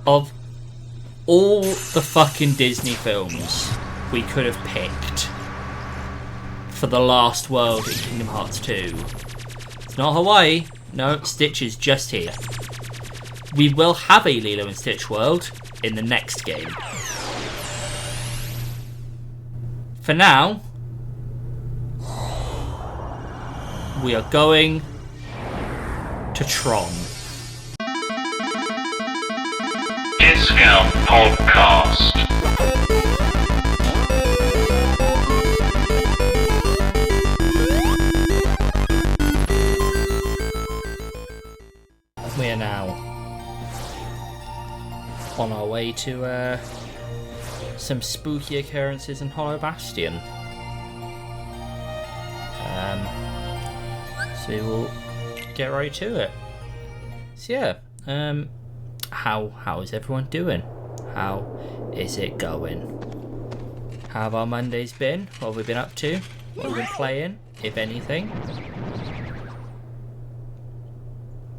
Of all the fucking Disney films we could have picked for the last world in Kingdom Hearts 2, it's not Hawaii. No, Stitch is just here. We will have a Lilo and Stitch world in the next game. For now, we are going to Tron. Discount Podcast. We are now on our way to some spooky occurrences in Hollow Bastion. So we'll get right to it. So yeah, how is everyone doing? How is it going? How have our Mondays been? What have we been up to? What have we been playing, if anything?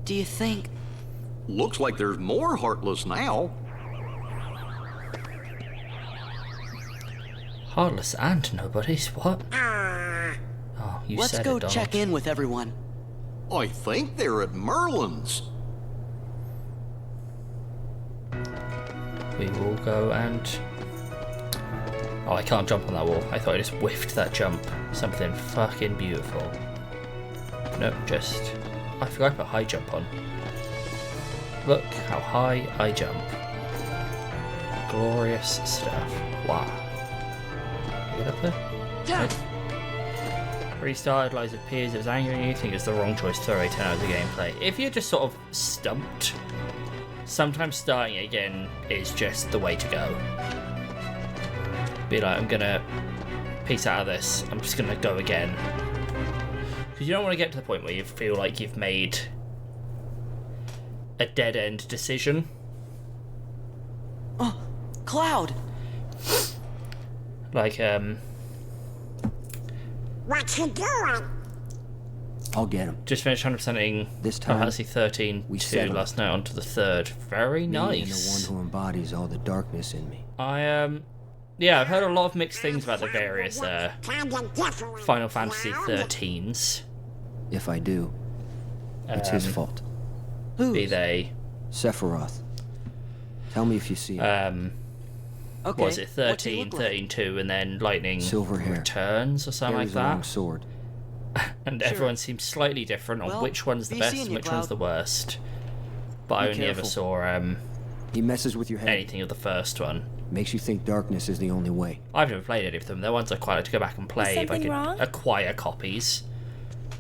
Do you think... Looks like there's more Heartless now. Heartless and nobodies, what? Oh, you Let's said go it, Donald. check in with everyone. I think they're at Merlin's. We will go and... Oh, I can't jump on that wall. I thought I just whiffed that jump. Something fucking beautiful. Nope, just... I forgot I put high jump on. Look how high I jump. Glorious stuff. Wow. Get up there? Nope. Restarted, Lies appears, it was angry, you think it's the wrong choice to throw away 10 hours of gameplay. If you're just sort of stumped, sometimes starting again is just the way to go. Be like, I'm gonna peace out of this, I'm just gonna go again. Because you don't want to get to the point where you feel like you've made a dead-end decision. Oh, Cloud! Like, What you doing? I'll get him. just finished 100%ing This time, Final Fantasy 13 we 2 settle. last night onto the 3rd. Very Me and the nice. one who embodies all the darkness in me. Yeah, I've heard a lot of mixed things about the various Kinda different. Final Fantasy 13s. If I do, it's his fault. Who? Be they, Sephiroth. Tell me if you see it. Okay. what was it, What's he 13, look like? 13 2, and then Lightning Silver hair. Returns or something like Carries a long that. sword. And Sure. everyone seems slightly different on Well, which one's the be best seeing and you, which one's Cloud. the worst. But I Be only ever careful. saw He messes with your head. anything of the first one. Makes you think darkness is the only way. I've never played any of them. They're ones I'd quite like to go back and play if I something could wrong? acquire copies.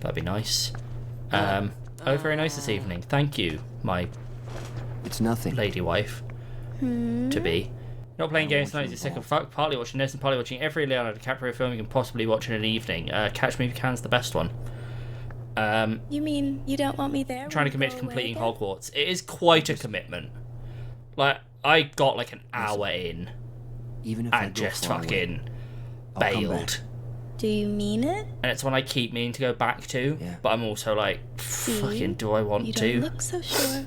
That'd be nice. Very nice this evening. Thank you, my It's nothing. lady wife to be. Not playing games tonight, you're sick of fuck. Partly watching this and partly watching every Leonardo DiCaprio film you can possibly watch in an evening. Catch Me If You Can's the best one. You mean you don't want me there? Trying to commit to completing Hogwarts. It is quite a commitment. Like, I got like an hour in Even if I and go just far away, fucking I'll come bailed. back. Do you mean it? And it's one I keep meaning to go back to, Yeah. but I'm also like, fucking, do I want You to? don't look so sure.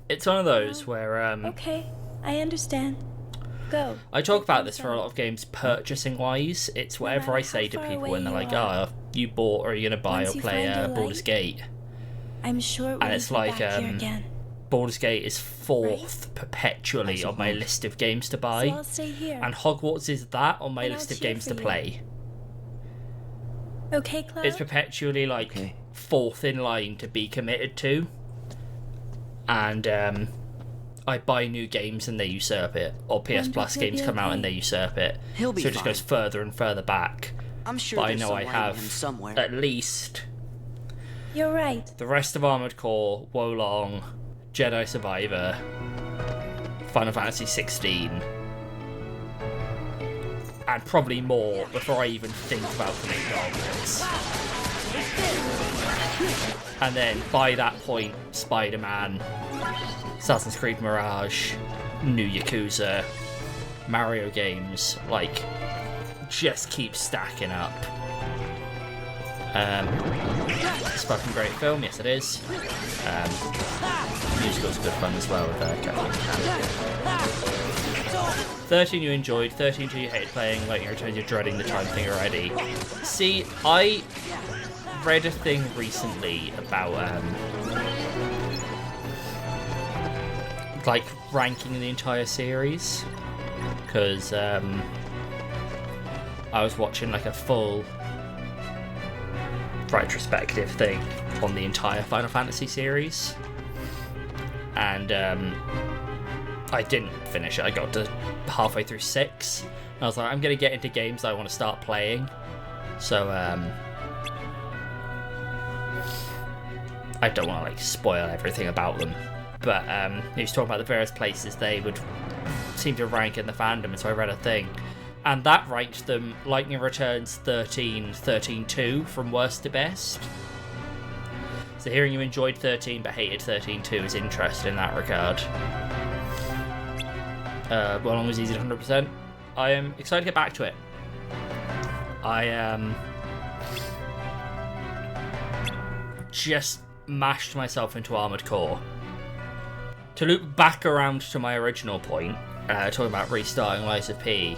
It's one of those where Okay, I understand. Go. I talk about this for a lot of games purchasing wise. It's whatever I say to How far people away when they're you like, are. oh, you bought or are you going to buy Once or you play find your Baldur's light, Gate. I'm sure it will it's lead you like, back here again. Baldur's Gate is fourth perpetually on my list of games to buy. So I'll stay here. And Hogwarts is that on my And list I'll of cheer games for to you. play. Okay, Cloud? It's perpetually like Okay. fourth in line to be committed to. And I buy new games and they usurp it. Or PS Plus Wonderful, games you'll come out be and they usurp it. He'll be so it just fine. goes further and further back. I'm sure But I there's know some I light in have him somewhere. at least You're right. the rest of Armored Core, Wolong, Jedi Survivor, Final Fantasy 16, and probably more before I even think about committing to Hogwarts. And then by that point, Spider-Man, Assassin's Creed Mirage, new Yakuza, Mario games, like, just keep stacking up. It's a fucking great film, yes it is. Musical's good fun as well with Kathleen Hanna. 13 you enjoyed, 13 you hated playing, Lightning Returns you're dreading the time thing already. See, I read a thing recently about like ranking the entire series, because I was watching like a full retrospective thing on the entire Final Fantasy series, and I didn't finish it. I got to halfway through 6 and I was like, I'm gonna get into games I want to start playing, so I don't want to like spoil everything about them, but he was talking about the various places they would seem to rank in the fandom, and so I read a thing, and that ranked them Lightning Returns 13, 13-2 from worst to best. So hearing you enjoyed 13 but hated 13-2 is interesting in that regard. Well, long was easy to 100%. I am excited to get back to it. I just mashed myself into Armored Core. To loop back around to my original point, talking about restarting Lies of P,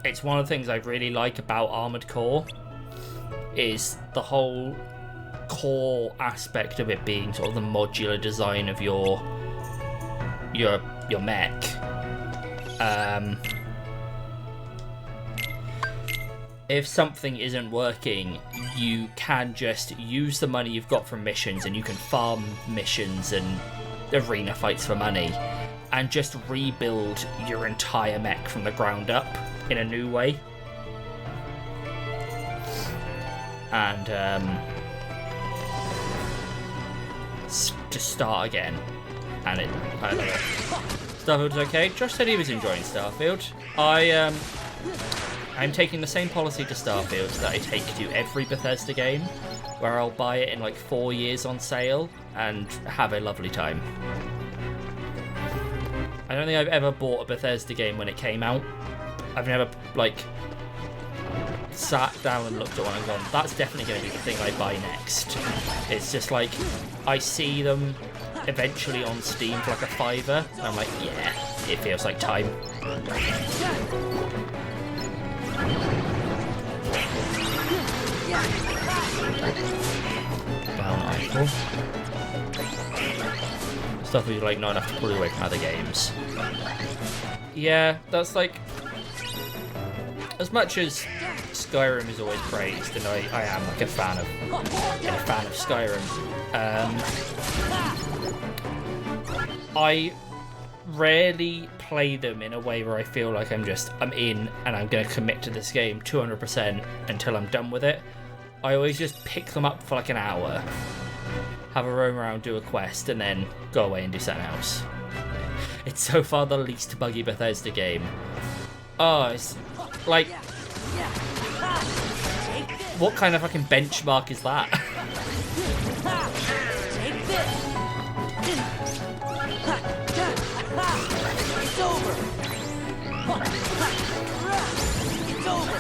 it's one of the things I really like about Armored Core is the whole core aspect of it being sort of the modular design of your mech. If something isn't working, you can just use the money you've got from missions, and you can farm missions and arena fights for money, and just rebuild your entire mech from the ground up in a new way. And just start again. And I love it. Starfield's okay. Josh said he was enjoying Starfield. I'm taking the same policy to Starfield that I take to every Bethesda game, where I'll buy it in like 4 years on sale and have a lovely time. I don't think I've ever bought a Bethesda game when it came out. I've never like sat down and looked at one and gone, that's definitely going to be the thing I buy next. It's just like, I see them eventually on Steam for like a $5, and I'm like, yeah, it feels like time. Down Eiffel. Stuff we like not enough to pull you away from other games. Yeah, that's like, as much as Skyrim is always praised, and I am like a fan of Skyrim. I rarely play them in a way where I feel like I'm in and I'm going to commit to this game 200% until I'm done with it. I always just pick them up for like an hour, have a roam around, do a quest, and then go away and do something else. It's so far the least buggy Bethesda game. Oh, it's like, what kind of fucking benchmark is that? It's over. It's over.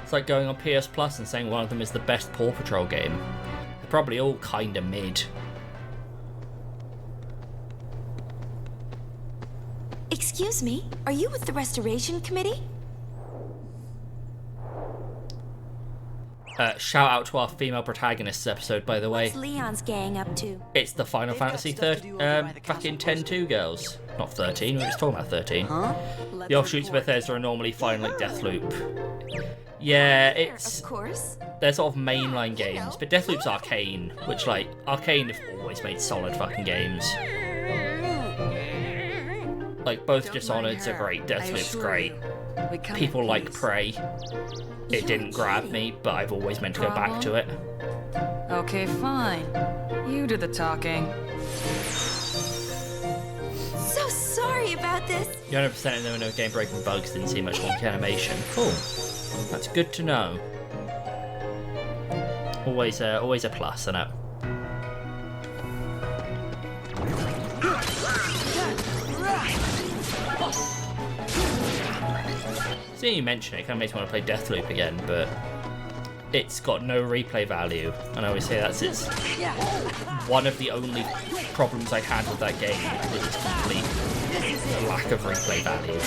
It's like going on PS Plus and saying one of them is the best Paw Patrol game. They're probably all kinda mid. Excuse me, are you with the Restoration Committee? Shout out to our female protagonists episode, by the way. What's Leon's gang up to? It's the Final Fantasy fucking 10-2 girls. Not 13, we were just talking about 13. Huh? The offshoots of Bethesda are normally fine like Deathloop. Yeah, it's... Of course. They're sort of mainline games, but Deathloop's Arcane, which, like, Arcane have always made solid fucking games. Like, both Dishonored's are great, Deathloop's great. People like Prey. It didn't grab me, but I've always meant to go back to it. Okay, fine. You do the talking. So sorry about this. The 100% of there were no game-breaking bugs, didn't see much wonky animation. Cool. That's good to know. Always a plus, I know. Seeing you mention it kind of makes me want to play Deathloop again, but it's got no replay value, and I always say that's one of the only problems I had with that game was its complete lack of replay value.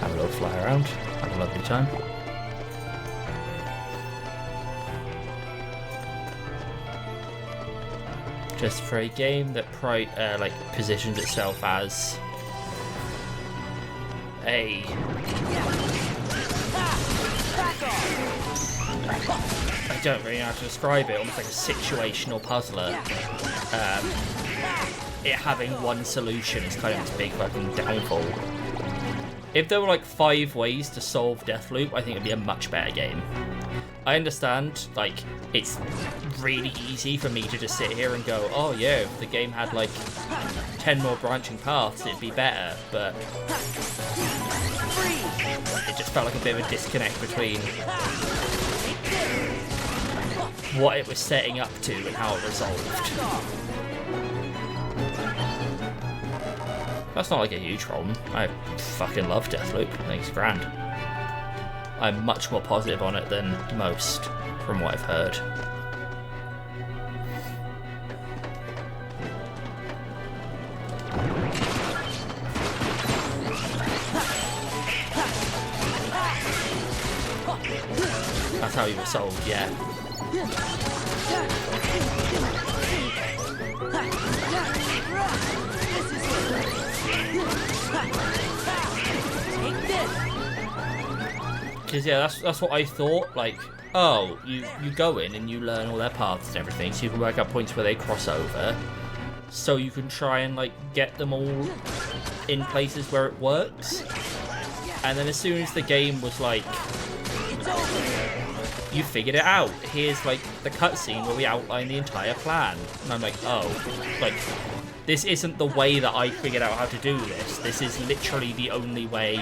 Have a little fly around, have a lovely time. Just for a game that positions itself as a I don't really know how to describe it, almost like a situational puzzler. It having one solution is kind of its big fucking downfall. If there were like 5 ways to solve Deathloop, I think it'd be a much better game. I understand, like, it's really easy for me to just sit here and go, oh yeah, if the game had like 10 more branching paths, it'd be better, but it just felt like a bit of a disconnect between what it was setting up to and how it resolved. That's not like a huge problem. I fucking love Deathloop. I think it's grand. I'm much more positive on it than most, from what I've heard. That's how you were sold, yeah. Because yeah, that's what I thought. Like, oh, you go in and you learn all their paths and everything, so you can work out points where they cross over, so you can try and like get them all in places where it works. And then as soon as the game was like, you figured it out, here's like the cutscene where we outline the entire plan, and I'm like, oh, like this isn't the way that I figured out how to do this. This is literally the only way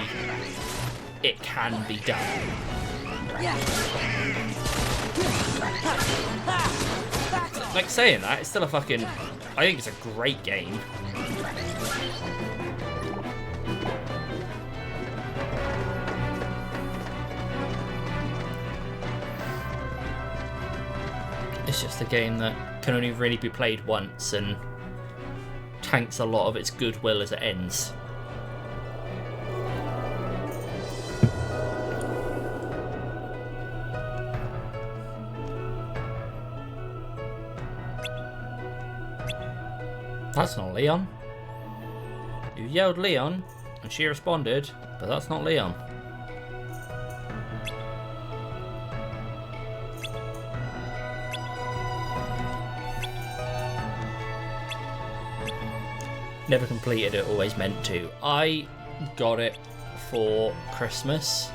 it can be done. Like, saying that, it's still a fucking... I think it's a great game. It's just a game that can only really be played once and tanks a lot of its goodwill as it ends. That's not Leon. You yelled Leon, and she responded, but that's not Leon. Never completed it, always meant to. I got it for Christmas,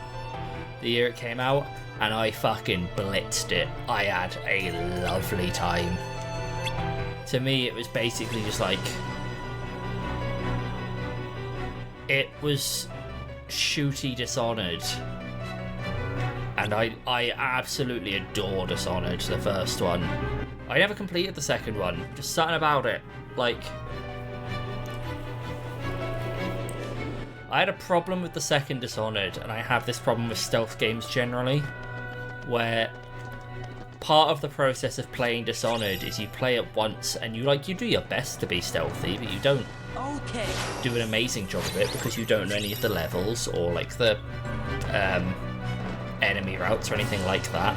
the year it came out, and I fucking blitzed it. I had a lovely time. To me, it was basically just like, it was shooty Dishonored, and I absolutely adore Dishonored, the first one. I never completed the second one, just something about it, like, I had a problem with the second Dishonored, and I have this problem with stealth games generally, where part of the process of playing Dishonored is you play it once and you do your best to be stealthy, but you don't do an amazing job of it because you don't know any of the levels or like the enemy routes or anything like that.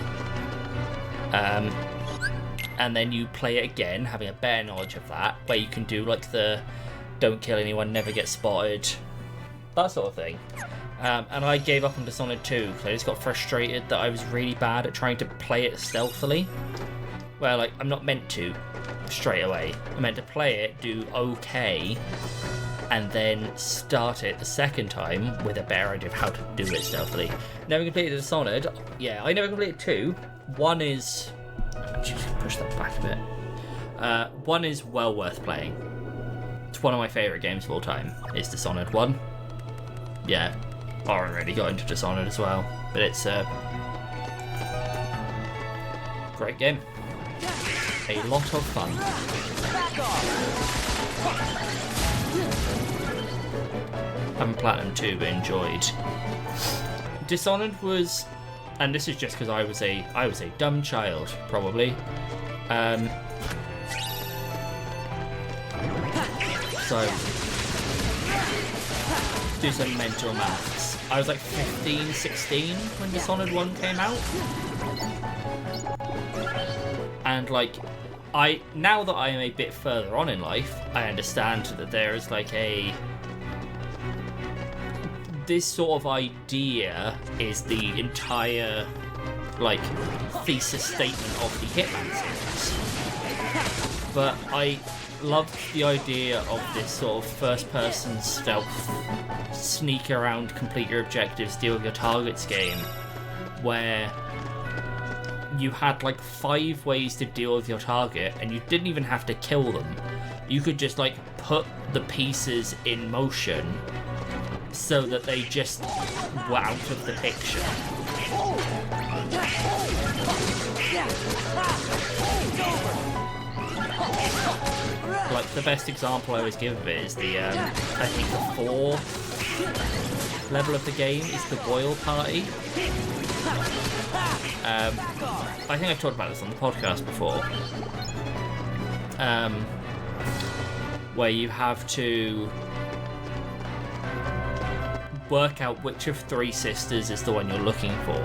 And then you play it again having a better knowledge of that, where you can do like the don't kill anyone, never get spotted, that sort of thing. And I gave up on Dishonored 2 because I just got frustrated that I was really bad at trying to play it stealthily. Where, like, I'm not meant to straight away. I'm meant to play it, do okay, and then start it the second time with a better idea of how to do it stealthily. Never completed Dishonored. Yeah, I never completed 2. 1 is... Just push that back a bit. 1 is well worth playing. It's one of my favourite games of all time, is Dishonored 1. Yeah. Darren really got into Dishonored as well, but it's a great game. A lot of fun. haven't Platinum 2, but enjoyed. Dishonored was, and this is just because I was a dumb child, probably. So, do some mental maths. I was like 15, 16 when Dishonored 1 came out. And like, now that I am a bit further on in life, I understand that there is like this sort of idea is the entire like thesis statement of the Hitman series. But I loved the idea of this sort of first-person stealth, sneak around, complete your objectives, deal with your targets game, where you had like 5 ways to deal with your target, and you didn't even have to kill them. You could just like put the pieces in motion so that they just were out of the picture. Like, the best example I always give of it is the, I think the 4th level of the game is the Boil Party. I think I've talked about this on the podcast before. Where you have to work out which of 3 sisters is the one you're looking for.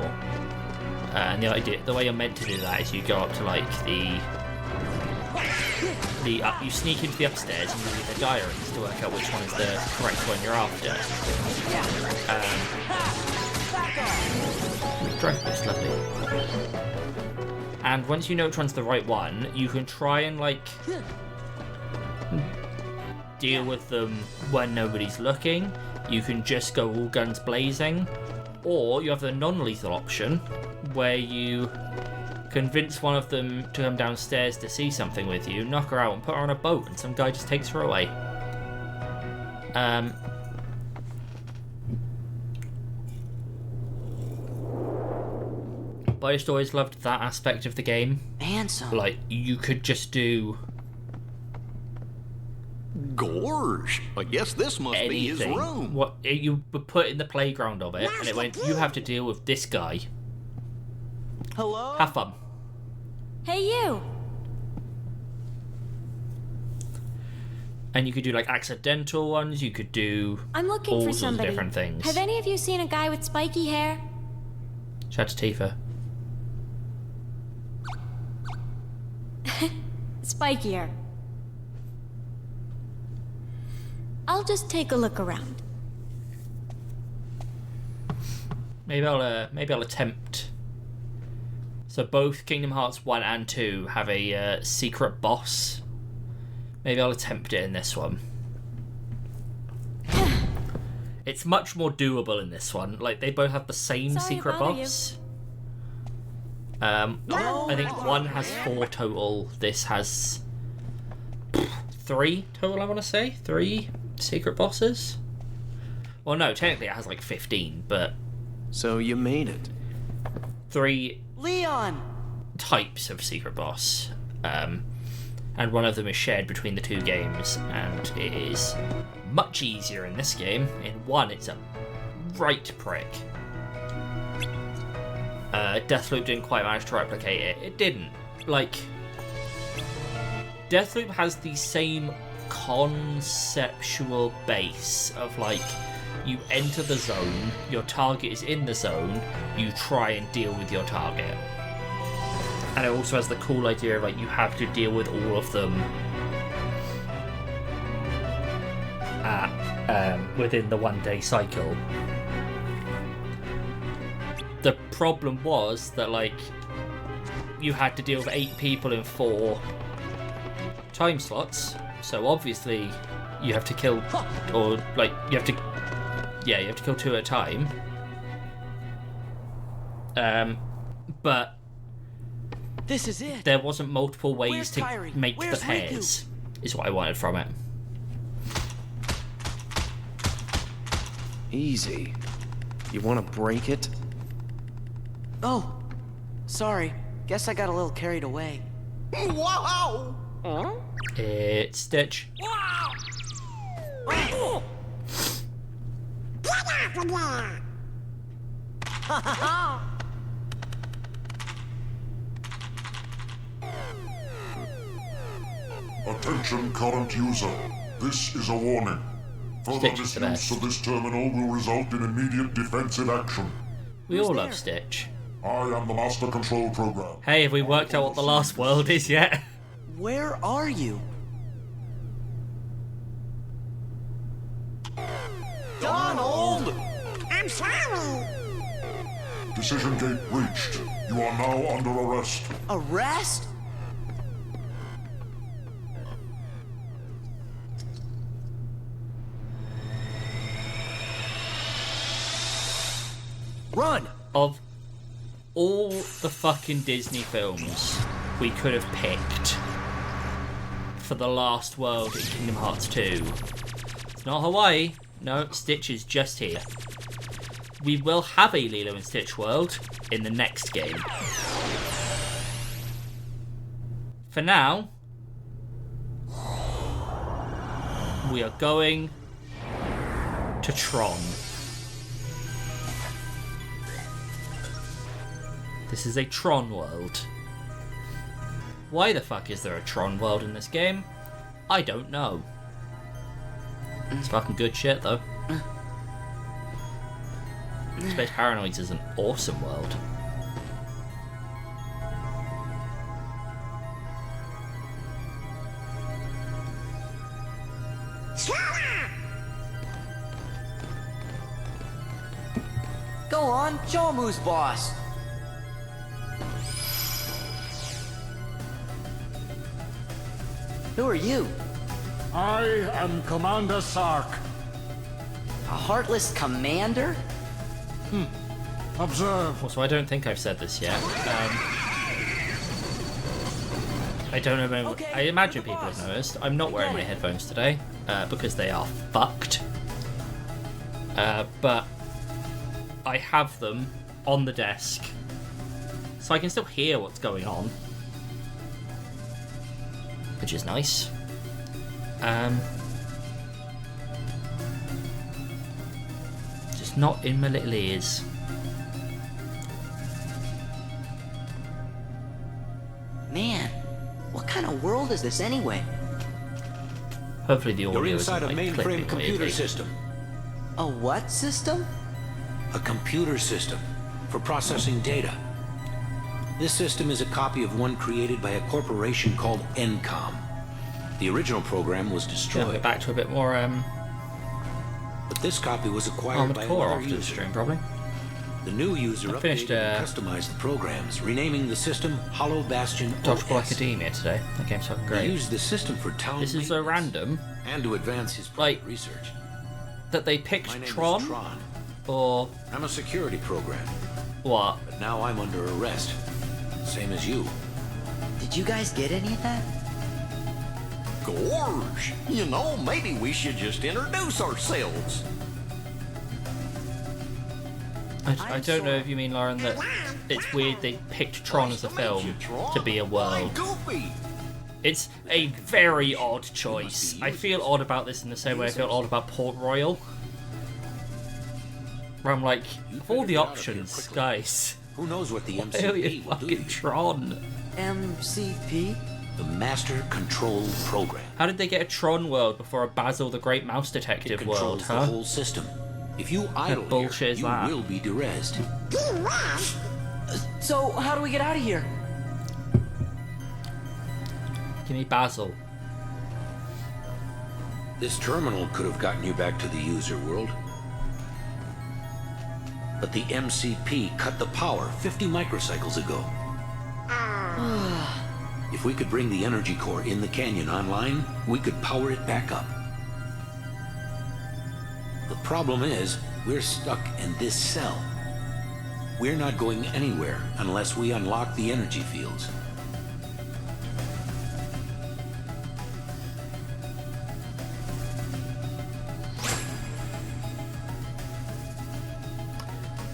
And the way you're meant to do that is you go up to like you sneak into the upstairs and you read the diaries to work out which one is the correct one you're after. Drive boost, lovely. And once you know which one's the right one, you can try and like deal with them when nobody's looking. You can just go all guns blazing, or you have the non-lethal option where you convince one of them to come downstairs to see something with you, knock her out and put her on a boat, and some guy just takes her away. But I just always loved that aspect of the game. Handsome. Like, you could just do Gorge, I guess this must be his anything. room. What you were put in the playground of it, and it went, you have to deal with this guy. Hello? Have fun. Hey, you! And you could do like accidental ones, you could do I'm looking all for sorts of somebody. different things. Have any of you seen a guy with spiky hair? Shout to Tifa. Spikier. I'll just take a look around. Maybe I'll attempt. So both Kingdom Hearts 1 and 2 have a secret boss. Maybe I'll attempt it in this one. It's much more doable in this one. Like, they both have the same Sorry to secret bother you. boss. I think 1 has 4 total. This has 3 total, I want to say. 3 secret bosses. Well, no, technically it has like 15, but So you made it. 3 Leon! types of secret boss. And one of them is shared between the 2 games, and it is much easier in this game. In 1, it's a right prick. Deathloop didn't quite manage to replicate it. It didn't. Like, Deathloop has the same conceptual base of, like, you enter the zone, your target is in the zone, you try and deal with your target. And it also has the cool idea of, like, you have to deal with all of them within the 1-day cycle. The problem was that, like, you had to deal with 8 people in 4 time slots, so obviously you have to kill, or, like, you have to kill 2 at a time. But This is it! there wasn't multiple ways Where's to Kyrie? make Where's the pairs, is what I wanted from it. Easy. You want to break it? Oh, sorry. Guess I got a little carried away. Wow! It's Stitch. Attention current user. This is a warning. Further Stitch is the misuse best. of this terminal will result in immediate defensive action. We all love Stitch. I am the Master Control Program. Hey, have we worked out what the last world is yet? Where are you? Donald! I'm sorry. Decision gate reached. You are now under arrest. Arrest? Run! Of all the fucking Disney films we could have picked for the last world in Kingdom Hearts 2, it's not Hawaii. No, Stitch is just here. We will have a Lilo and Stitch world in the next game. For now, we are going to Tron. This is a Tron world. Why the fuck is there a Tron world in this game? I don't know. It's fucking good shit though. Space Paranoids is an awesome world. Go on, show him who's boss. Who are you? I am Commander Sark. A heartless commander? Observe. Also, I don't think I've said this yet. I don't know. Okay, I imagine you're the people have boss. noticed. I'm not wearing my headphones today because they are fucked. But I have them on the desk, so I can still hear what's going on, which is nice. Just not in my little ears. Man, what kind of world is this anyway? Hopefully the audio You're inside a isn't, like, mainframe clipping computer weirdly. system. A what system? A computer system for processing data. This system is a copy of one created by a corporation called Encom. The original program was Yeah, destroyed, get back to a bit more but this copy was acquired Armored by Core another after the user. stream, probably. The new user I finished, updated and customized the programs, renaming the system Hollow Bastion Dodgeball OS. Academia today. That game's fucking He great. used the system for town This is so maintenance random and to advance his Like- research. that they My picked name Tron, is Tron. or I'm a security program, what? but now I'm under arrest. Same as you. Did you guys get any of that? Gorge! You know, maybe we should just introduce ourselves. I don't know if you mean, Lauren, that it's weird they picked Tron as a film to be a world. Goofy! It's a very odd choice. I feel odd about this in the same way I feel odd about Port Royal. Where I'm like, of all the options, guys, Who knows what the why are MCP you will do? fucking Tron? MCP? The Master Control Program. How did they get a Tron world before a Basil the Great Mouse It Detective controls world, the huh? whole system. If you idle bullshit here, is you that? will be derezzed. So, how do we get out of here? Give me Basil. This terminal could have gotten you back to the user world. But the MCP cut the power 50 microcycles ago. If we could bring the energy core in the canyon online, we could power it back up. The problem is, we're stuck in this cell. We're not going anywhere unless we unlock the energy fields.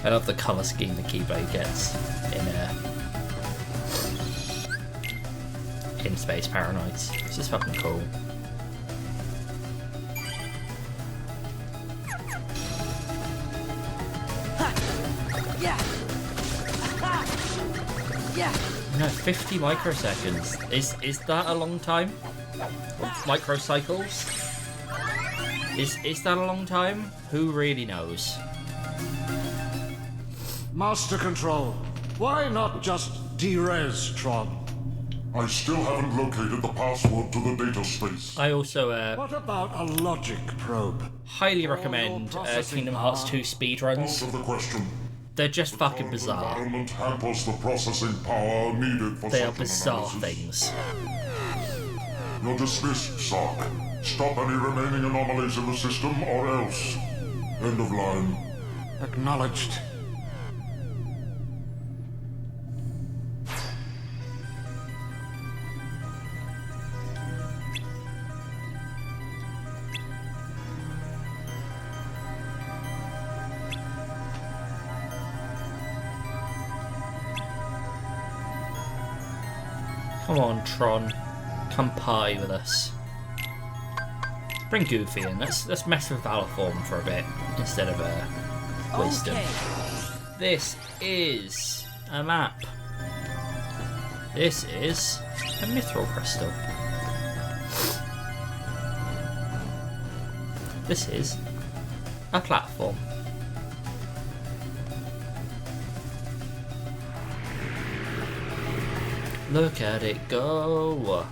I love the colour scheme the Keyblade gets in Space Paranoids. This is fucking cool. 50 microseconds. Is that a long time? Or microcycles? Is that a long time? Who really knows? Master Control, why not just de-res Tron? I still haven't located the password to the data space. I also What about a logic probe? highly recommend Kingdom Hearts 2 speedruns. Out of the question. They're just fucking The bizarre. environment hampers the processing power needed for They such are an bizarre analysis. things. You're dismissed, Sark. Stop any remaining anomalies in the system or else. End of line. Acknowledged. Come on, Tron. Come pie with us. Bring Goofy in. Let's mess with Valiform for a bit instead of Wisdom. Okay. This is a map. This is a Mithril Crystal. This is a platform. Look at it go.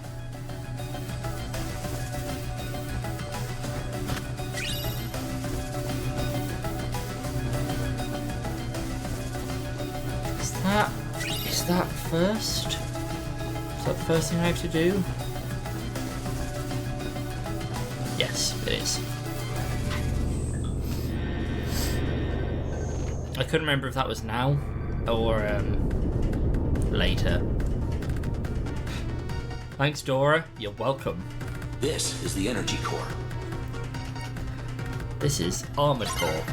Is that first? Is that the first thing I have to do? Yes, it is. I couldn't remember if that was now or later. Thanks, Dora. You're welcome. This is the energy core. This is Armored Core.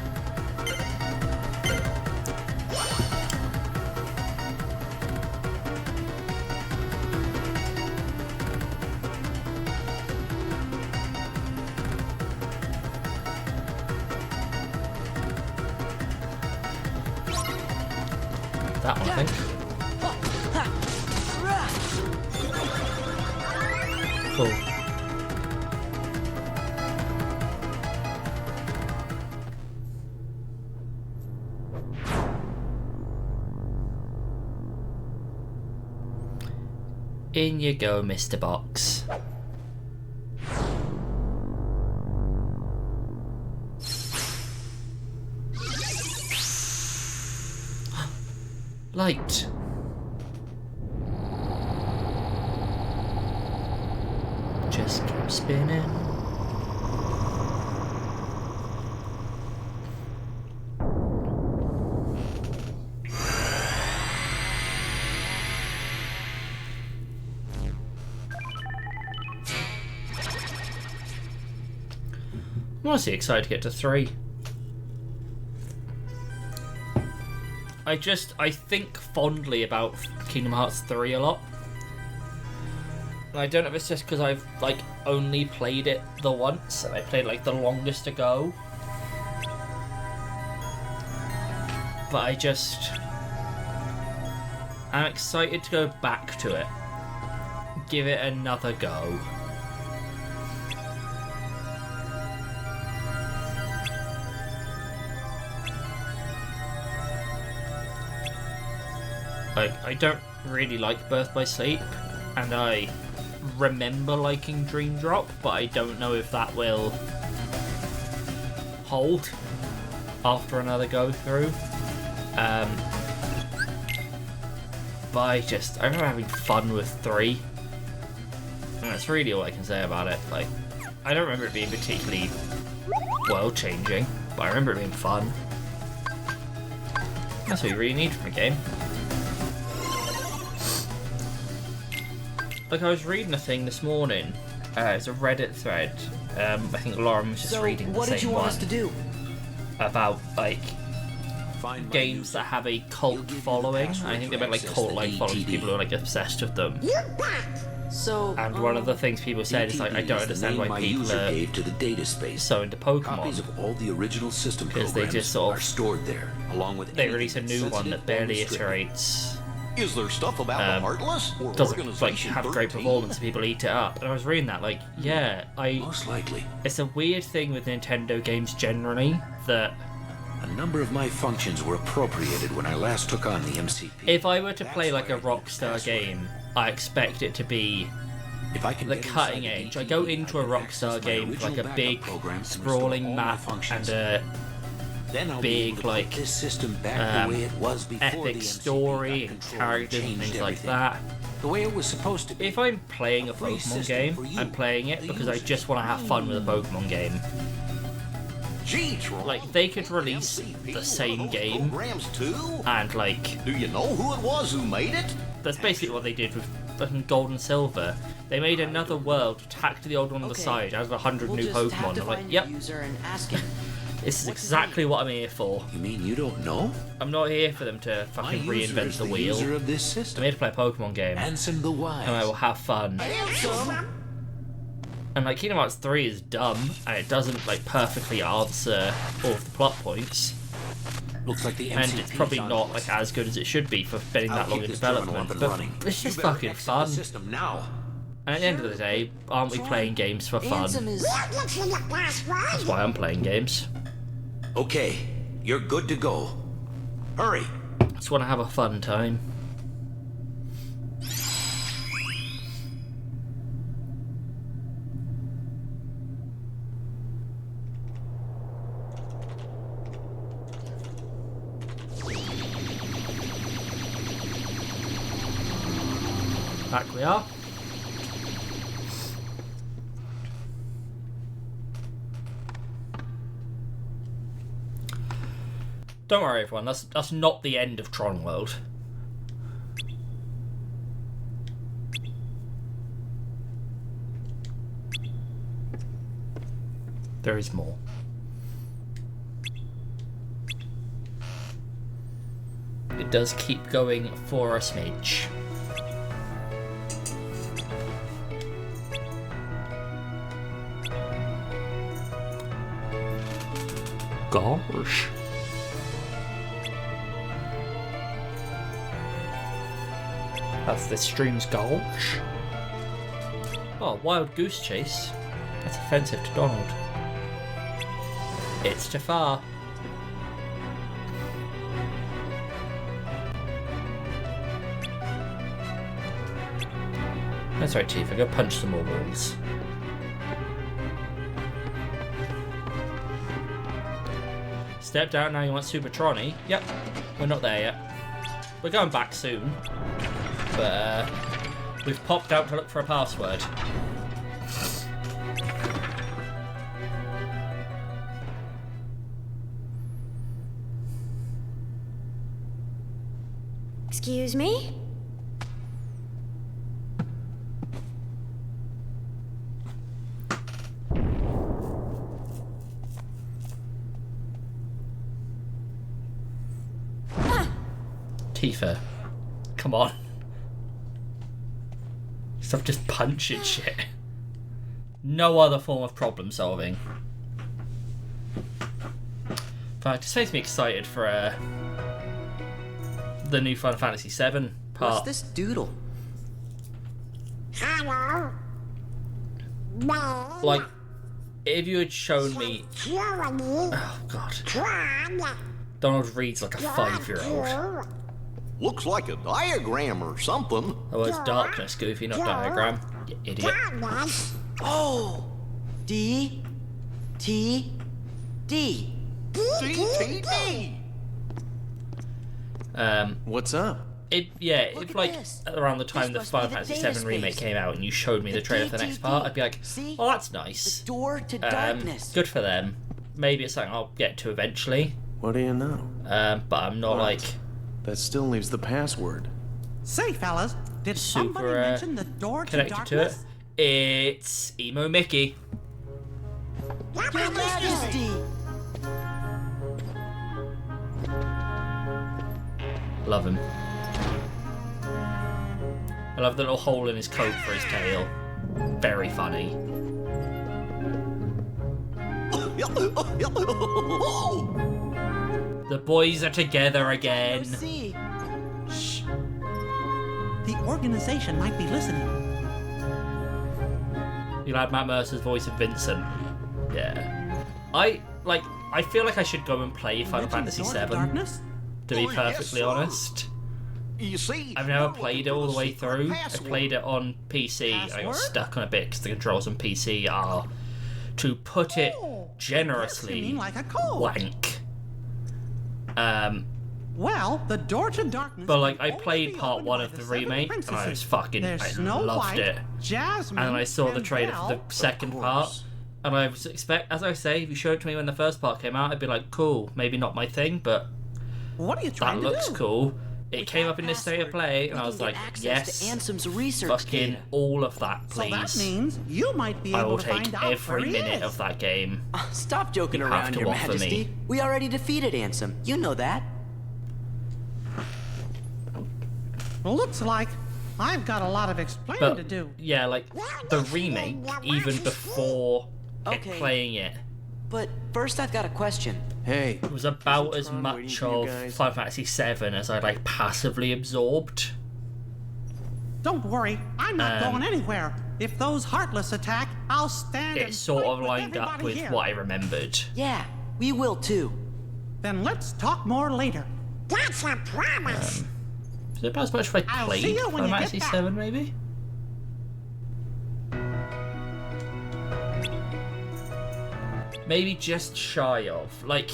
That one, I think. Cool. In you go, Mr. Box. Light. Just keep spinning. I'm honestly excited to get to 3. I think fondly about Kingdom Hearts 3 a lot. I don't know if it's just because I've only played it the once and I played the longest ago. But I'm excited to go back to it. Give it another go. I don't really like Birth by Sleep, and I remember liking Dream Drop, but I don't know if that will hold after another go through. But I remember having fun with 3, and that's really all I can say about it. I don't remember it being particularly world-changing, but I remember it being fun. That's what you really need from a game. I was reading a thing this morning. It's a Reddit thread. I think Lauren was just reading the same one. So, what did you want us to do? About games that have a cult following. I think they meant cult-like following. People who are obsessed with them. So, and one of the things people said is I don't understand why people are so into Pokemon. Copies of all the original system because they just sort of are stored there, along with they release a new one that barely iterates Is there stuff about the Heartless? Or doesn't like Organization have a great 13? performance and people eat it up. And I was reading that, like, yeah, Most likely. it's a weird thing with Nintendo games generally that A number of my functions were appropriated when I last took on the MCP. if I were to play like a Rockstar game, I expect it to be If I can the get cutting inside the edge. I DT, go I into a can access Rockstar my game with like original a backup big programs and sprawling restore all my map functions. and a Then I'll be big, able to put like, this system back the way it was before the epic MCP story got and control characters and changed things like everything. that. The way it was supposed to be. If I'm playing a free Pokemon system game, for you, I'm playing it the because I user. just want to have fun with a Pokemon game. Gee, Tron. Like, they could release MCP the same one of those game programs too? and, like, Do you know who it was who made it? that's basically what they did with fucking Gold and Silver. They made another world, tacked the old one on the Okay. side, added 100 We'll new just have Pokemon. to I'm like, find yep, the user and ask him. this is What's his exactly name? what I'm here for. You mean you don't know? I'm not here for them to My fucking user reinvent is the wheel. user of this I'm system. here to play a Pokemon game, Ansem the Wise. and I will have fun. And like Kingdom Hearts 3 is dumb, and it doesn't like perfectly answer all of the plot points, Looks like the and MCP it's probably 's on not to like us. as good as it should be for spending I'll that long keep in this terminal development. up and But running. it's You just better fucking exit fun. the system now. And at the end of the day, aren't we playing games for fun? Ansem is... That's why I'm playing games. Okay, you're good to go. Hurry. Just want to have a fun time. Back we are. Don't worry, everyone. That's not the end of Tron World. There is more. It does keep going for a smidge. Gosh. That's this stream's gosh. Oh, wild goose chase. That's offensive to Donald. It's too far. That's right, Chief. I go punch some more walls. Stepped out, now you want Super Tronny? Yep, we're not there yet. We're going back soon. But we've popped out to look for a password. Excuse me? Tifa, come on. Stop just punching shit. No other form of problem solving. But it just makes me excited for the new Final Fantasy VII part. What's this doodle? Like, if you had shown me... Oh, God. Donald reads like a 5-year-old. Looks like a diagram or something. Oh, it's darkness, Goofy, not diagram. You idiot. Oh! D. T. D. DTD. What's up? If like this. around the time the This must Final be the Fantasy data VII remake space. came out and you showed me the trailer for the next part, I'd be like, See? oh, that's nice. The door to darkness. Good for them. Maybe it's something I'll get to eventually. What do you know? But I'm not like That still leaves the password. Say, fellas, did somebody super mention the door to connected to it. darkness? It's Emo Mickey. Your Majesty! Love him. I love the little hole in his coat for his tail. Very funny. The boys are together again. See. Shh. organization might be listening. You'll add Matt Mercer's voice of Vincent. Yeah. I feel like I should go and play Final Fantasy VII, to be perfectly honest. You see, I've never played it all the way through. I played it on PC. I got stuck on a bit because the controls on PC are, to put it generously, wank. Well, the door to darkness. But like, I played part 1 of the remake, and I was fucking, I loved it. Jasmine, and I saw the trailer for the second part, and I was as I say, if you showed it to me when the first part came out, I'd be like, cool, maybe not my thing, but what are you trying that to looks do? cool. It came up in this state of play, and I was like, yes, fucking all of that, please. So that means you might be I able will to take find out every where he minute is. of that game. Stop joking You have around, to Your offer Majesty. me. We already defeated Ansem. You know that. Looks like I've got a lot of explaining to do. Yeah, like, the remake, even before playing it, But first I've got a question. Hey, it was about as much of Final Fantasy VII as I like passively absorbed. Don't worry, I'm not going anywhere. If those Heartless attack, I'll stand It and sort fight of with lined up everybody with here. what I remembered. Yeah, we will too. Then let's talk more later. That's a promise. Is it about as much as I I'll played see you when Final you Fantasy get back. VII, maybe? Maybe just shy of. Like,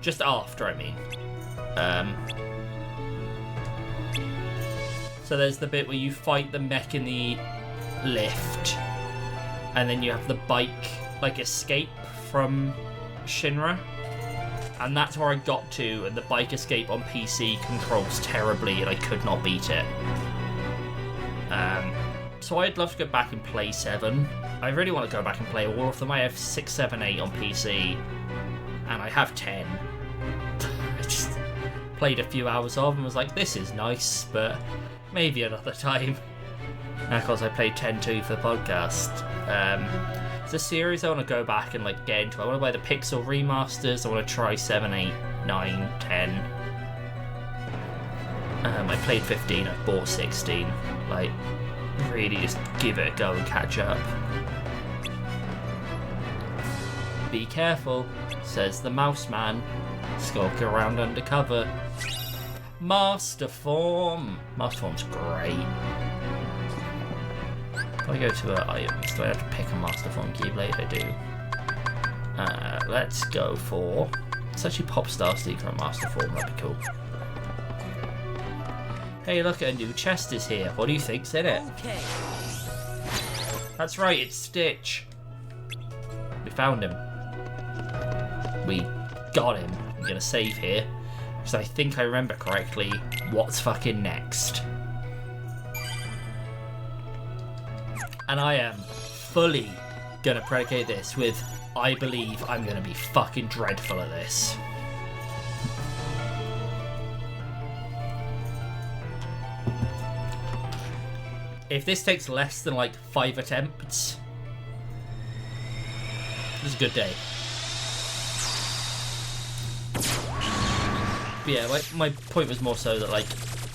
just after, I mean. So there's the bit where you fight the mech in the lift, and then you have the bike, like, escape from Shinra. And that's where I got to, and the bike escape on PC controls terribly, and I could not beat it. So I'd love to go back and play 7. I really want to go back and play all of them. I have 6, 7, 8 on PC, and I have 10. I just played a few hours of and was like, this is nice, but maybe another time. And of course I played 10 too for the podcast. It's a series I want to go back and like get into. I want to buy the Pixel remasters. I want to try 7, 8, 9, 10. I played 15. I bought 16. Like, really just give it a go and catch up. Be careful, says the mouse man, skulking around undercover. Master Form. Master Form's great. If I go to items, do I have to pick a Master Form Keyblade? I do. Let's go for... It's actually Pop Star Seeker and Master Form, that'd be cool. Hey, look, a new chest is here. What do you think's in it? Okay. That's right, it's Stitch. We found him. We got him. I'm gonna save here, because I think I remember correctly what's fucking next. And I am fully gonna predicate this with, I believe I'm gonna be fucking dreadful at this. If this takes less than like 5 attempts, this is a good day. But yeah, my point was more so that, like,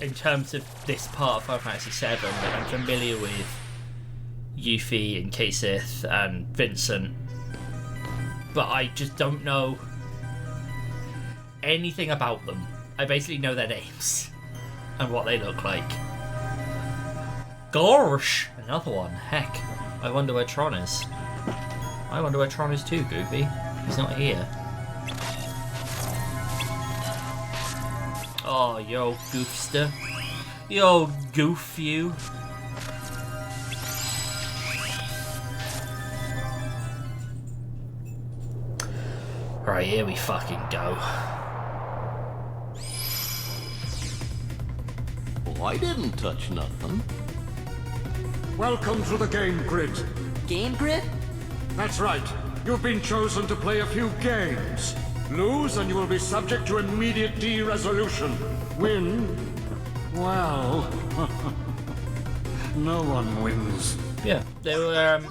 in terms of this part of Final Fantasy VII, like, I'm familiar with Yuffie and Kasith and Vincent, but I just don't know anything about them. I basically know their names and what they look like. Gosh! Another one. Heck. I wonder where Tron is. I wonder where Tron is too, Goofy. He's not here. Oh, yo, goofster. Yo, goof you. Right, here we fucking go. Well, I didn't touch nothing. Welcome to the game grid. Game grid? That's right. You've been chosen to play a few games. Lose and you will be subject to immediate de-resolution. Win? Well... no one wins. Yeah, they were,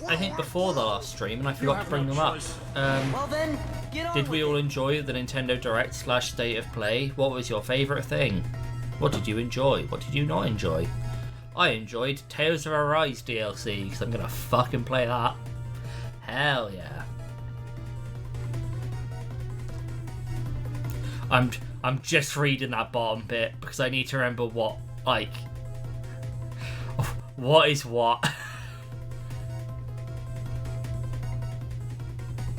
I think before the last stream, and I forgot to bring them up. Well then, get on Did we with all it. enjoy the Nintendo Direct / State of Play? What was your favourite thing? What did you enjoy? What did you not enjoy? I enjoyed Tales of Arise DLC because I'm gonna fucking play that. Hell yeah. I'm just reading that bottom bit because I need to remember what is what.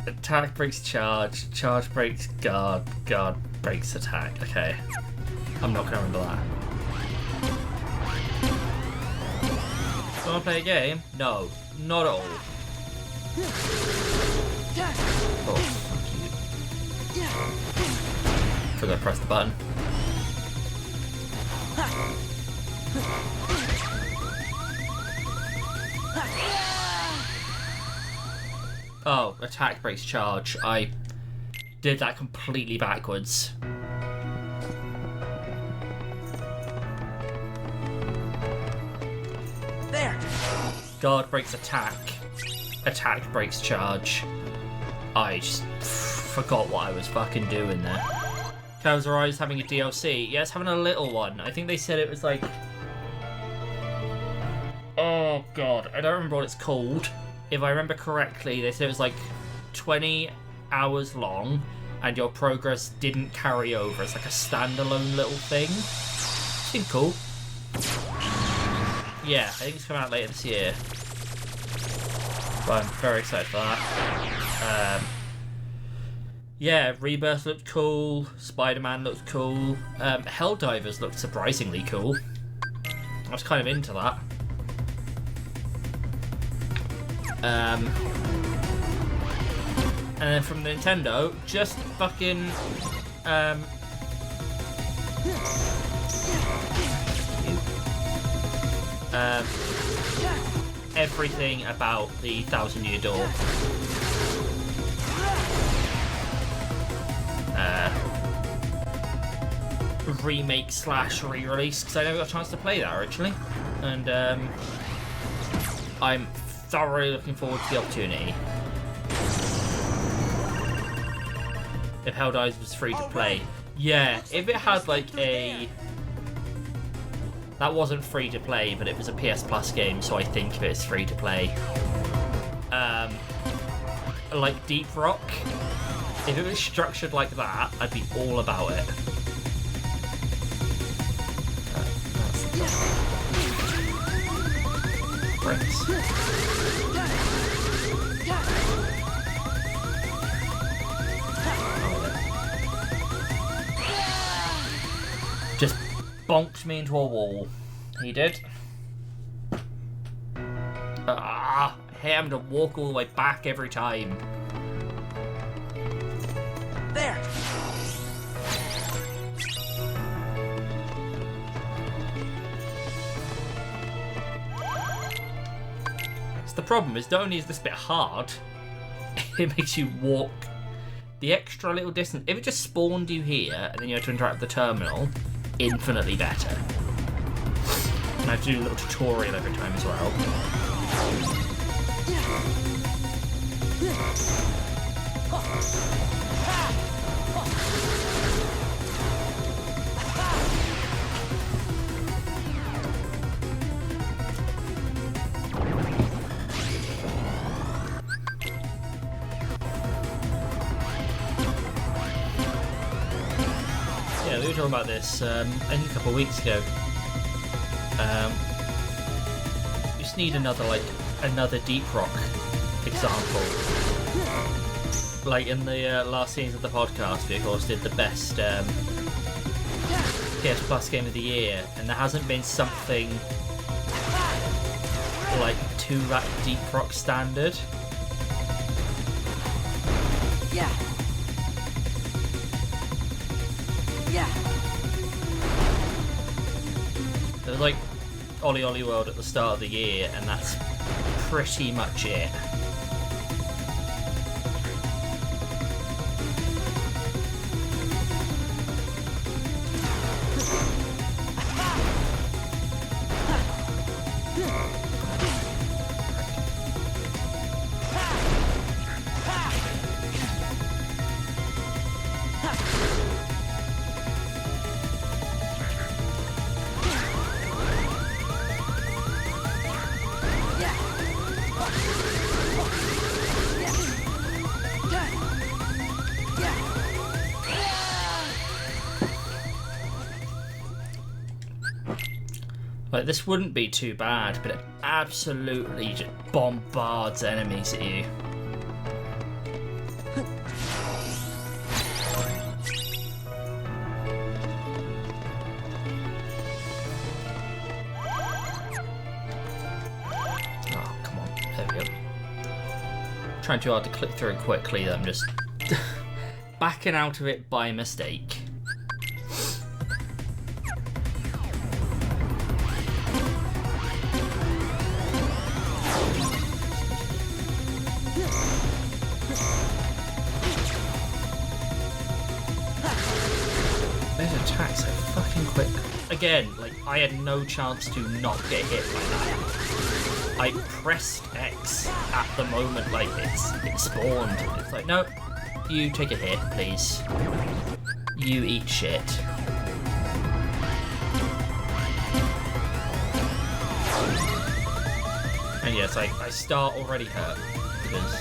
Attack breaks charge, charge breaks guard, guard breaks attack. Okay. I'm not gonna remember that. Do I want to play a game? No, not at all. Oh, fuck you. Forgot to press the button. Oh, attack breaks charge. I did that completely backwards. There. Guard breaks attack. Attack breaks charge. I just forgot what I was fucking doing there. Tales of Arise having a DLC. Yeah, it's having a little one. I think they said it was like... Oh god, I don't remember what it's called. If I remember correctly, they said it was like 20 hours long and your progress didn't carry over. It's like a standalone little thing. Seemed cool. Yeah, I think it's coming out later this year. But I'm very excited for that. Yeah, Rebirth looked cool. Spider-Man looked cool. Helldivers looked surprisingly cool. I was kind of into that. And then from Nintendo, just fucking everything about the 1000-Year Door. Remake / re-release, because I never got a chance to play that originally, and I'm thoroughly looking forward to the opportunity. If Helldivers was free to play, yeah, if it had like a... That wasn't free to play, but it was a PS Plus game, so I think of it as free to play. Like Deep Rock, if it was structured like that, I'd be all about it. Bricks. Just bonked me into a wall. He did. I hate having to walk all the way back every time. There. The problem is, not only is this bit hard, it makes you walk the extra little distance. If it just spawned you here and then you had to interact with the terminal, infinitely better. And I have to do a little tutorial every time as well. We were talking about this, I think a couple of weeks ago. We just need another Deep Rock example. Like in the last season of the podcast, we of course did the best PS Plus game of the year, and there hasn't been something like to that Deep Rock standard. Yeah. Yeah. There was like Ollie Ollie World at the start of the year, and that's pretty much it. Like, this wouldn't be too bad, but it absolutely just bombards enemies at you. Oh, come on. There we go. Trying too hard to click through it quickly, that I'm just backing out of it by mistake. Those attacks are fucking quick. Again, like, I had no chance to not get hit by that. I pressed X at the moment, like, it spawned. It's like, no, you take a hit, please. You eat shit. And yes, I start already hurt, because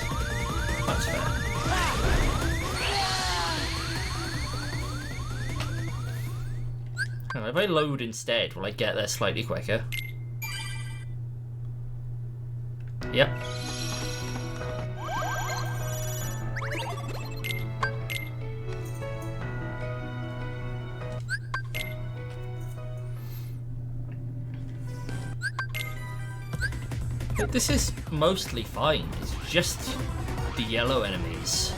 that's fair. If I load instead, will I get there slightly quicker? Yep. But this is mostly fine. It's just the yellow enemies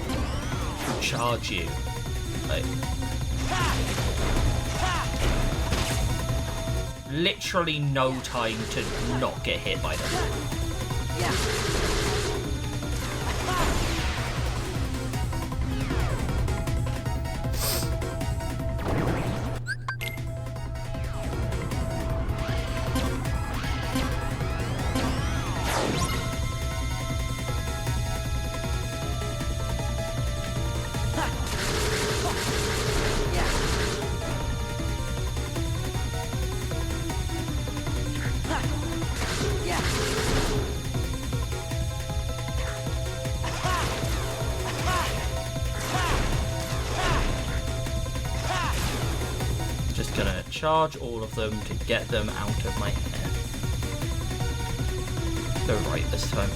who charge you. Like, literally no time to not get hit by them. Just gonna charge all of them to get them out of my hair. Go right this time.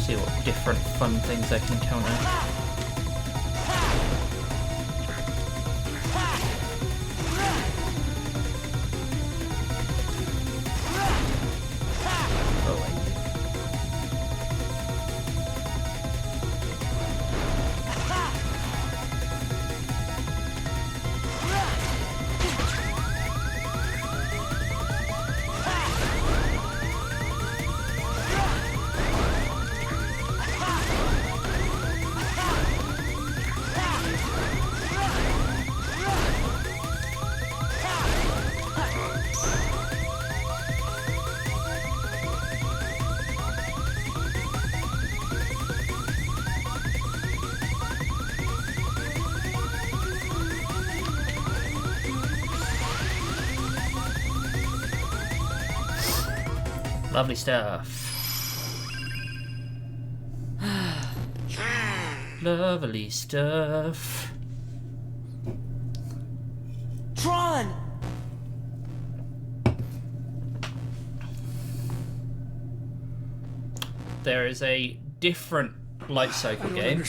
See what different fun things I can counter. Lovely stuff. Lovely stuff. Tron! There is a different light cycle game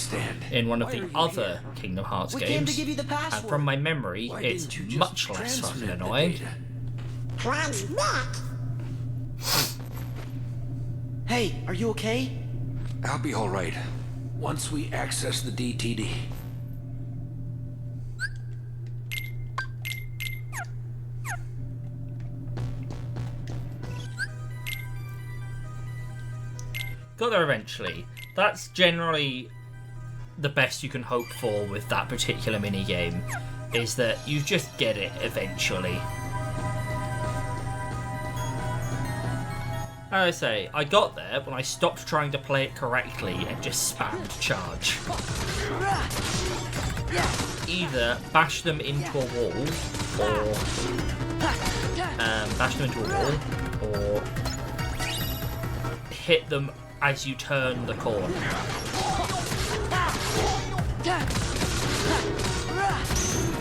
in one of the other Kingdom Hearts We games, came to give you the password. and from my memory, it's much less fucking annoying. Tron's back! Hey, are you okay? I'll be all right once we access the DTD. Got there eventually. That's generally the best you can hope for with that particular minigame, is that you just get it eventually. As I say, I got there when I stopped trying to play it correctly and just spammed charge. Either bash them into a wall, or hit them as you turn the corner.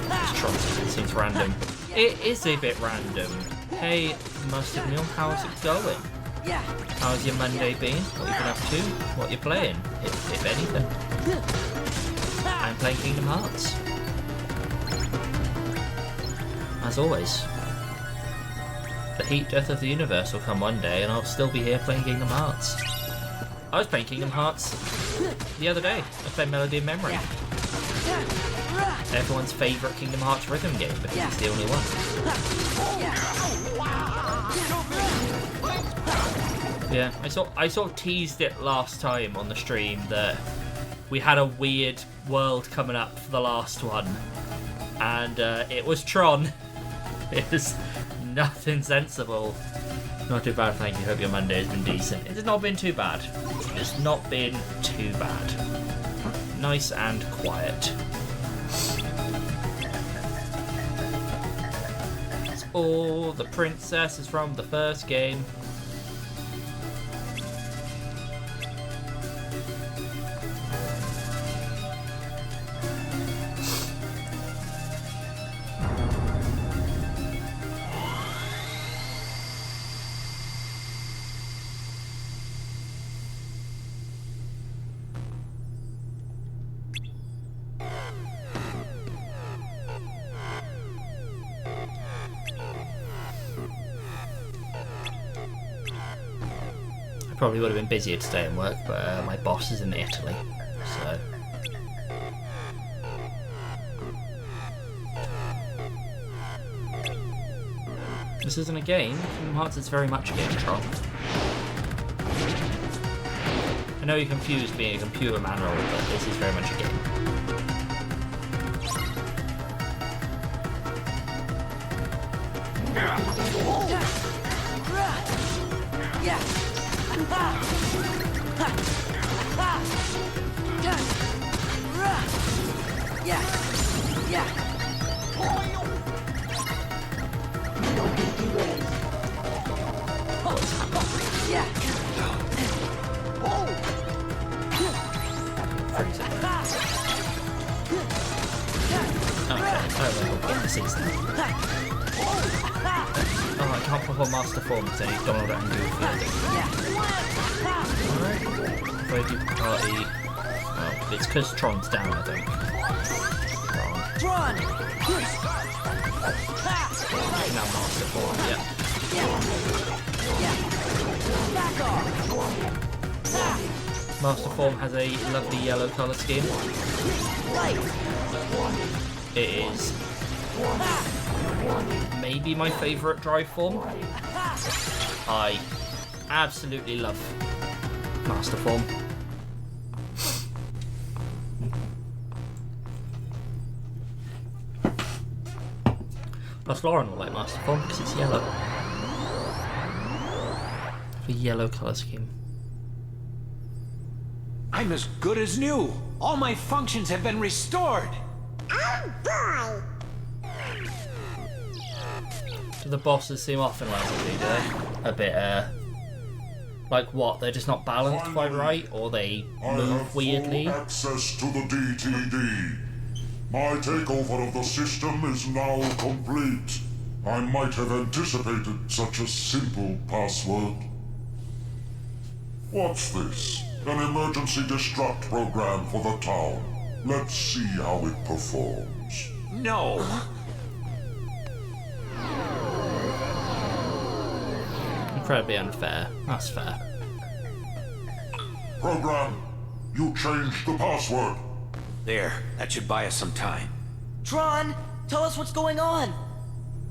This Tron seems random. It is a bit random. Hey, Master Meal, how's it going? Yeah. How's your Monday been? What you been up to? What you playing? If anything. I'm playing Kingdom Hearts. As always. The heat death of the universe will come one day and I'll still be here playing Kingdom Hearts. I was playing Kingdom Hearts the other day. I played Melody of Memory. Everyone's favourite Kingdom Hearts rhythm game because it's the only one. Yeah, I sort of teased it last time on the stream that we had a weird world coming up for the last one. And it was Tron. It was nothing sensible. Not too bad, thank you. Hope your Monday has been decent. It has not been too bad. It's not been too bad. Nice and quiet. It's all the princesses from the first game. Probably would have been busier today at work, but my boss is in Italy, so. This isn't a game. Kingdom Hearts is very much a game, Tron. I know you're confused being a computer man role, but this is very much a game. Oh, I can't pop on Master Form because I need Donald and Goofy. Alright. Ready party. Oh, it's because Tron's down, I think. Tron! Now Master Form, yeah. Master Form has a lovely yellow colour scheme. It is maybe my favourite drive form. I absolutely love Master Form. Plus Lauren will like Master Form because it's yellow. The yellow colour scheme. I'm as good as new. All my functions have been restored. Oh boy! Do the bosses seem often like a bit, like what? They're just not balanced quite right, or they move weirdly? I have full access to the DTD. My takeover of the system is now complete. I might have anticipated such a simple password. What's this? An emergency destruct program for the town. Let's see how it performs. No! Incredibly unfair. That's fair. Program, you changed the password. There, that should buy us some time. Tron, tell us what's going on.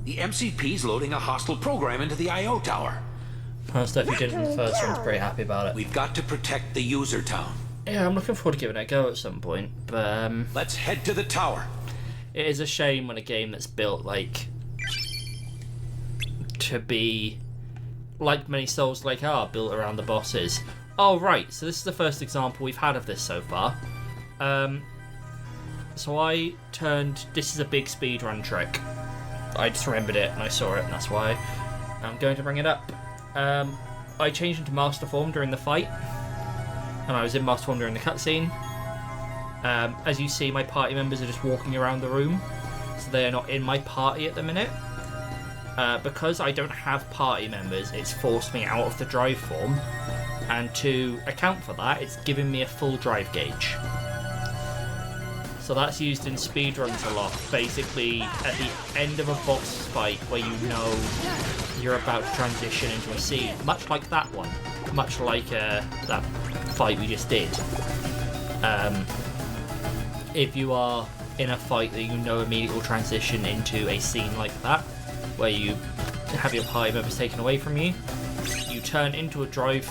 The MCP's loading a hostile program into the I.O. tower. Stuff you did in the first one's pretty happy about it. We've got to protect the user town. Yeah, I'm looking forward to giving it a go at some point, but let's head to the tower. It is a shame when a game that's built like to be like many Souls-like are built around the bosses. Oh right, so this is the first example we've had of this so far. So I turned. This is a big speedrun trick. I just remembered it and I saw it, and that's why I'm going to bring it up. I changed into Master Form during the fight, and I was in Master Form during the cutscene. As you see, my party members are just walking around the room, so they are not in my party at the minute. because I don't have party members, it's forced me out of the drive form, and to account for that, it's given me a full drive gauge. So that's used in speedruns a lot. Basically, at the end of a boss fight where you know you're about to transition into a scene, much like that one, much like that fight we just did. If you are in a fight that you know immediately will transition into a scene like that, where you have your party members taken away from you, you turn into a drive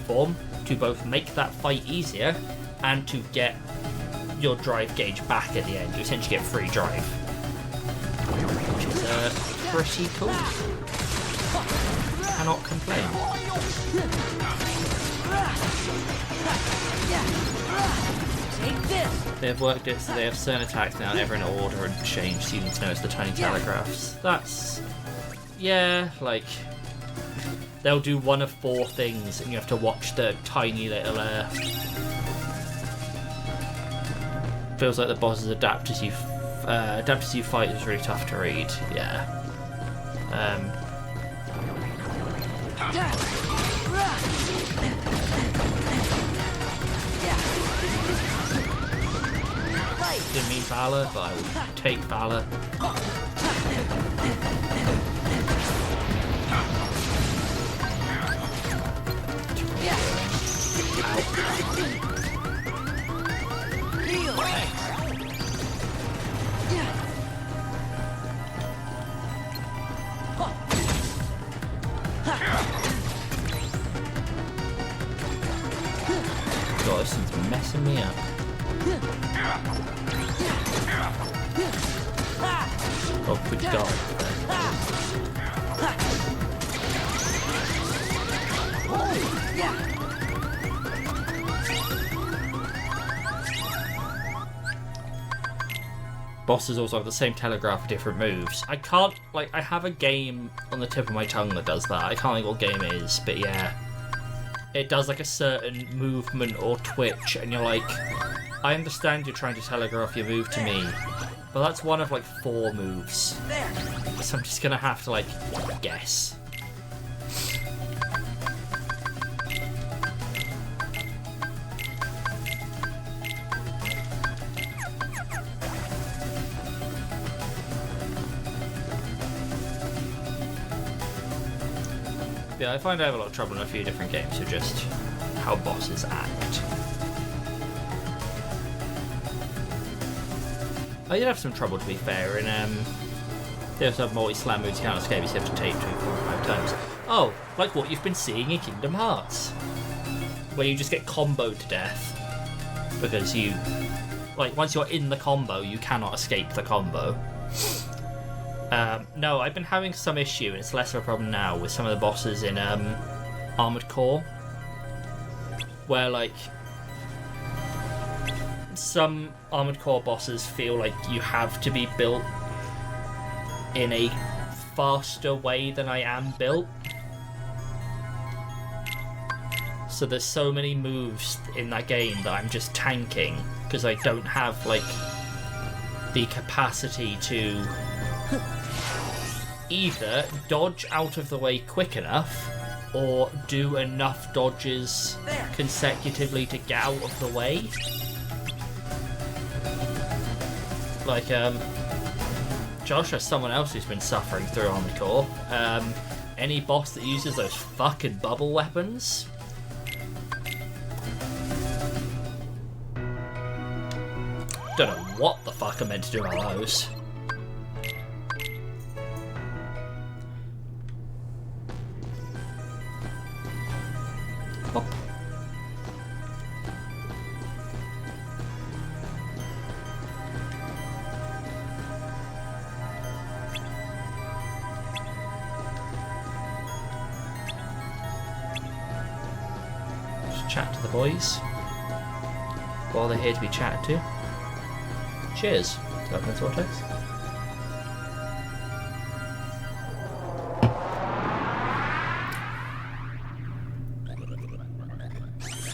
form to both make that fight easier and to get your drive gauge back at the end. You essentially get free drive, which is pretty cool. Cannot complain. They have worked it so they have certain attacks now ever in order and changed, so you need to notice the tiny telegraphs. That's... yeah, like... they'll do one of 4 things and you have to watch the tiny little... feels like the bosses adapt as you fight is really tough to read. Yeah. Didn't mean Valor, but I would take Valor. God, this thing's messing me up. Oh, good God. Bosses also have the same telegraph with different moves. I can't, like, I have a game on the tip of my tongue that does that. I can't think what game it is, but yeah. It does like a certain movement or twitch, and you're like, I understand you're trying to telegraph your move to me, but that's one of like 4 moves. So I'm just gonna have to like guess. Yeah, I find I have a lot of trouble in a few different games with just how bosses act. I did have some trouble, to be fair, in they also have multi-slam moves you can't escape, so you have to take 2, 4, 5 times. Oh, like what you've been seeing in Kingdom Hearts, where you just get comboed to death because you, like, once you're in the combo, you cannot escape the combo. No, I've been having some issue, and it's less of a problem now, with some of the bosses in Armored Core, where, like, some Armored Core bosses feel like you have to be built in a faster way than I am built. So there's so many moves in that game that I'm just tanking, because I don't have, like, the capacity to either dodge out of the way quick enough or do enough dodges consecutively to get out of the way. Like, Josh has someone else who's been suffering through Armored Core. Any boss that uses those fucking bubble weapons. Don't know what the fuck I'm meant to do about those. Chat to the boys while they're here to be chatted to. Cheers to Open Vortex.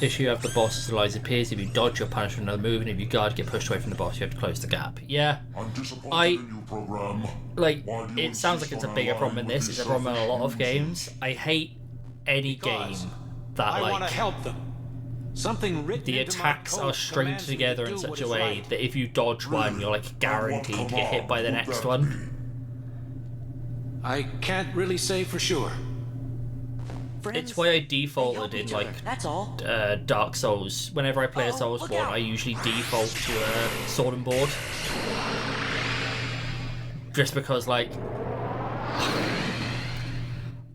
issue of the boss's lies appears. If you dodge, you're punished for another move, and if you guard, get pushed away from the boss. You have to close the gap. Yeah, I'm disappointed in you, program. like Why do you it sounds like insist it's a on bigger allowing problem in me to this. It's a suffer problem in a lot of from games. I hate any game that I want like to help them. Something written the into my attacks code are stringed commands me to together in do such what a is way right. that if you dodge one, you're like guaranteed to get hit by the next one. I can't really say for sure. It's why I defaulted in like That's all. Dark Souls. Whenever I play a Souls one, I usually default to a sword and board, just because like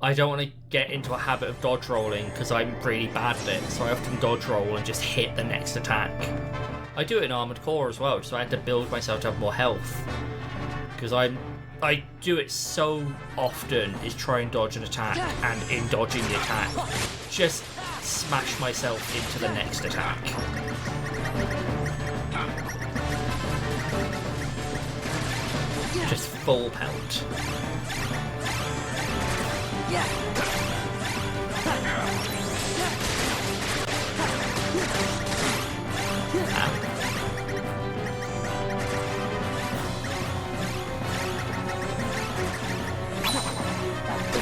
I don't want to get into a habit of dodge rolling because I'm really bad at it. So I often dodge roll and just hit the next attack. I do it in Armored Core as well, so I had to build myself to have more health because I do it so often is try and dodge an attack, and in dodging the attack, just smash myself into the next attack. Just full pelt. Yeah.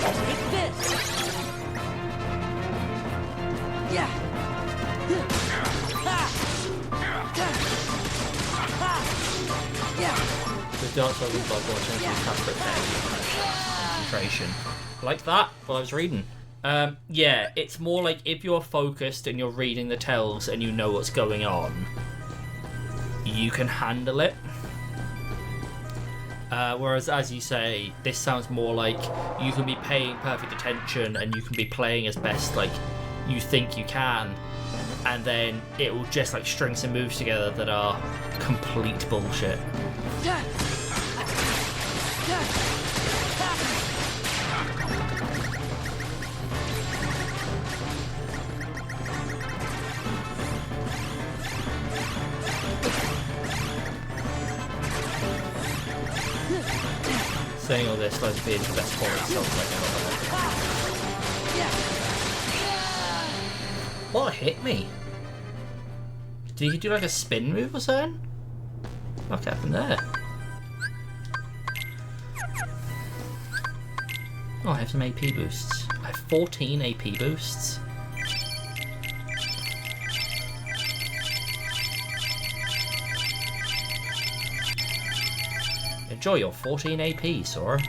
Take this. Yeah. Yeah. The Dark Souls and Bloodborne change from separate concentration. Like that, while I was reading. Yeah, it's more like if you're focused and you're reading the tells and you know what's going on, you can handle it. Whereas, as you say, this sounds more like you can be paying perfect attention and you can be playing as best like you think you can, and then it will just like string some moves together that are complete bullshit. Saying all this like being the best quality stuff right now. What hit me? Did he do like a spin move or something? What happened there? Oh, I have some AP boosts. I have 14 AP boosts. Enjoy your 14 AP, Sora.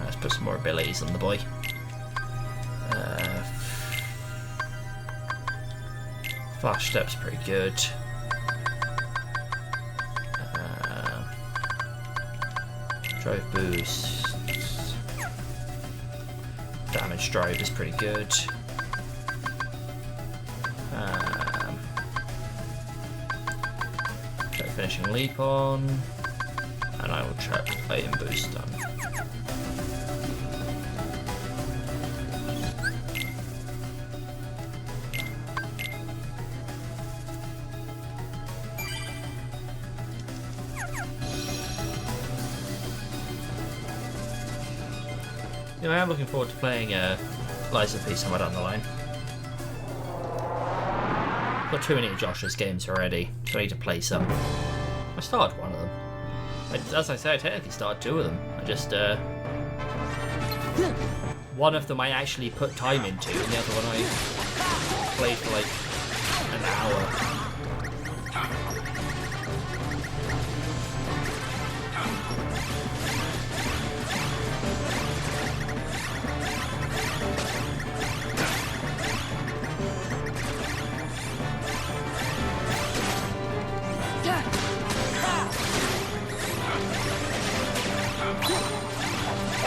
Let's put some more abilities on the boy. Flash Step's pretty good. Drive boost. Damage drive is pretty good. Finishing leap on, and I will chuck item boost on. I am looking forward to playing Lies of P somewhere down the line. I've got too many of Josh's games already, so I need to play some. I started one of them. As I say, I technically started two of them. I just, one of them I actually put time into, and the other one I played for like an hour.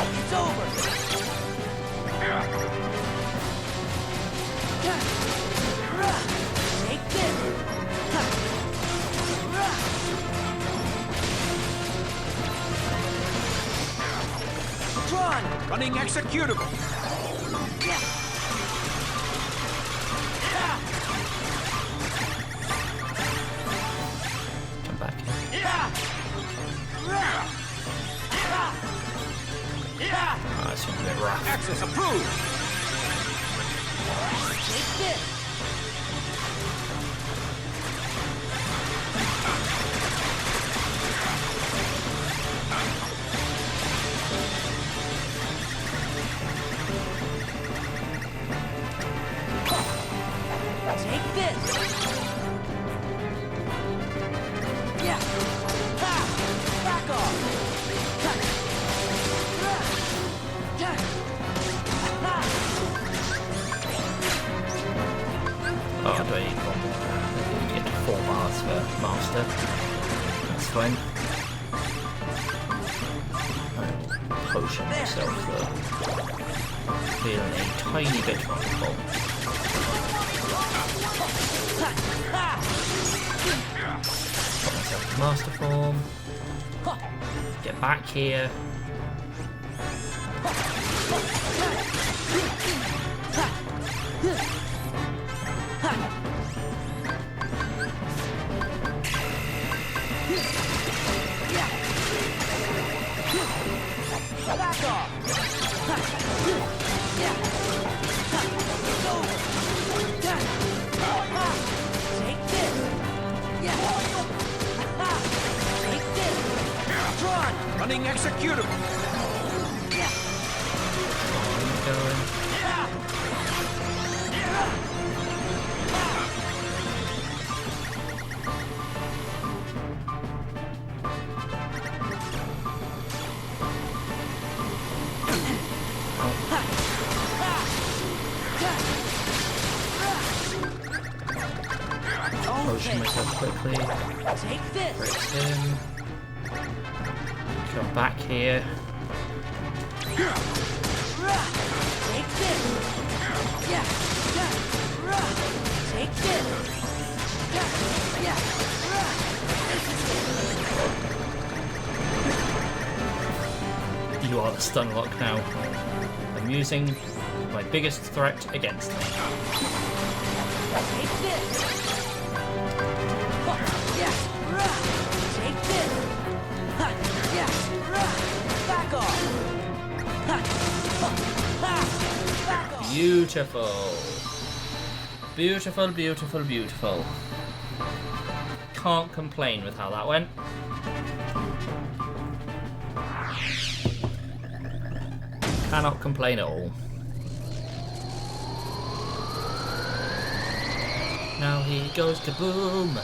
It's over. Take this. Tron. Running executable. Come back. Oh, this one's a bit rough. Access approved. Take this. Take this. Yeah. Ha! Back off. Ha! Ha! Ha! Oh, do I need one more? I think we get to 4 bars for Master. That's fine. Potion myself though. Feeling a tiny bit vulnerable. Put myself in Master form. Get back here. Back off. Yeah. Take this. Yeah. Take this. Tron. Running executable. Yeah. Potion myself quickly. Take this. Breaks him. Come back here. Take this. Yeah. Take this. Yeah. You are the stun lock now. I'm using my biggest threat against me. Take this. Yeah. Take this. Yeah. Back off. Back off. Beautiful. Beautiful, beautiful, beautiful. Can't complain with how that went. Cannot complain at all. Now he goes kaboom.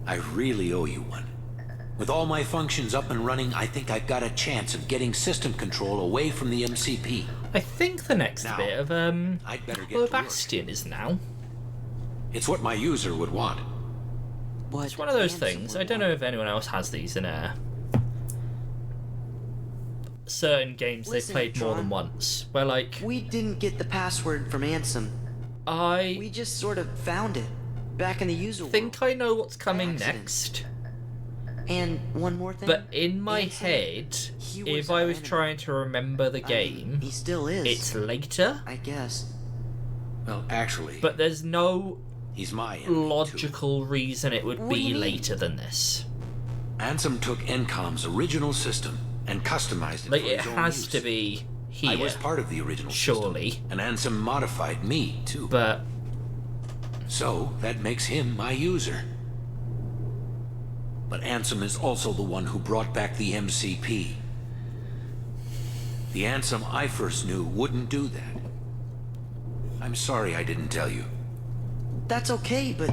I really owe you one. With all my functions up and running, I think I've got a chance of getting system control away from the MCP. I think the next Now, bit of I'd better get well, to work. Bastion is now. It's what my user would want. It's one of those things. I don't know if anyone else has these in certain games they've Listen, played more Tron. than once. Where like We didn't get the password from Ansem. We just sort of found it back in the user think I know what's coming accident. next. And one more thing. But in my Ansem, head, he was if I our was enemy. trying to remember the game, he still is. it's later. I guess. Well, actually, But there's no he's my enemy, logical reason it would What do be you mean? later than this. Ansem took Encom's original system and customized it Like, for it his own has use. to be here. I was part of the original surely. system, and Ansem modified me, too. But So, that makes him my user. But Ansem is also the one who brought back the MCP. The Ansem I first knew wouldn't do that. I'm sorry I didn't tell you. That's okay, but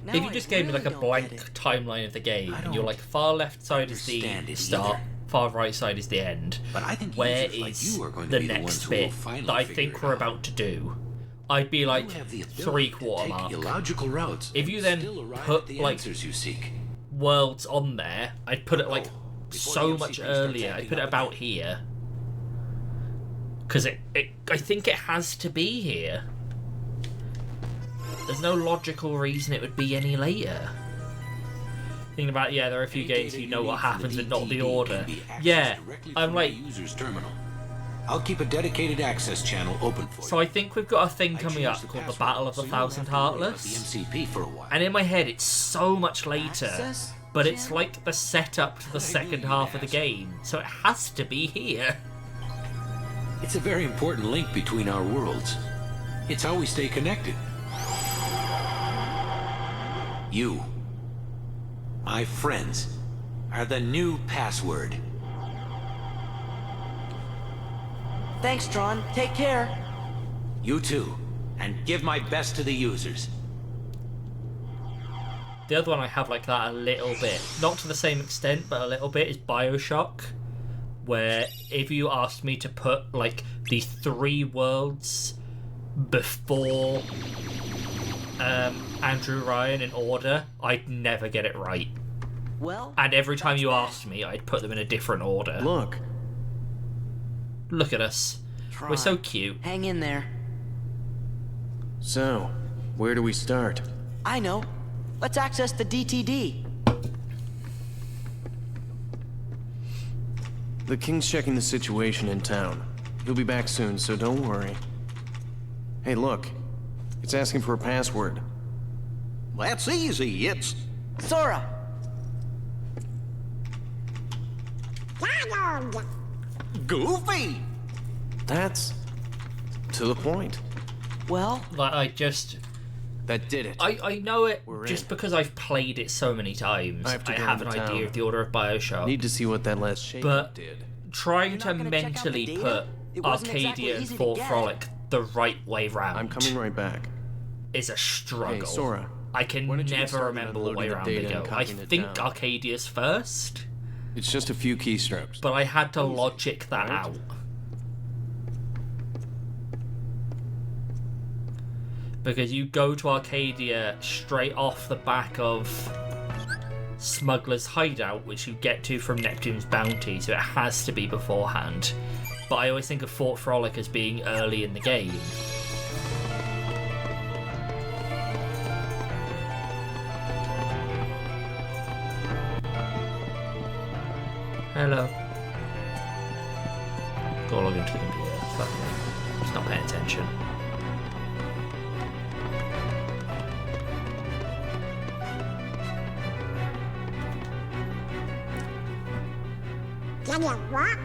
now if you just gave me like a blank timeline of the game, and you're like far left side is the understand it start, either. far right side is the end. But I think where users like is you are going to the be the ones next who will bit finally that I figure think it we're out. about to do? I'd be like You have the ability 3/4 to take mark. illogical routes. If and you then still arrive put at the like answers you seek. worlds on there, I'd put it like before so the much MCP starts earlier. I'd acting put it up about here. Because I think it has to be here. There's no logical reason it would be any later. Thinking about, yeah, there are a few Any games data you know need what from happens the but not the DTD order. can be accessed Yeah, directly I'm from like, the user's terminal. I'll keep a dedicated access channel open for you. So I think we've got a thing coming up called the Battle of the Thousand Heartless. The MCP for a while. And in my head, it's so much later, but it's like the setup to the second half of the game, so it has to be here. It's a very important link between our worlds. It's how we stay connected. You, my friends, are the new password. Thanks, Tron. Take care. You too. And give my best to the users. The other one I have like that a little bit. Not to the same extent, but a little bit, is BioShock. Where if you asked me to put like the 3 worlds before Andrew Ryan in order, I'd never get it right. Well, and every time you asked me, I'd put them in a different order. Look at us. Tron, we're so cute. Hang in there. So, where do we start? I know. Let's access the DTD. The King's checking the situation in town. He'll be back soon, so don't worry. Hey, look. It's asking for a password. That's easy. It's... Sora! Goofy! That's... to the point. Well... Like, that did it. I know it We're just in. because I've played it so many times. I have an idea of the order of BioShock. Need to see what that last shake did. Trying to mentally put Arcadia and Fort Frolic the right way round. I'm coming right back. Is a struggle. Hey, Sora. I can never remember what way around they go. I think Arcadia's first. It's just a few keystrokes. But I had to logic that out. Because you go to Arcadia straight off the back of Smuggler's Hideout, which you get to from Neptune's Bounty, so it has to be beforehand. But I always think of Fort Frolic as being early in the game. Hello. Go log into the computer. Fuck me. Just not paying attention. Can you walk?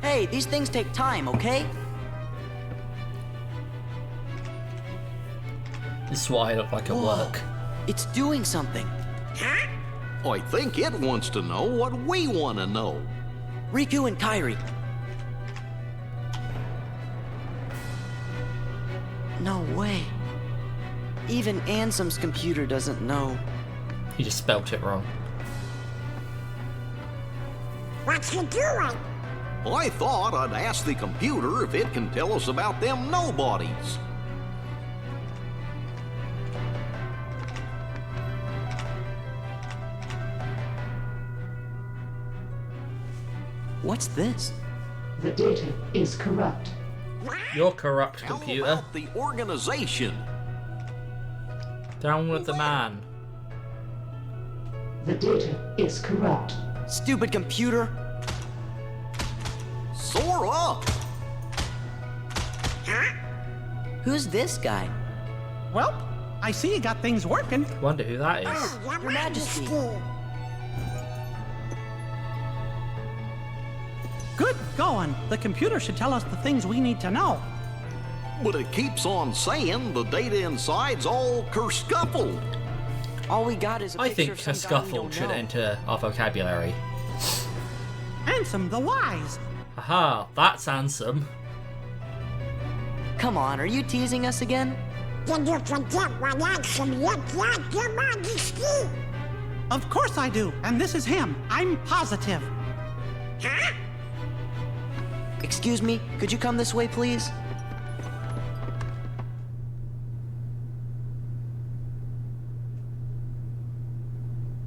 Hey, these things take time, okay? This is what I look like at work. It's doing something. I think it wants to know what we want to know. Riku and Kairi. No way. Even Ansem's computer doesn't know. You just spelt it wrong. What's he doing? I thought I'd ask the computer if it can tell us about them nobodies. What's this? The data is corrupt. You're corrupt, computer. How about the organization? Down with the man. The data is corrupt. Stupid computer. Sora! Who's this guy? Well, I see you got things working. Wonder who that is. Your Majesty. Good going. The computer should tell us the things we need to know. But it keeps on saying the data inside's all kerscuffled. All we got is a I picture think of some guy we Scuffle don't should know. enter our vocabulary. Ansem the Wise. Aha, that's handsome. Come on, are you teasing us again? Did you forget what Ansem looked like, Your Majesty? Of course I do, and this is him. I'm positive. Huh? Excuse me, could you come this way, please?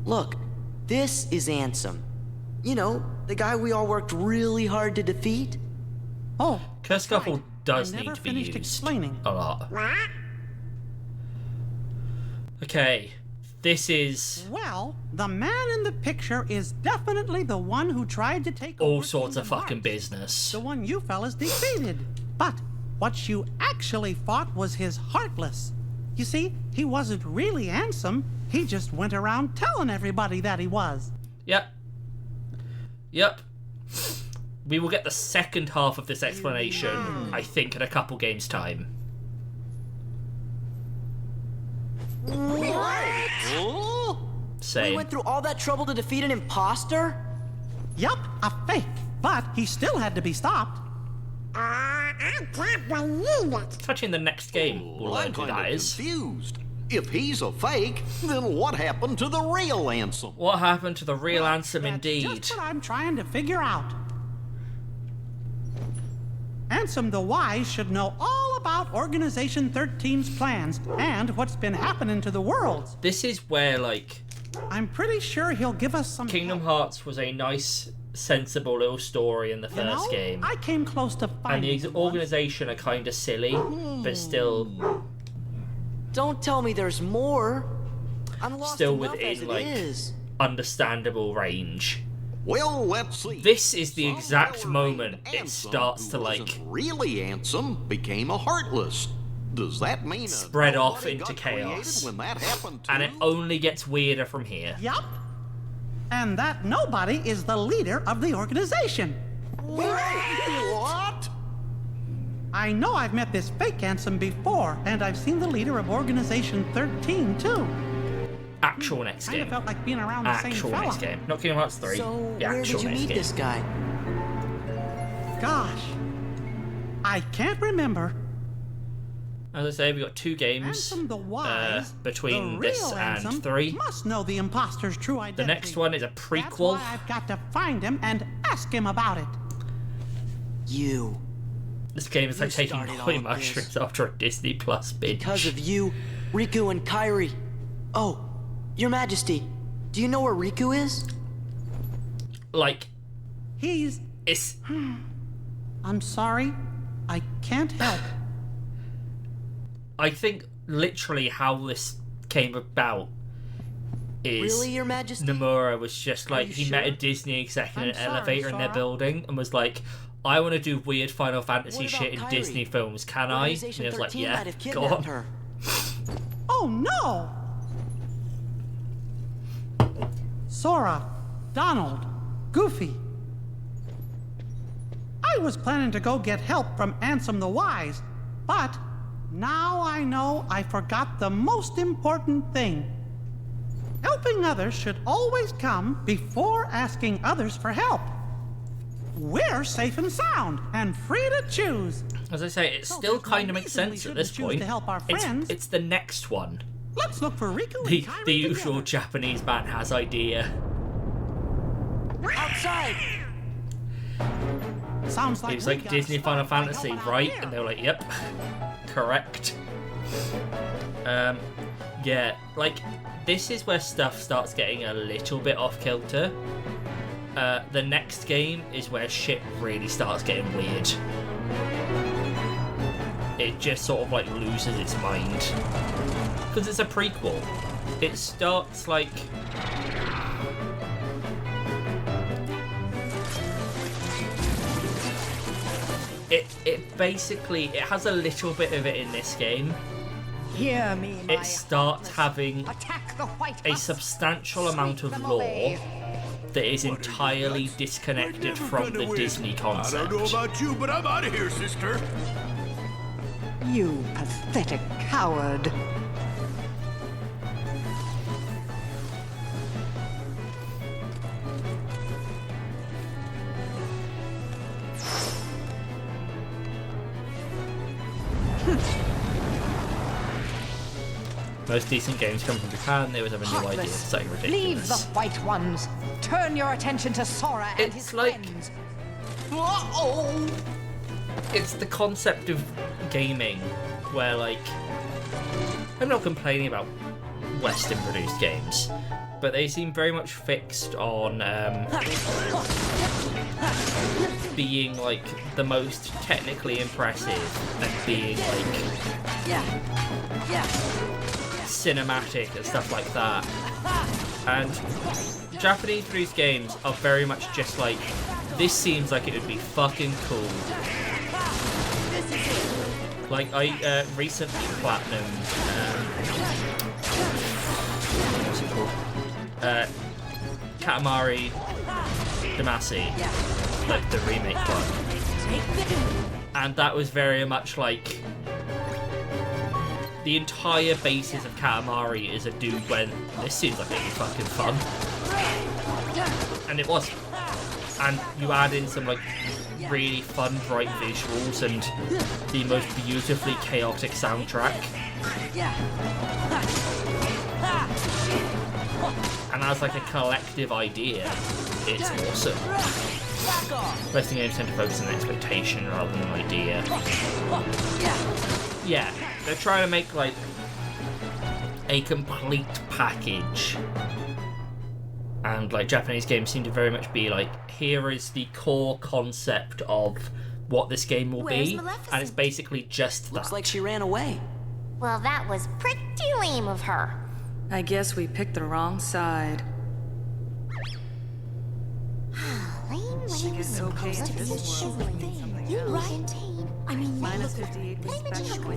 Look, this is Ansem. You know, the guy we all worked really hard to defeat. Oh, Kerscuffle does I need never to be finished used explaining. a lot. What? Okay, This is Well, the man in the picture is definitely the one who tried to take all over sorts of Kingdom fucking Hearts. business. The one you fellas defeated. But what you actually fought was his Heartless. You see, he wasn't really Ansem. He just went around telling everybody that he was. Yep. We will get the second half of this explanation, I think, in a couple games' time. What? Same. We went through all that trouble to defeat an imposter? Yup, a fake. But he still had to be stopped. I can't believe it. Touching the next game, we'll learn I'm who kind that of is. confused. If he's a fake, then what happened to the real Ansem? What happened to the real Ansem, That's indeed? just what I'm trying to figure out. Ansem the Wise should know all about Organization 13's plans and what's been happening to the worlds. This is where, like, I'm pretty sure he'll give us some Kingdom help. Hearts was a nice, sensible little story in the first game. I came close to And finding the organization are kind of silly, but still Don't tell me there's more. I'm lost still enough within, as it like, is. understandable range. Well, let's see. This is the Some exact fella moment named it Ansem, starts to, who like, wasn't really Ansem, became a Heartless. Does that mean spread off nobody into got created chaos. when that happened too? And it only gets weirder from here. Yup. And that nobody is the leader of the organization. What? I know I've met this fake Ansem before, and I've seen the leader of Organization 13 too. Actual next Kind of game. felt like being around the same Actual fella. next game. Not Kingdom Hearts 3. So, the where actual did you next meet game. this guy? Gosh, I can't remember. As I say, we got 2 games Ansem the Wise, between the this real and Ansem, 3. must know the imposter's true identity. The next one is a That's prequel. why I've got to find him and ask him about it. You. This game is like You taking started all way of much this. after a Disney Plus binge. Because of you, Riku and Kairi. Oh, Your Majesty, do you know where Riku is? Like, He's... it's... I'm sorry, I can't help. I think literally how this came about is Really, Your Majesty? Nomura was just like, you he met a sure? Disney exec in I'm an sorry, elevator in their Sora. building and was like, I want to do weird Final Fantasy What about shit in Kairi? Disney films, can I? And he Organization was like, 13 yeah, might have go kidnapped on. her. Oh no! Sora, Donald, Goofy. I was planning to go get help from Ansem the Wise, but now I know I forgot the most important thing. Helping others should always come before asking others for help. We're safe and sound and free to choose. As I say, it So still there's no kind of makes reason we sense at this shouldn't choose point. to help our friends. It's the next one. Let's look for Riku The, and Kairi the usual together. Japanese man has idea. Outside! Sounds like It was we like got Disney stuck Final by Fantasy, helping out right? here. And they were like, yep, correct. Yeah, like, this is where stuff starts getting a little bit off kilter. The next game is where shit really starts getting weird. It just sort of like loses its mind. Because it's a prequel. It starts like... It basically, it has a little bit of it in this game. Hear me, my It starts having Attack the White a Husk. substantial amount of them lore away. that is entirely disconnected from the Disney concept. I don't know about you, but I'm out of here, sister. You pathetic coward. Most decent games come from Japan, they always have a new idea of Heartless. something Leave the ridiculous. White Ones. Turn your attention to Sora and It's his like- friends. It's the concept of gaming where, like, I'm not complaining about Western produced games, but they seem very much fixed on being like the most technically impressive and being like cinematic and stuff like that. And Japanese produced games are very much just like, this seems like it would be fucking cool. Like, I recently platinumed, what's it called? Katamari Damacy, like the remake one. And that was very much like, the entire basis of Katamari is a dude when this seems like it'd be fucking fun. And it was. And you add in some like really fun, bright visuals and the most beautifully chaotic soundtrack. And as like a collective idea, it's awesome. Most games tend to focus on expectation rather than idea. Yeah, they're trying to make like a complete package. And like Japanese games seem to very much be like, here is the core concept of what this game will be, and it's basically just that. Looks like she ran away. Well, that was pretty lame of her. I guess we picked the wrong side. It's okay to be You're right. I mean, Minus 58 was special.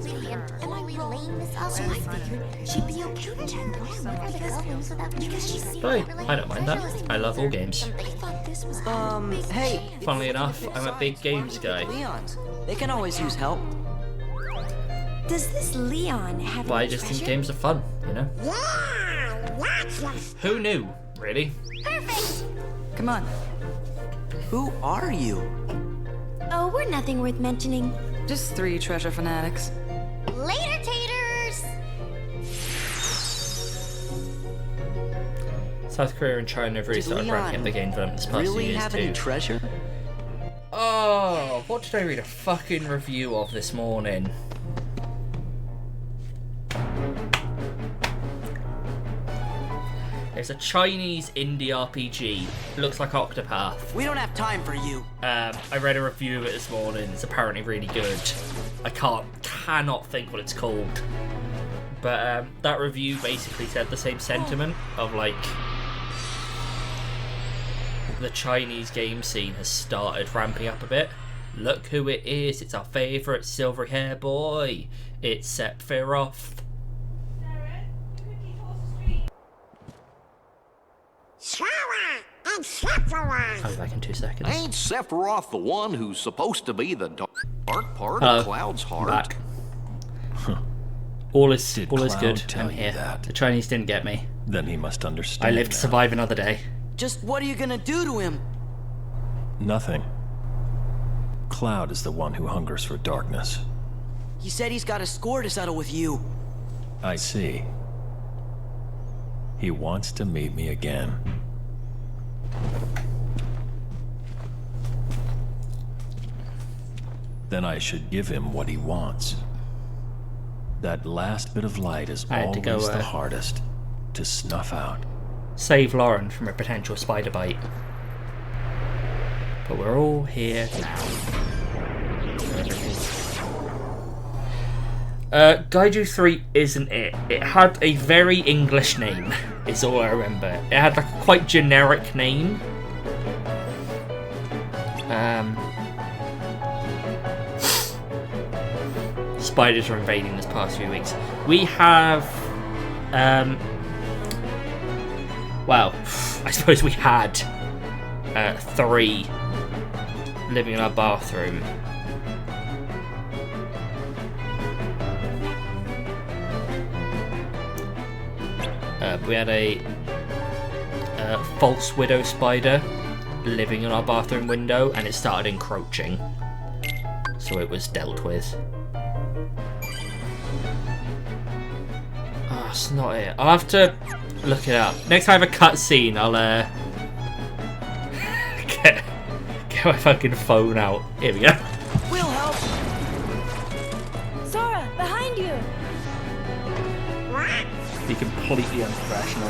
Am I lame this up? So I figured she'd be okay with Right, I don't mind that. I love all games. Hey. Funnily enough, I'm a big games guy. Leon's. They can always use help. Does this Leon have But I just think games are fun, you know? Who knew, really? Perfect! Come on. Who are you? Oh, we're nothing worth mentioning. Just 3 treasure fanatics. Later, taters! South Korea and China have really started ramping up the game development this past few Really years have too. any treasure? Oh, what did I read a fucking review of this morning? There's a Chinese indie RPG. Looks like Octopath. We don't have time for you. I read a review of it this morning. It's apparently really good. I cannot think what it's called. But that review basically said the same sentiment of like, the Chinese game scene has started ramping up a bit. Look who it is. It's our favourite silvery hair boy. It's Sephiroth. I'll be back in 2 seconds. Ain't Sephiroth the one who's supposed to be the dark part Hello. of Cloud's heart? Back. All is Cloud good. tell I'm you here. that? The Chinese didn't get me. Then he must understand. I live to now. survive another day. Just what are you gonna do to him? Nothing. Cloud is the one who hungers for darkness. He said he's got a score to settle with you. I see. He wants to meet me again. Then I should give him what he wants. That last bit of light is I had to always go, the hardest to snuff out. Save Lauren from a potential spider bite. But we're all here now. Gaiju 3 isn't it. It had a very English name, is all I remember. It had like a quite generic name. Spiders are invading this past few weeks. We have, well, I suppose we had 3 living in our bathroom. We had a false widow spider living in our bathroom window, and it started encroaching. So it was dealt with. Oh, that's not it. I'll have to look it up. Next time I have a cutscene, I'll get my fucking phone out. Here we go. We'll help. Sora, behind you! Be completely unprofessional.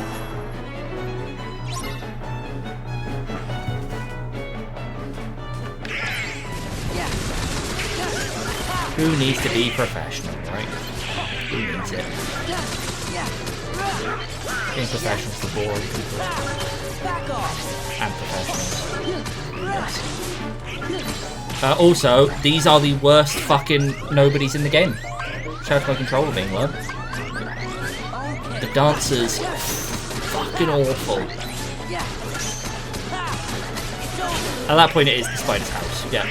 Who needs to be professional, right? Who needs it? Being professionals for boring people. And professionals. Also, these are the worst fucking nobodies in the game. Shout out to my controller being low. The dancers, fucking awful. At that point, it is the spider's house. Yeah.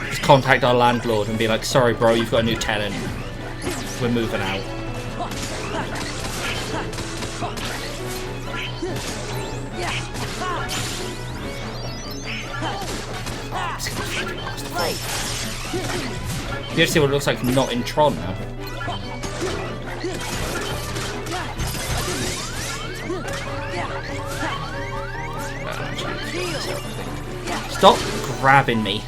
Just contact our landlord and be like, "Sorry, bro, you've got a new tenant. We're moving out." You see what it looks like not in Tron now. Stop grabbing me.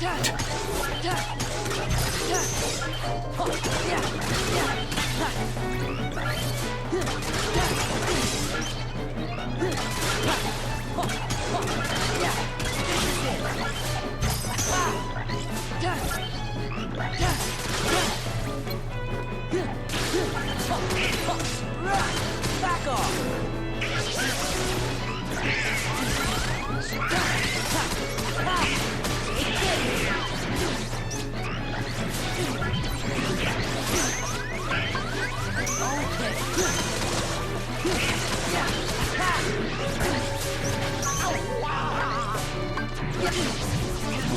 Back off.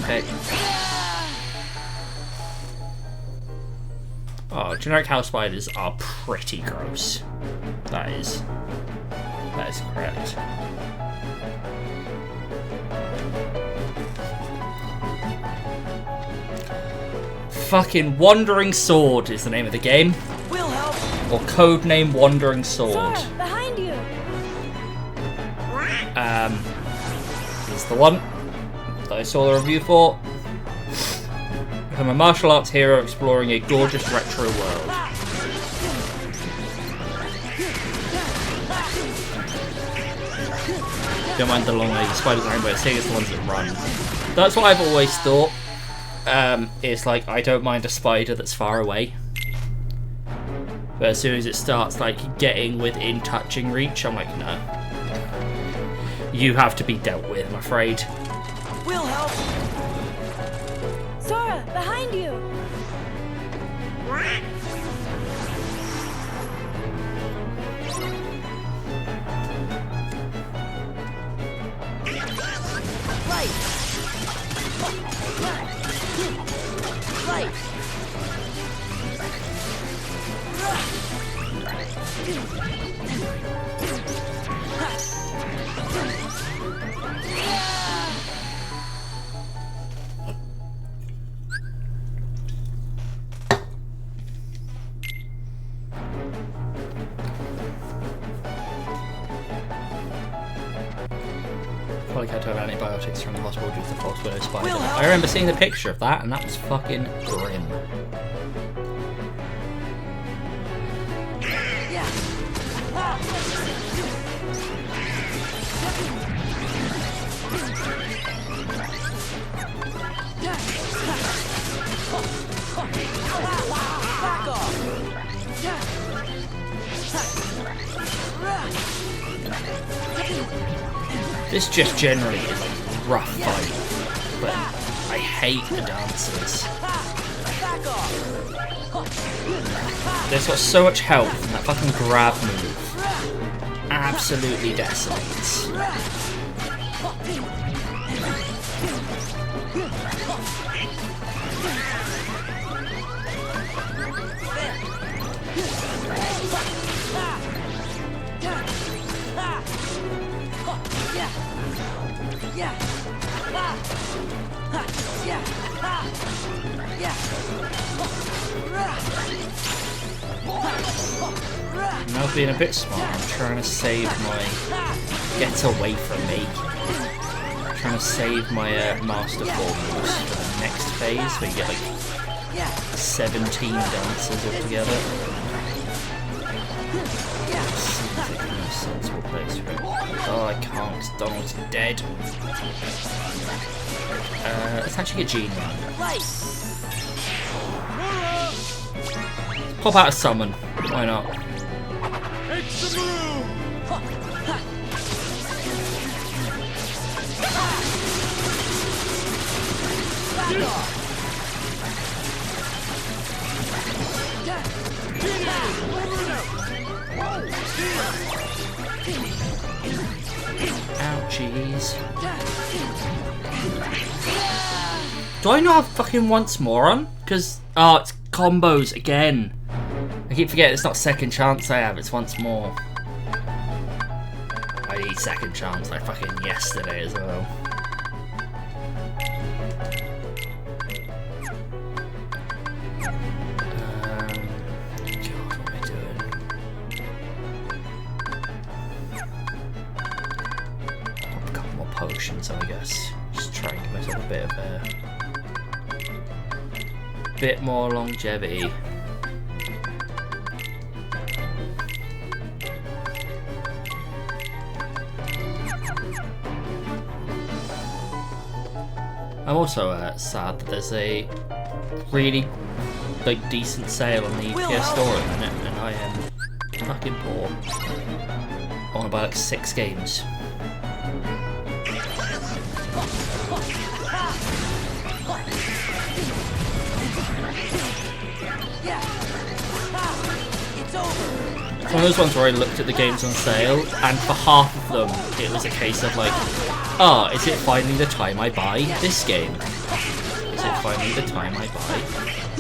Okay. Oh, generic house spiders are pretty gross. That is correct. Fucking Wandering Sword is the name of the game. We'll help. Or codename Wandering Sword. Sora, behind you. It's the one that I saw the review for. I'm a martial arts hero exploring a gorgeous retro world. Don't mind the long-legged spiders around, but I think it's the ones that run. That's what I've always thought. It's like, I don't mind a spider that's far away. But as soon as it starts like getting within touching reach, I'm like, no. You have to be dealt with, I'm afraid. We'll help. Sora, behind you. Right. Right. Probably had to have antibiotics from the hospital due to the false widow spider. I remember seeing the picture of that, and that was fucking grim. Back off. This just generally is a rough fight, but I hate the dancers. They've got so much health, and that fucking grab move absolutely decimates. Now being a bit smart, I'm trying to save my... Get away from me. I'm trying to save my master formulas for the next phase, where you get like 17 dancers altogether. Seems like the most sensible place for it. Oh, I can't, because Donald's dead. Let's actually get Gene around. Pop out a summon. Why not? Make some room! Back off! Ouchies. Do I not have fucking once more on? Because, oh, it's combos again. I keep forgetting it's not second chance I have, it's once more. I need second chance like fucking yesterday as well. God, what am I doing? Pop a couple more potions, I guess. Just try and give myself a bit of a bit more longevity. I'm also sad that there's a really decent sale on the PS Store at the minute, and I am fucking poor. I want to buy like 6 games. It's one of those ones where I looked at the games on sale, and for half of them, it was a case of like, oh, is it finally the time I buy this game? Is it finally the time I buy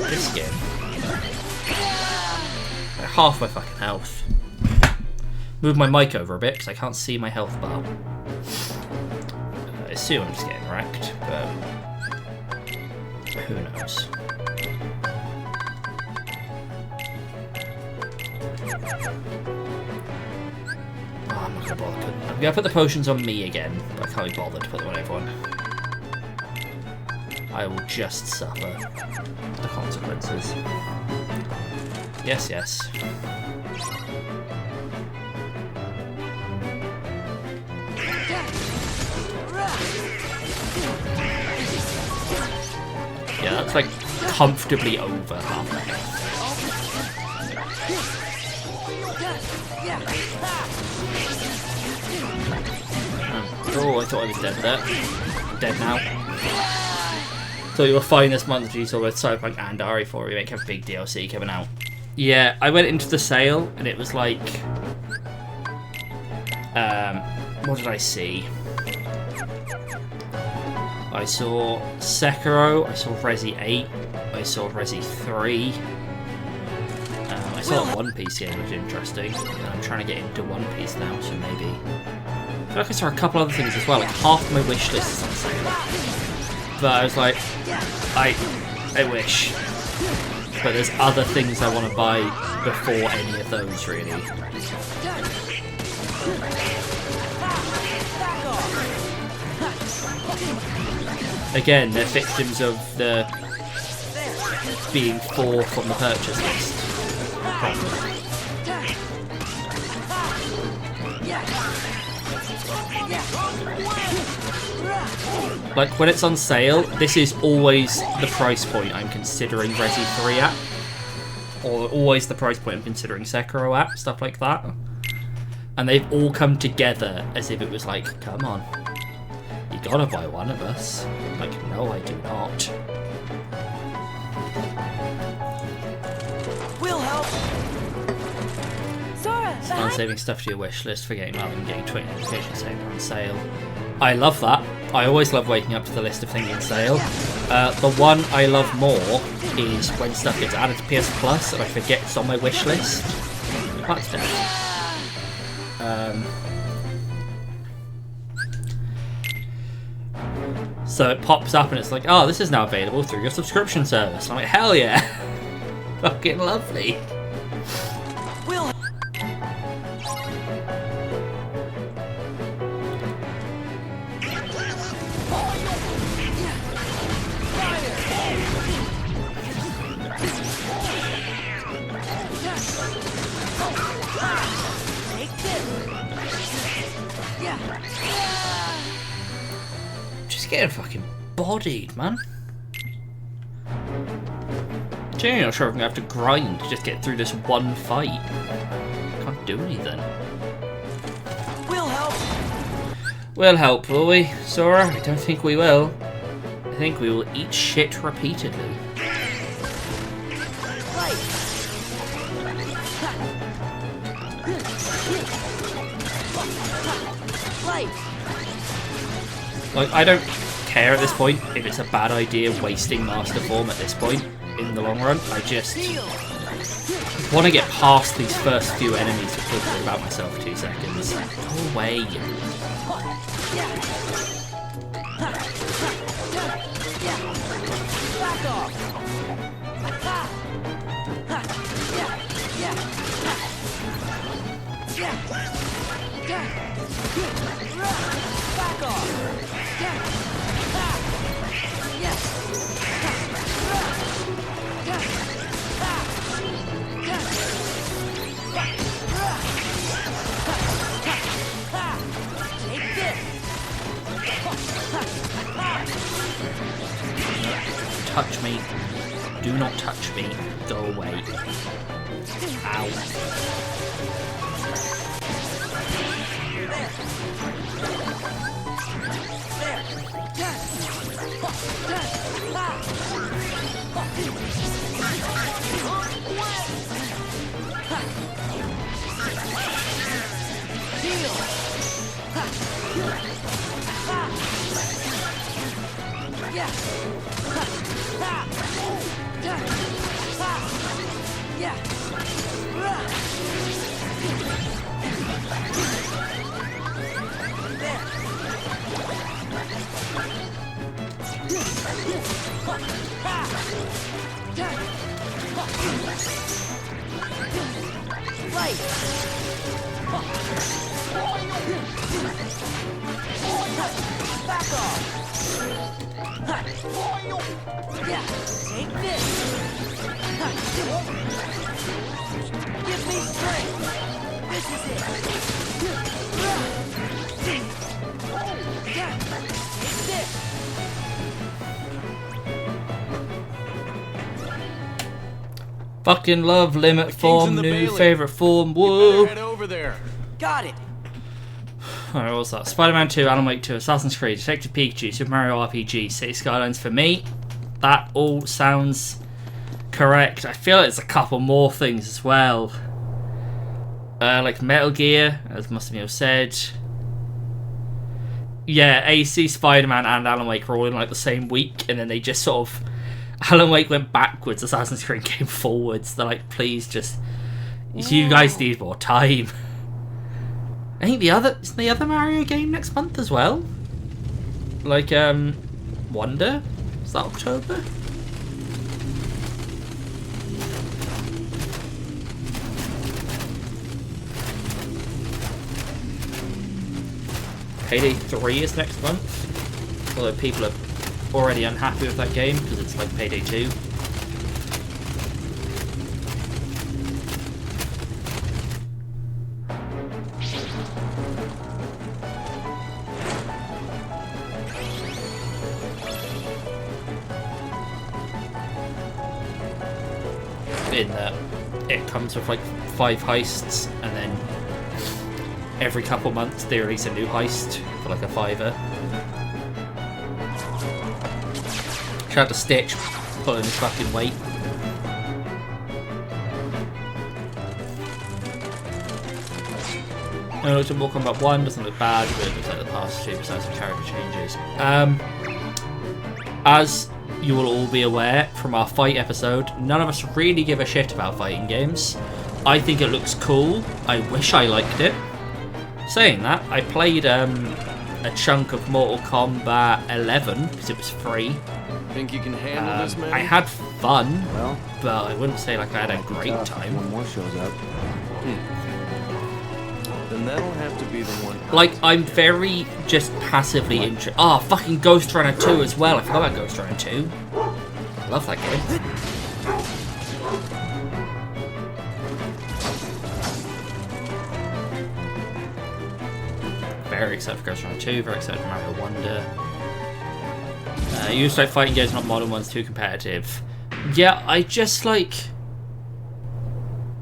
this game? Like half my fucking health. Move my mic over a bit, because I can't see my health bar. I assume I'm just getting wrecked, but who knows? I'm gonna put the potions on me again, but I can't be bothered to put them on everyone. I will just suffer the consequences. Yes, yes. Yeah, that's like comfortably over half my health. Oh, I thought I was dead there. Dead now. So you were fine this month due to with Cyberpunk and RE4 Remake have a big DLC coming out. Yeah, I went into the sale and it was like... what did I see? I saw Sekiro, I saw Resi 8, I saw Resi 3. I saw a One Piece game, which was interesting. And I'm trying to get into One Piece now, so maybe... I feel like I saw a couple other things as well, like half my wish list is on sale. But I was like, I wish. But there's other things I want to buy before any of those, really. Again, they're victims of the being 4 from the purchase list. Probably. Like, when it's on sale, this is always the price point I'm considering Resi 3 at. Or always the price point I'm considering Sekiro at, stuff like that. And they've all come together as if it was like, come on, you gotta buy one of us. Like, no, I do not. We'll help. Sora, Start saving stuff to your wish list for getting rather than getting 20 notifications saying they're on sale. I love that. I always love waking up to the list of things on sale. The one I love more is when stuff gets added to PS Plus and I forget it's on my wish list. That's dead. So it pops up and it's like, oh, this is now available through your subscription service. I'm like, hell yeah. Fucking lovely. We'll Just getting fucking bodied, man. genuinely not sure if I'm going to have to grind to just get through this one fight. Can't do anything. We'll help. We'll help, will we, Sora? I don't think we will. I think we will eat shit repeatedly. Like, I don't care at this point if it's a bad idea wasting Master Form at this point in the long run. I just want to get past these first few enemies before I about myself for 2 seconds. Go away. Back off. Back off. Take this. Touch me. Do not touch me. Go away. Ow. Back off. Yeah, take this. Give me strength. This is it. Take this. Fucking love limit form, new favourite form, whoa. Head over there. Got it. Alright, what was that? Spider-Man 2, Alan Wake 2, Assassin's Creed, Detective Pikachu, Super Mario RPG, City Skylines for me. That all sounds correct. I feel like there's a couple more things as well. Like Metal Gear, as Mustamil said. Yeah, AC, Spider-Man and Alan Wake were all in like the same week, and then they just sort of... Alan Wake went backwards, Assassin's Creed came forwards. They're like, please just... You guys need more time. I think isn't the other Mario game next month as well? Like, Wonder? Is that October? Payday 3 is next month. Although people are already unhappy with that game because it's like Payday 2. In that it comes with like 5 heists, and then every couple months they release a new heist for like a $5. Shout out to Stitch pulling his fucking weight. I looked at Mortal Kombat 1, doesn't look bad, but it looks like the past 2 besides some character changes. As you will all be aware from our fight episode, none of us really give a shit about fighting games. I think it looks cool. I wish I liked it. Saying that, I played a chunk of Mortal Kombat 11 because it was free. Think you can handle this, man? I had fun, but I wouldn't say like I had a great time. One more shows up. Then that'll have to be the one. Like, I'm very just passively interested. Oh, fucking Ghost Runner 2 as well. I forgot about Ghost Runner 2. I love that game. Very excited for Ghost Runner 2. Very excited for Mario Wonder. You start fighting games, not modern ones, too competitive. Yeah, I just like...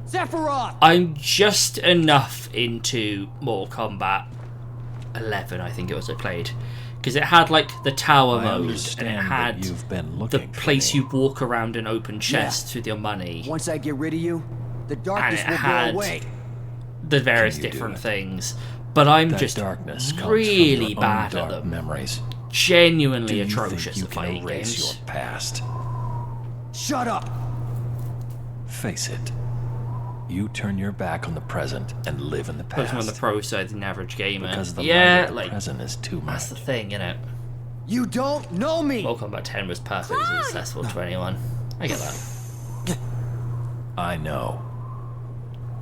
Sephiroth! I'm just enough into Mortal Kombat 11, I think it was I played. Because it had like the tower mode, and it had the place you walk around and open chests with your money. Once I get rid of you, the darkness And it will had go away. the various different things. But I'm That just darkness comes from really your own bad at dark them. memories. Genuinely Do you atrocious think you at can fighting erase games. your past? Shut up! Face it. You turn your back on the present and live in the Put past. on the pro side than the average gamer. Because the light Yeah, of the like present is too much. that's the thing, innit? You don't know me! Mortal Kombat 10 was perfectly successful to anyone. I get that. I know.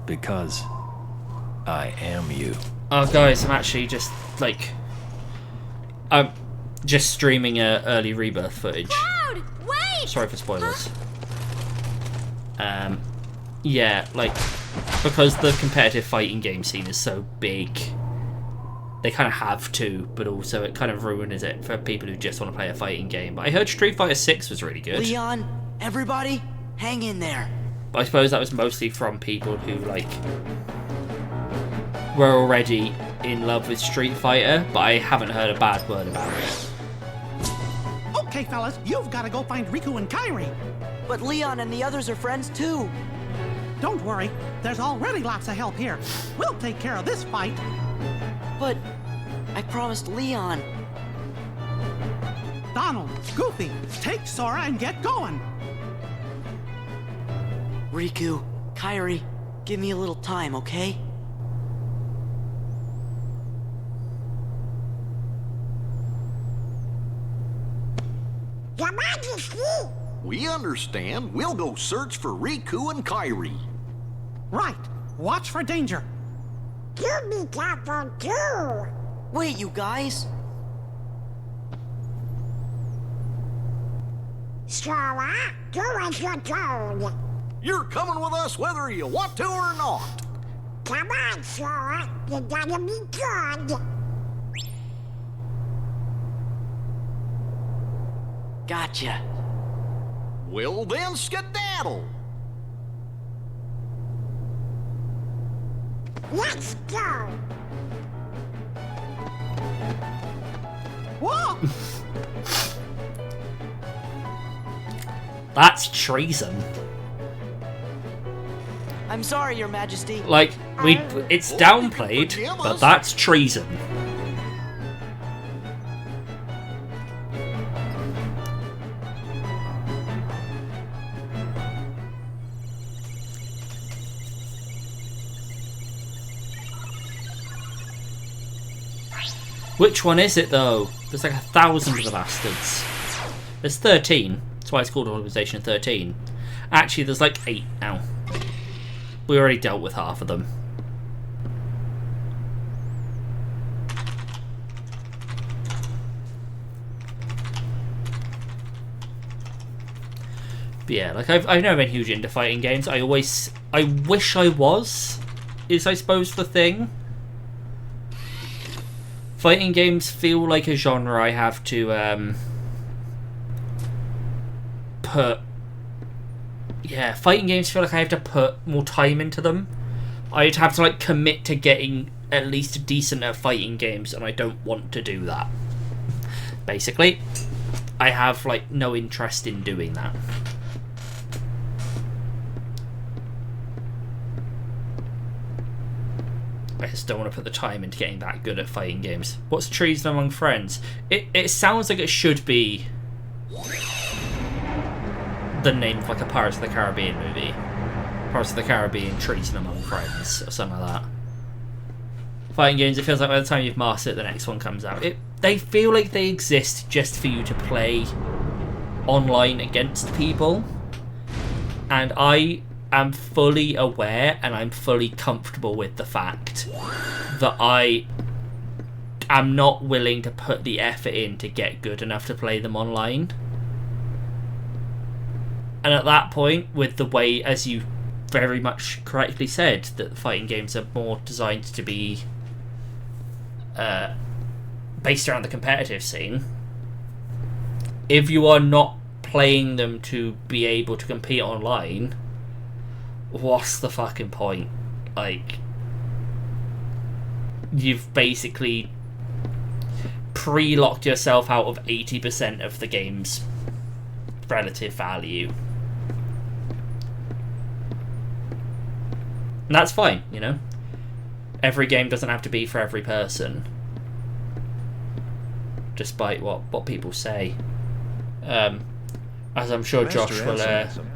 Because I am you. Oh, guys, I'm actually just like, I'm just streaming early rebirth footage. Cloud, wait! Sorry for spoilers. Yeah, like, because the competitive fighting game scene is so big, they kind of have to, but also it kind of ruins it for people who just want to play a fighting game. But I heard Street Fighter 6 was really good. Leon, everybody, hang in there. But I suppose that was mostly from people who, like, were already in love with Street Fighter, but I haven't heard a bad word about it. Okay, fellas, you've got to go find Riku and Kairi. But Leon and the others are friends too. Don't worry, there's already lots of help here. We'll take care of this fight. But I promised Leon. Donald, Goofy, take Sora and get going. Riku, Kairi, give me a little time, okay? Your Majesty! We understand. We'll go search for Riku and Kairi. Right, watch for danger. You be careful too! Wait, you guys! Sora, do as you're told. You're coming with us whether you want to or not. Come on, Sora, you gotta be good. Gotcha. Well then, skedaddle. Let's go. Whoa! That's treason. I'm sorry, Your Majesty. Like, it's downplayed, but that's treason. Which one is it, though? There's like 1,000 of the bastards. There's 13. That's why it's called Organization 13. Actually, there's like 8 now. We already dealt with half of them. But yeah, like I've never been huge into fighting games. I wish I was, is I suppose the thing. Fighting games feel like a genre I have to put... Yeah, fighting games feel like I have to put more time into them. I'd have to like commit to getting at least decent at fighting games, and I don't want to do that. Basically, I have like no interest in doing that. I just don't want to put the time into getting that good at fighting games. What's treason among friends? It sounds like it should be the name of like a Pirates of the Caribbean movie. Pirates of the Caribbean, treason among friends, or something like that. Fighting games, it feels like by the time you've mastered it, the next one comes out. They feel like they exist just for you to play online against people. And I am fully aware and I'm fully comfortable with the fact that I am not willing to put the effort in to get good enough to play them online. And at that point, with the way, as you very much correctly said, that fighting games are more designed to be based around the competitive scene, if you are not playing them to be able to compete online, what's the fucking point? Like, you've basically pre-locked yourself out of 80% of the game's relative value. And that's fine, you know? Every game doesn't have to be for every person. Despite what people say. As I'm sure Josh will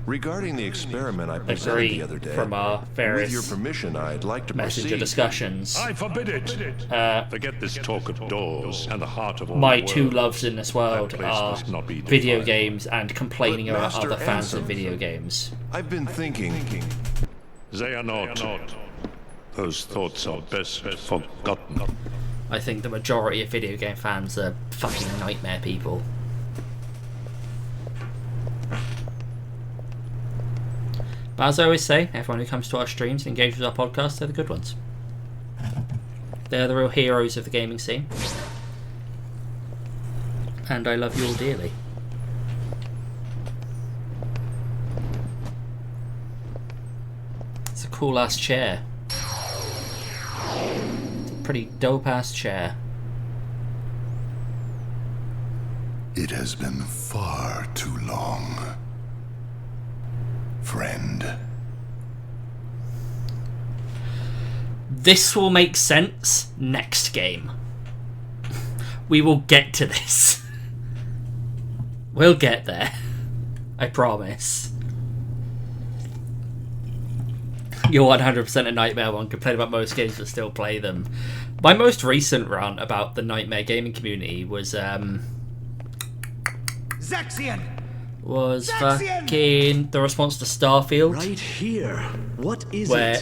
regarding the experiment I presented agree the other day, from our various with your permission, I'd like to messenger proceed. discussions. I forbid it. Forget this talk of doors and the heart of all My the two world. loves in this world That place are must not be video defiled. games and complaining But about Master other fans of Ansem, video games. I've been thinking. They are not. Those thoughts are best forgotten. I think the majority of video game fans are fucking nightmare people. But as I always say, everyone who comes to our streams and engages with our podcast, they're the good ones. They're the real heroes of the gaming scene. And I love you all dearly. It's a cool ass chair. It's a pretty dope ass chair. It has been far too long, friend. This will make sense next game. We will get to this. We'll get there. I promise. You're 100% a Nightmare one. Complain about most games but still play them. My most recent rant about the Nightmare gaming community was Zexion! was fucking the response to Starfield. Right here. What is where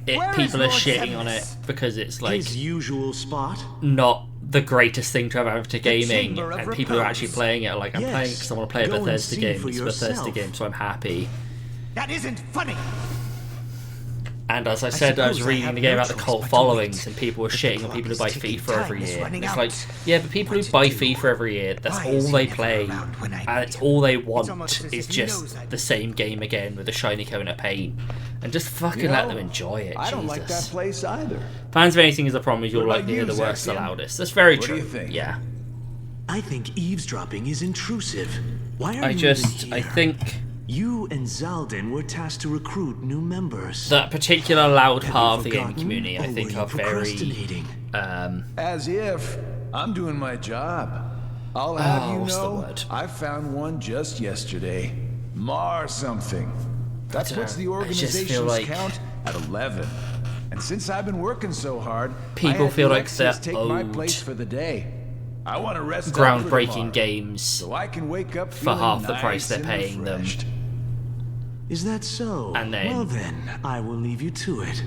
Where people is are Lord shitting on it Xemnas? because it's like His usual spot? not the greatest thing to have added to gaming, Chamber of and people who are actually Repose. playing it are like, I'm Yes, playing because I want to play a go and Bethesda see game. for It's a Bethesda yourself. game, so I'm happy. That isn't funny. And as I said, I was suppose I reading have the game no about the choice cult but to followings, and people were shitting on people who buy FIFA every is year. running It's out. like, yeah, but people who buy FIFA every year, that's all they play, and it's all they want almost as is if he knows just I the same game again with a shiny coat of paint. And just fucking You let know, them enjoy it, I don't like that Jesus. place either. Fans of anything is a problem, is you'll What like about to hear you, the worst, the Zexion? loudest. That's very What do true. you think? Yeah. I think eavesdropping is intrusive. Why are I you just, even I here? think You and Zaldin were tasked to recruit new members. that particular loud Have part you of the gaming forgotten, community, I or think, were you are very procrastinating? As if I'm doing my job. I'll have Oh, you what's the know, word? I found one just yesterday. Mar something. That dunno. puts the I just feel organization's like count at 11. And since I've been working so hard, People I had feel like Alexis they're take my owed place for the day. I want to rest up for groundbreaking tomorrow, games so I can wake up for feeling half the price nice they're and paying them. refreshed. Is that so? And then- well then, I will leave you to it.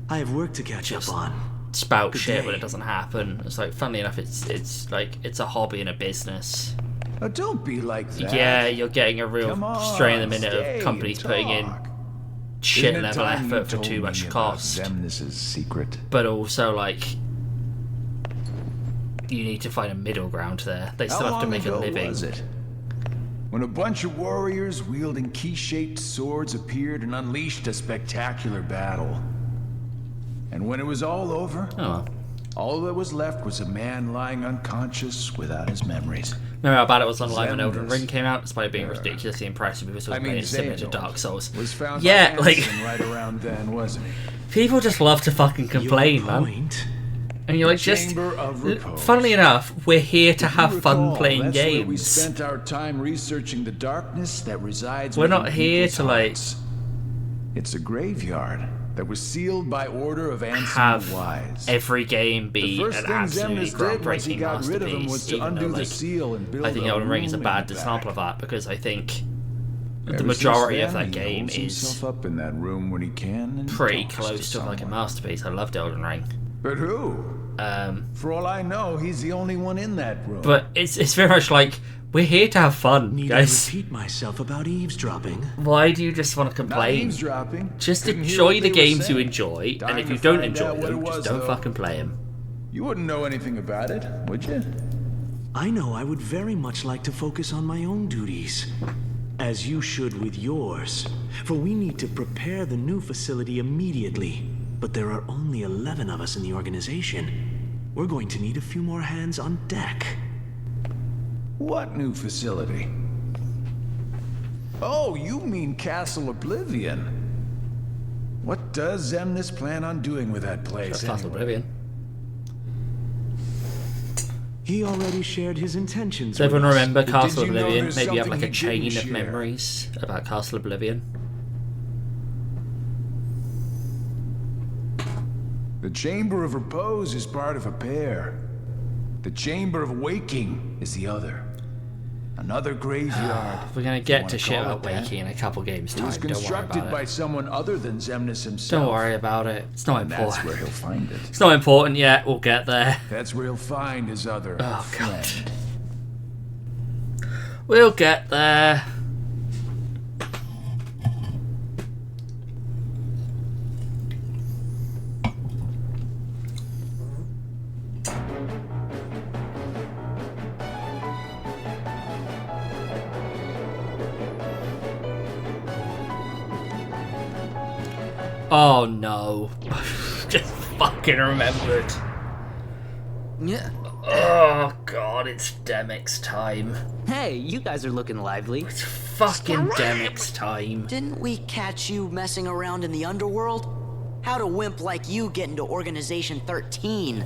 I have work to catch up on. Spout Good shit day. when it doesn't happen. It's like, funnily enough, it's like it's a hobby and a business. Oh, don't be like that. Yeah, you're getting a real Come on, strain in the minute stay of companies and putting in talk. shit Isn't it level time you effort for told too much me about cost. Xemnas' secret. But also, like, you need to find a middle ground there. They still How have to long make a ago living. was it? When a bunch of warriors wielding key-shaped swords appeared and unleashed a spectacular battle. And when it was all over, all that was left was a man lying unconscious without his memories. Remember how bad it was on Live when Elden Xemnas. Ring came out, despite it being ridiculously impressive. It was I mean, playing similar to Xehanort Dark Souls. was found Yeah, by like Ansem right around then, wasn't he? people just love to fucking complain, man. And you're like, just Chamber of Repose. funnily enough, we're here to If you have fun recall, playing that's where we games. spent our time researching the darkness that resides We're not within here people's to like hearts. It's a graveyard that was sealed by order of Ansem have the Wise. every game be The first an thing absolutely Xemnas did once he groundbreaking got rid of him was masterpiece. to Even though, undo the like, seal and build I think a Elden Ring is a room bad in the back. example of that because I think the Ever majority since of that then, he game holds is himself up in that room when he can and pretty talks close to like a masterpiece. I loved Elden Ring. But who? For all I know, he's the only one in that room. But it's very much like we're here to have fun, Need guys. I repeat myself about eavesdropping? Why do you just want to complain? eavesdropping. Just Couldn't hear enjoy what the they were games you saying. enjoy, Dying and if to you don't find enjoy out what them, it just was, don't though. fucking play them. You wouldn't know anything about it, would you? I know I would very much like to focus on my own duties, as you should with yours, for we need to prepare the new facility immediately. But there are only 11 of us in the organization. We're going to need a few more hands on deck. What new facility? Oh, you mean Castle Oblivion. What does Xemnas plan on doing with that place? Castle Oblivion. He already shared his intentions. Does everyone remember But Castle did you know Oblivion? there's Maybe you have something like a he chain didn't of share? memories about Castle Oblivion. The Chamber of Repose is part of a pair. The Chamber of Waking is the other. Another graveyard. We're gonna if you get wanna to shit call about it that. Waking in a couple games It time. was Don't worry constructed about by it. someone other than Xemnas himself. Don't worry about it. It's not And important. that's where he'll find it. It's not important yet. We'll get there. That's where he'll find his other friend. We'll get there. Oh no. Just fucking remembered. Yeah. Oh god, it's Demix time. Hey, you guys are looking lively. It's fucking Demix time. Didn't we catch you messing around in the underworld? How'd a wimp like you get into Organization 13?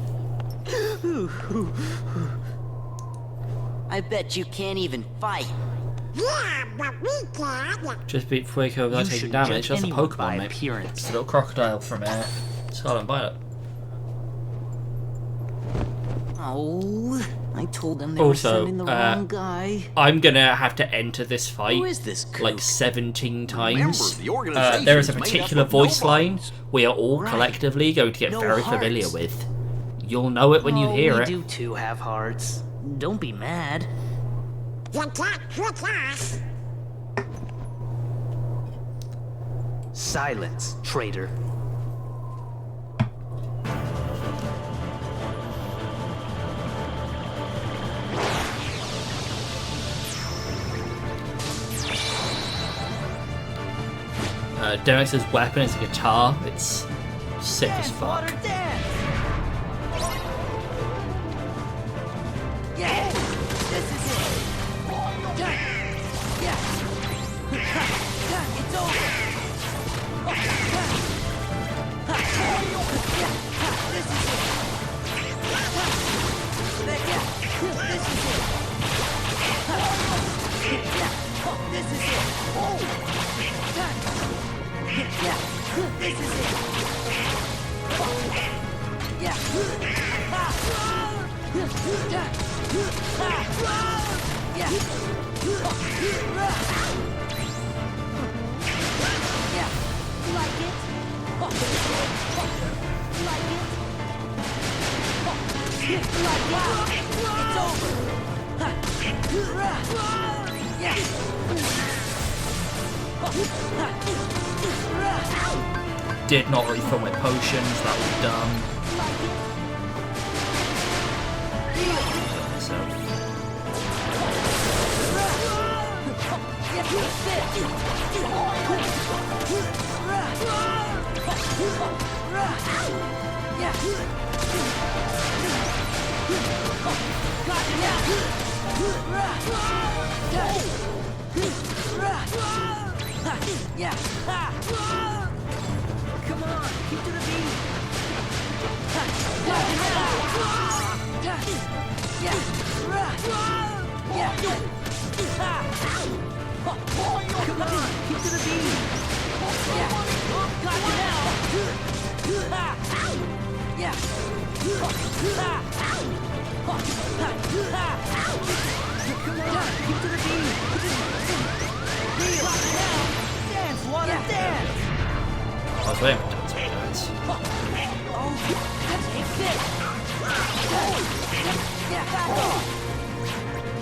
I bet you can't even fight. Yeah, but we can. Just before you go without taking damage, that's a Pokemon, mate. It's a little crocodile from Scarlet Violet. Oh, I told them they were sending the wrong guy. I'm gonna have to enter this fight Who is this kook? like 17 times. Remember, the organization's There is a made up particular of voice line nobodies. we are all Right. collectively going to get No very hearts. familiar with. You'll know it when you hear we it. do too have hearts. Don't be mad. You can't trick us. Silence, traitor. Demix's weapon is a guitar. It's sick as fuck. Yeah, this is it. Yeah. It's over. This is it. This is it. This is it. Yeah, this is it. Yeah. Yeah. Yeah. Like it? Like it? Like it? It's over. Yeah. Did not refill my potions, that was dumb. So. Yeah. Come on, keep to the beat. Yeah. Yeah. Come on, keep to the beat. Yeah. Got you now. Yeah. Come on, keep to the beat. Dance, water, dance. I was waiting for Dance Water Dance. Oh, take this. Yeah.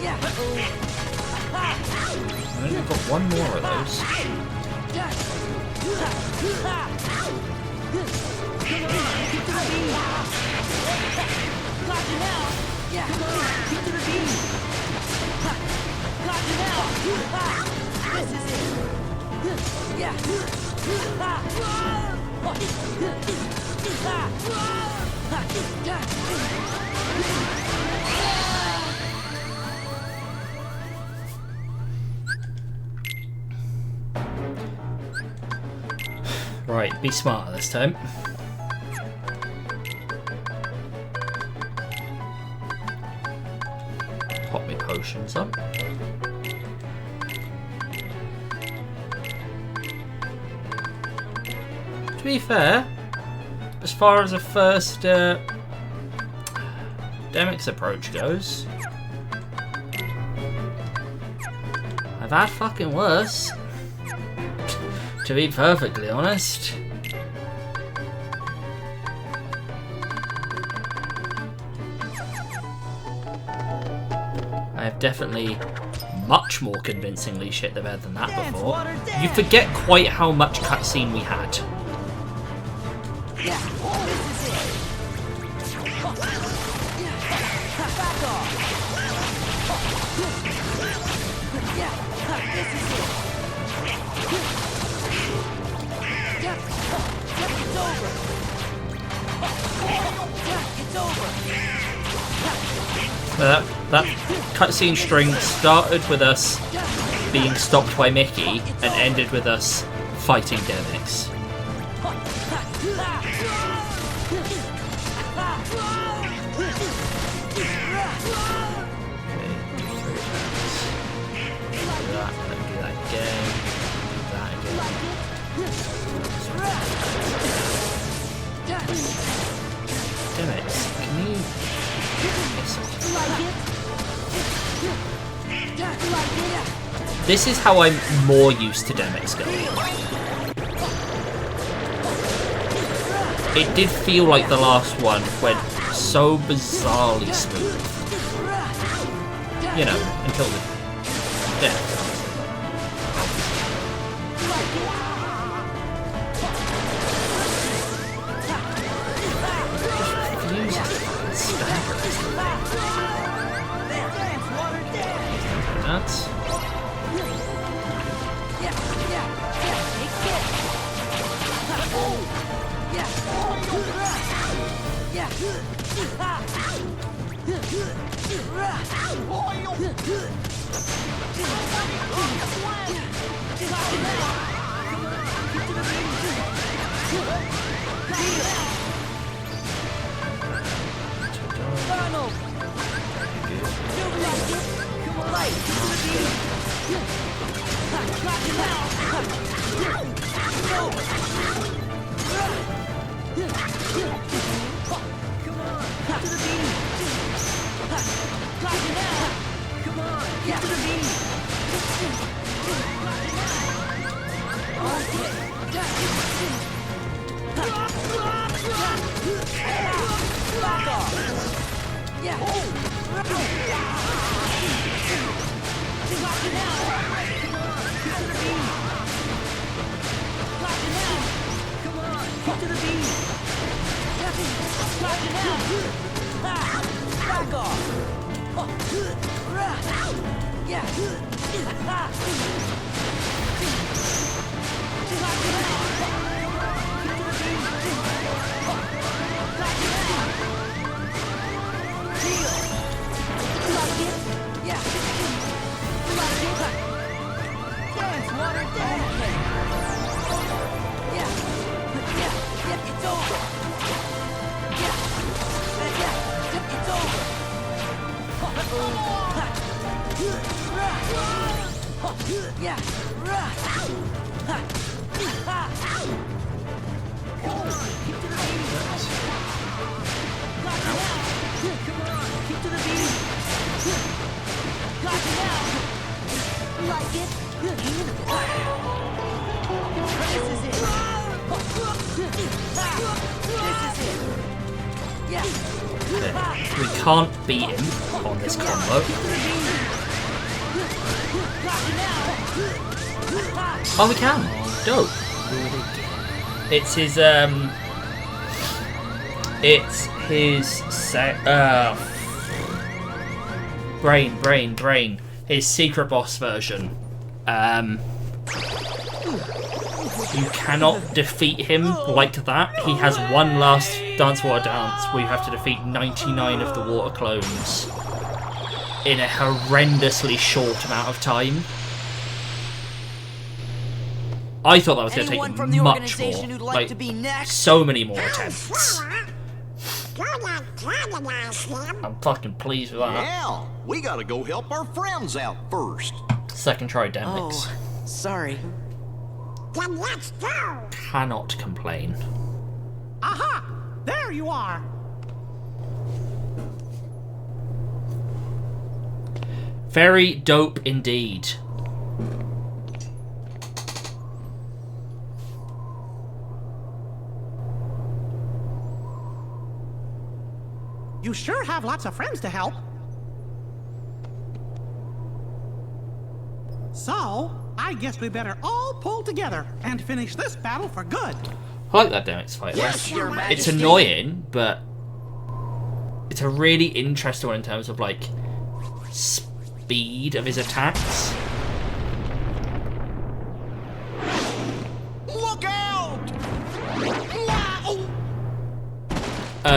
Yeah. I think I've got one more of those. Got you now. Right, be smarter this time. Pop me potions up. To be fair, as far as the first Demic's approach goes, I've had fucking worse. To be perfectly honest. I have definitely much more convincingly shit the bed than that before. You forget quite how much cutscene we had. That cutscene string started with us being stopped by Mickey and ended with us fighting Demix. This is how I'm more used to Demix going. It did feel like the last one went so bizarrely smooth. You know, until the death. Nuts. We can't beat him on this combo. Oh, we can. Dope. It's his Brain. His secret boss version. You cannot defeat him like that. He has one last Dance Water Dance where you have to defeat 99 of the water clones in a horrendously short amount of time. I thought that was going to take from the much organization more. who'd like to be next? So many more attempts. I'm fucking pleased with that. Yeah, we gotta go help our friends out first. Second try, Demix. Oh, sorry. Then let's go. Cannot complain. Aha! There you are! Very dope indeed. You sure have lots of friends to help. So, I guess we better all pull together and finish this battle for good. I like that Demix fight. Yes, Your Majesty. It's annoying, but it's a really interesting one in terms of like speed of his attacks. Look out!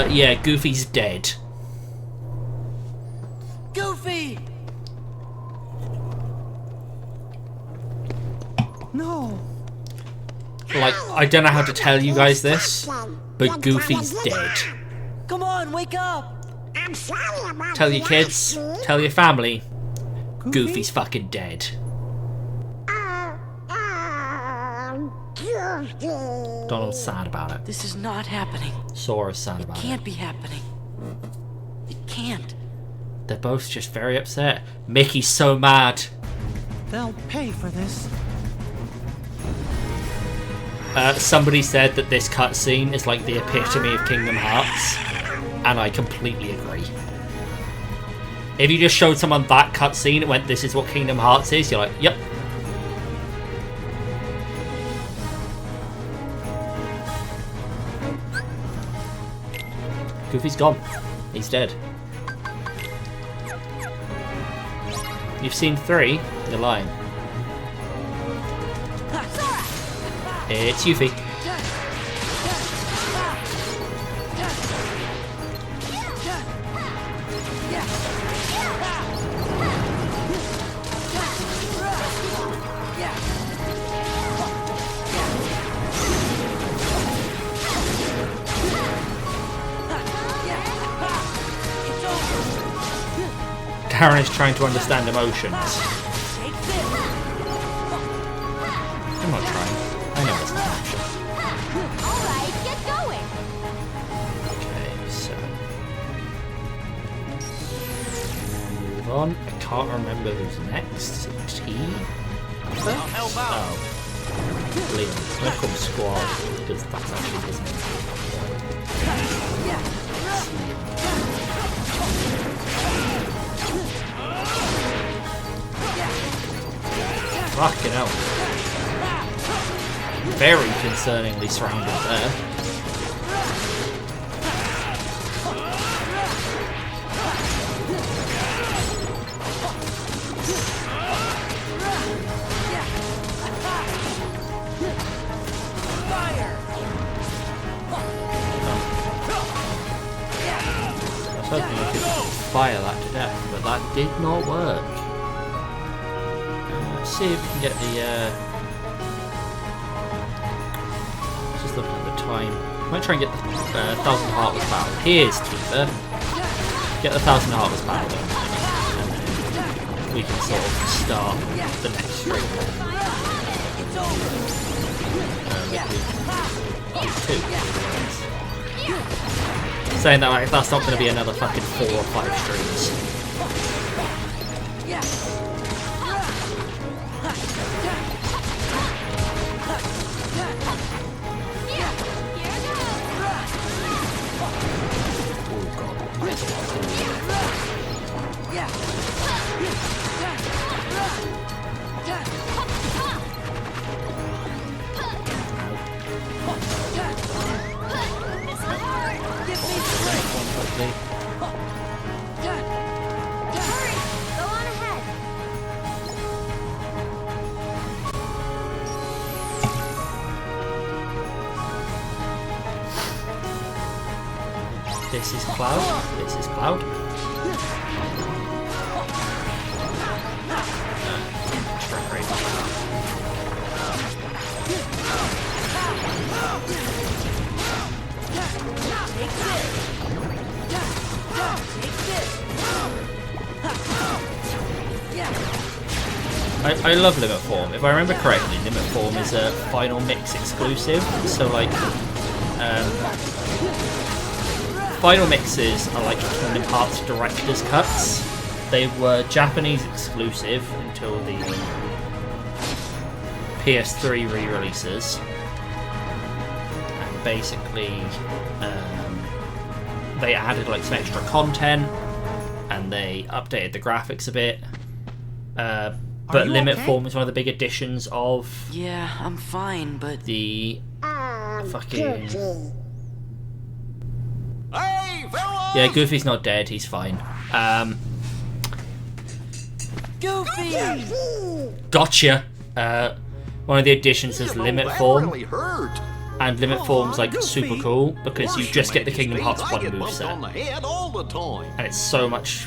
Yeah, Goofy's dead. Goofy! No. Like, I don't know how to tell you guys this, but Goofy's dead. Come on, wake up! I'm sorry about Tell your that, kids, Steve. tell your family, Goofy's fucking dead. Goofy. Donald's sad about it. This is not happening. Sora's sad about it. Can't be happening. It can't. They're both just very upset. Mickey's so mad. They'll pay for this. Somebody said that this cutscene is like the epitome of Kingdom Hearts, and I completely agree. If you just showed someone that cutscene and went, "This is what Kingdom Hearts is," you're like, "Yep." Goofy's gone. He's dead. You've seen 3? You're lying. It's Yuffie. Darren is trying to understand emotions. I'm not trying. I know it's an emotion. Alright, get going. Okay, so move on. I can't remember who's next. Is it T? I'll help out. Oh. Liam. I'm gonna call him Squad because that's actually his name. Fucking hell. Very concerningly surrounded there. I was hoping you could fire that to death, but that did not work. Let's see if we can get the just looking at the time. I might try and get the 1,000 Heartless Battle. Here's Tifa. Get the 1,000 Heartless Battle done. And then we can sort of start the next stream. Saying that, like, that's not going to be another fucking 4 or 5 streams. This is Cloud. This is Cloud. I love Limit Form. If I remember correctly, Limit Form is a Final Mix exclusive. So like, Final Mixes are like Kingdom Hearts Director's Cuts. They were Japanese exclusive until the PS3 re-releases. And basically, they added like some extra content and they updated the graphics a bit. But Limit Form is one of the big additions of... Yeah, I'm fine, but... The... fucking... Hey, fellas! Yeah, Goofy's not dead, he's fine. Goofy! Gotcha! One of the additions is Limit Form. Really hurt. And Limit Form's like super cool because you just get the Kingdom Hearts 1 moveset. On the head all the time. And it's so much...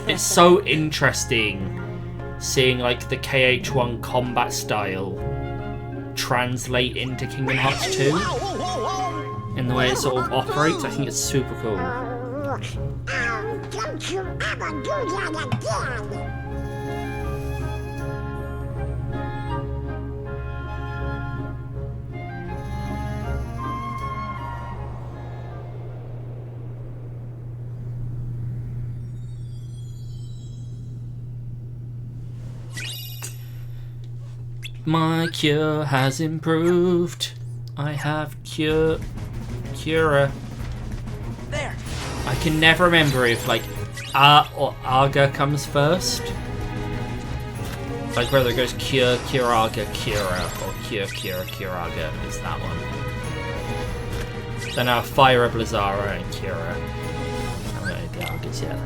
it's so interesting seeing like the KH1 combat style translate into Kingdom Hearts 2 in the way it sort of operates. I think it's super cool. Don't you ever do that again! My cure has improved. I have cura. There. I can never remember if like or Arga comes first. Like whether it goes cure, Curaga, Cura, or cure, Curaga is that one. Then our Fire, Blizzara, and Cura. I don't know the Argas yet.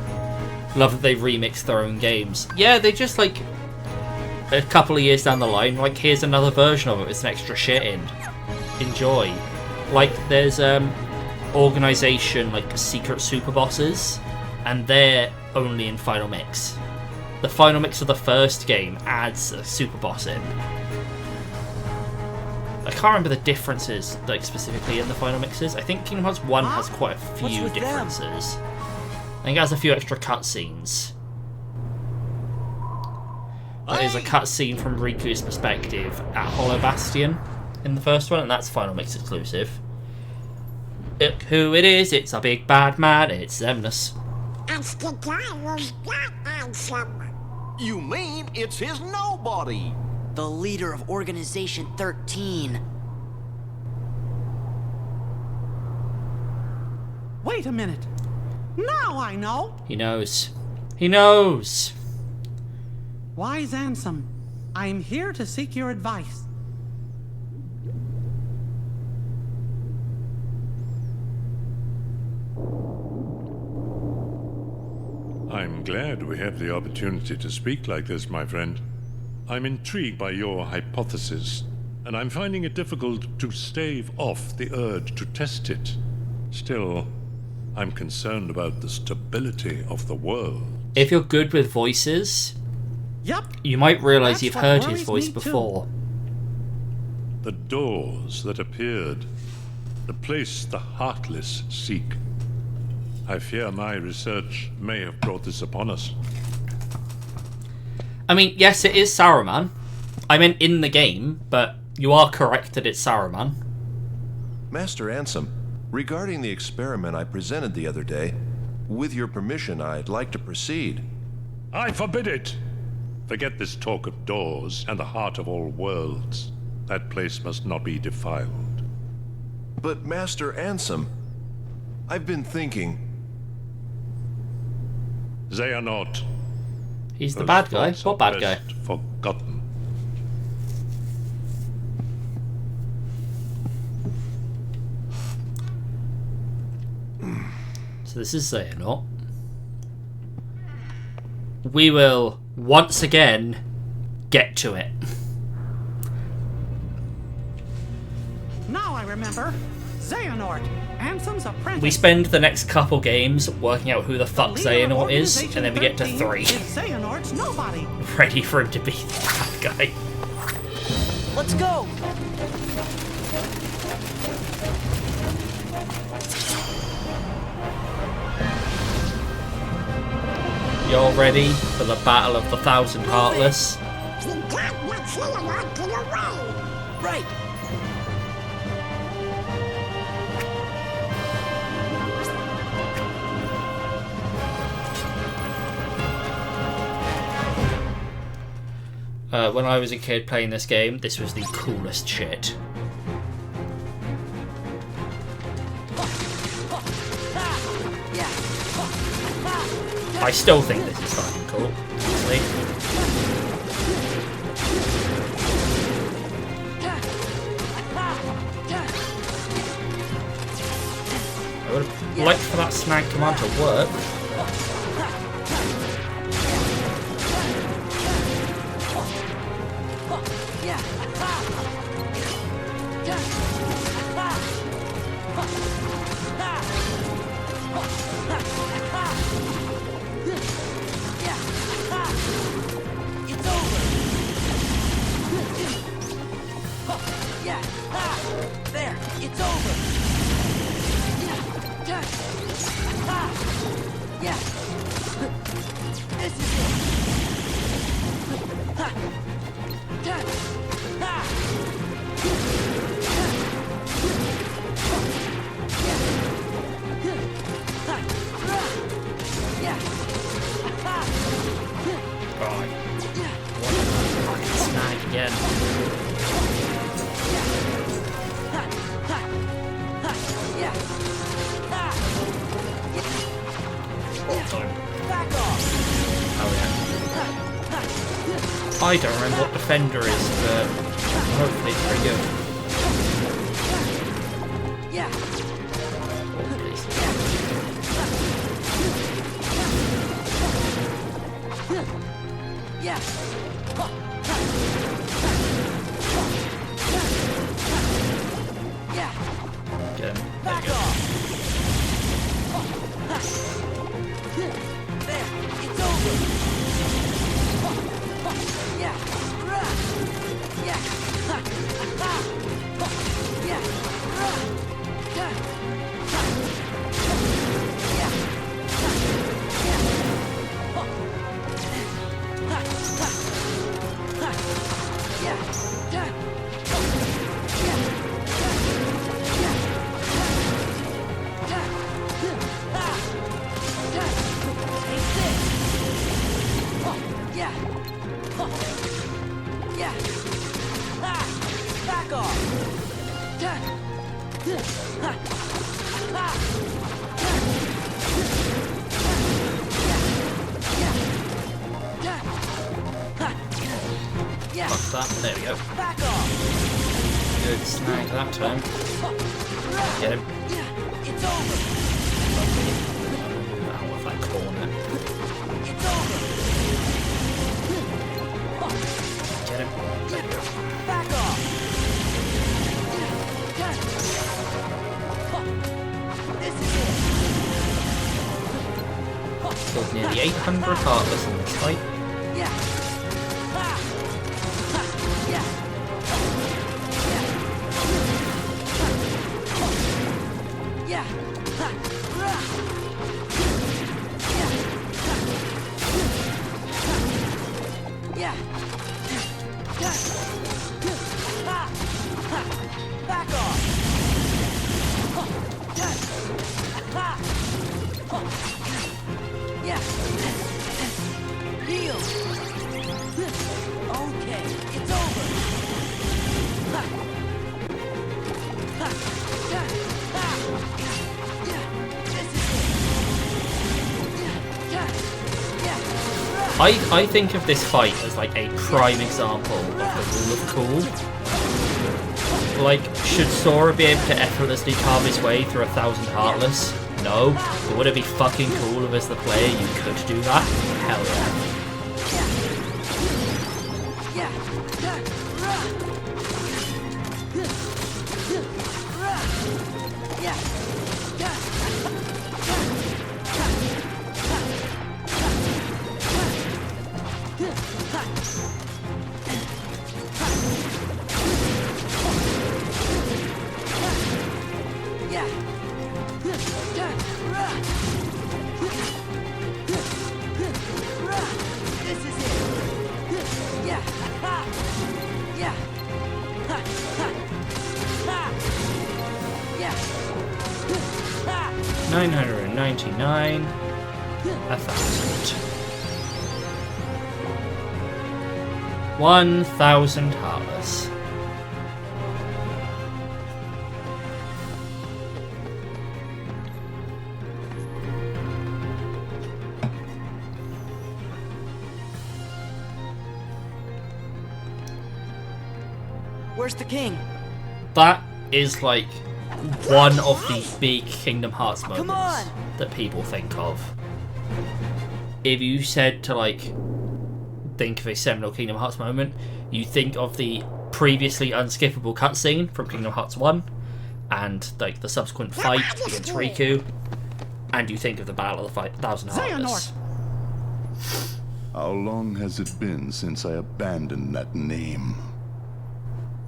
Love that they remix their own games. Yeah, they just like a couple of years down the line, like here's another version of it with some extra shit in. Enjoy. Like there's organization like secret super bosses, and they're only in Final Mix. The Final Mix of the first game adds a super boss in. I can't remember the differences like specifically in the Final Mixes. I think Kingdom Hearts 1 has quite a few differences. I think it has a few extra cutscenes. There's a cutscene from Riku's perspective at Hollow Bastion in the first one, and that's Final Mix exclusive. Who it is, it's a big bad man, it's Xemnas. It's the guy who's got Ansem. You mean it's his nobody? The leader of Organization 13. Wait a minute. Now I know. He knows. He knows. Wise Ansem, I am here to seek your advice. I'm glad we have the opportunity to speak like this, my friend. I'm intrigued by your hypothesis, and I'm finding it difficult to stave off the urge to test it. Still, I'm concerned about the stability of the world. If you're good with voices, yep, you might realize you've heard his voice before. The doors that appeared, the place the heartless seek. I fear my research may have brought this upon us. I mean, yes, it is Saruman. I meant in the game, but you are correct that it's Saruman. Master Ansem, regarding the experiment I presented the other day, with your permission, I'd like to proceed. I forbid it! Forget this talk of doors and the heart of all worlds. That place must not be defiled. But Master Ansem, I've been thinking... They are not. He's the bad guy. What bad guy? Forgotten. So this is Xehanort. We will once again get to it. Now I remember. Xehanort, Ansem's apprentice. We spend the next couple games working out who the fuck Leader of Xehanort is, Organization and then we get to 13 3. is Xehanort's nobody. Ready for him to be the bad guy. Let's go! You're ready for the battle of the 1,000 Heartless? You can't let Xehanort get away! Right! When I was a kid playing this game, this was the coolest shit. I still think this is fucking cool, honestly. I would have liked for that snag command to work. I don't remember what Defender is, but hopefully it's pretty good. Yeah. Oh, please. Yeah. Yeah. Get him. Back off. There, it's over. Yeah. Yeah. Yeah. Back off. Fuck that. There we go. Back off. Good snag that time. Get him. It's over. Out of that corner. It's over. Get him. There we go. Back off. This is it. Killed nearly 800 Heartless in this fight. Yeah. Yeah. Yeah. Back off. Yeah. Heal. Okay, it's over. I think of this fight as like a prime example of the rule of cool. Like, should Sora be able to effortlessly carve his way through 1,000 Heartless? No. But would it be fucking cool if as the player you could do that? Hell yeah. This is it. Yeah. Yeah. Yeah. 999. 1,000. 1,000 heartless. Where's the king? That is like one of the big Kingdom Hearts moments that people think of. If you said to like think of a seminal Kingdom Hearts moment, you think of the previously unskippable cutscene from Kingdom Hearts 1 and like the subsequent fight against Riku, and you think of the Battle of the 1,000 Heartless. How long has it been since I abandoned that name?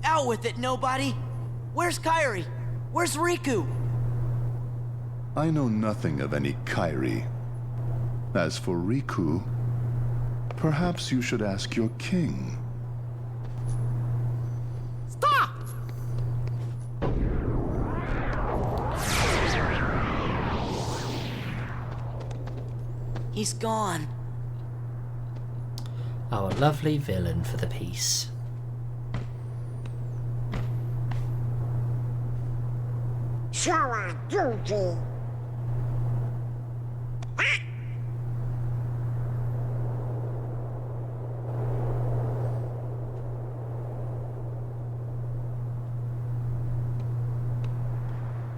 Out with it, nobody! Where's Kairi? Where's Riku? I know nothing of any Kairi. As for Riku, perhaps you should ask your king. Stop! He's gone. Our lovely villain for the piece. Show our duty.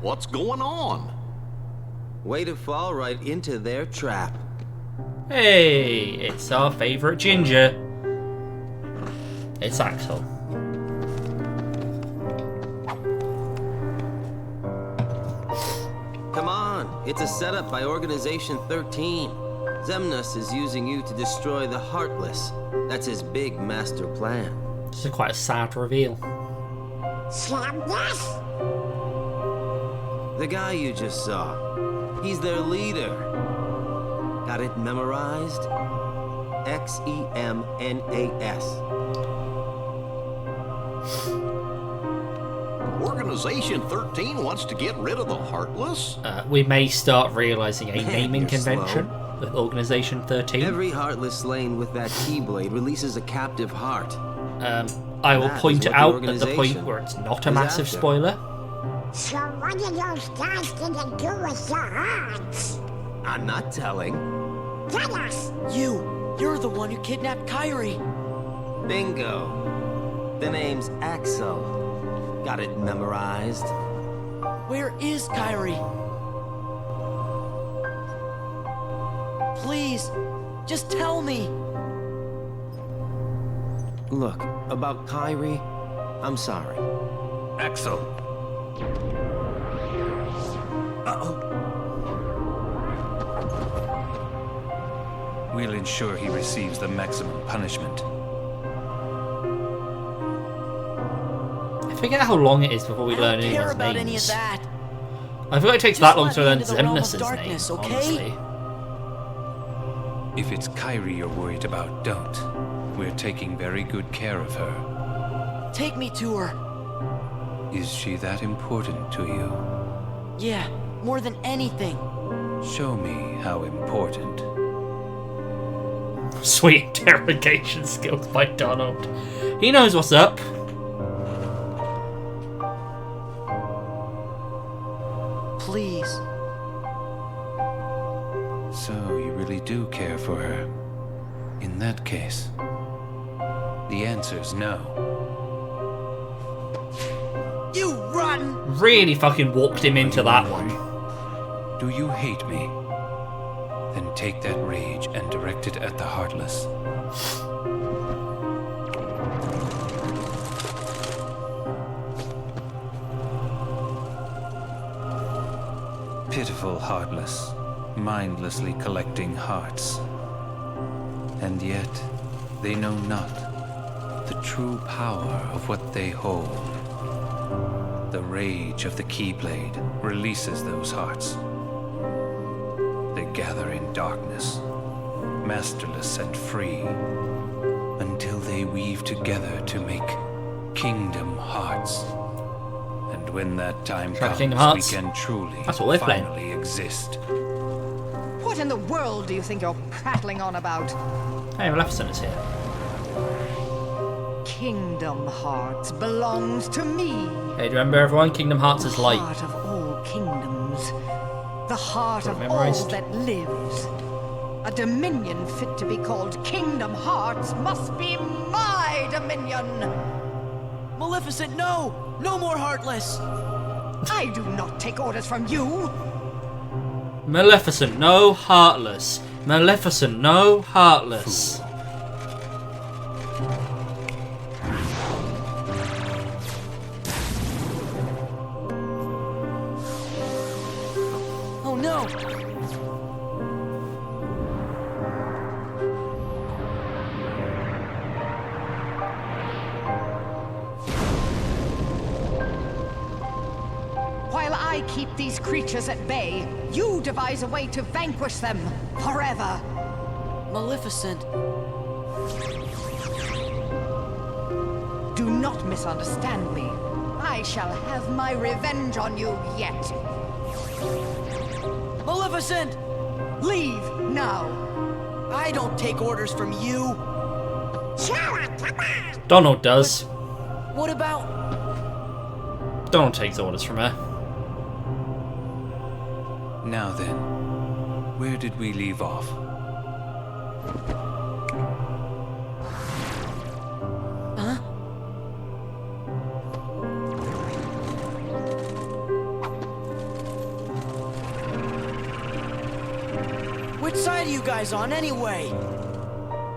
What's going on? Way to fall right into their trap. Hey, it's our favourite ginger. It's Axel. Come on, it's a setup by Organization 13. Xemnas is using you to destroy the Heartless. That's his big master plan. This is quite a sad reveal. Xemnas? The guy you just saw. He's their leader. Got it memorized? Xemnas. Organization 13 wants to get rid of the Heartless? We may start realising a naming convention with Organization 13. Every Heartless slain with that Keyblade releases a captive heart. I will That point is it what the out at the point organization where it's not a is massive after. spoiler. So what are those guys gonna do with your hearts? I'm not telling. Tell us! You're the one who kidnapped Kairi. Bingo. The name's Axel. Got it memorized? Where is Kairi? Please, just tell me. Look, about Kairi, I'm sorry. Axel. We'll ensure he receives the maximum punishment. I forget how long it is before we learn I don't care anyone's about names. any of that. I feel like it takes Just that long let to me learn into the realm of Xemnas' darkness, name, okay? honestly. If it's Kairi you're worried about, don't. We're taking very good care of her. Take me to her. Is she that important to you? Yeah, more than anything. Show me how important. Sweet interrogation skills by Donald. He knows what's up. Please. So you really do care for her. In that case, the answer's no. You run! Really fucking walked him into that one. Do you hate me? Then take that rage and direct it at the Heartless. Pitiful heartless, mindlessly collecting hearts. And yet, they know not the true power of what they hold. The rage of the Keyblade releases those hearts. They gather in darkness, masterless and free, until they weave together to make Kingdom Hearts. And when that time comes, we can truly, finally exist. What in the world do you think you're prattling on about? Hey, Maleficent is here. Kingdom Hearts belongs to me. Hey, do you remember everyone? Kingdom Hearts is light. The heart of all kingdoms. The heart of all that lives. A dominion fit to be called Kingdom Hearts must be my dominion. Maleficent, no! No more Heartless! I do not take orders from you. Maleficent, no Heartless. Maleficent, no Heartless. Oh no! While I keep these creatures at bay, you devise a way to vanquish them forever. Maleficent. Do not misunderstand me. I shall have my revenge on you yet. Maleficent! Leave now. I don't take orders from you. Donald does. What about... Donald takes orders from her. Now then, where did we leave off? Huh? Which side are you guys on anyway?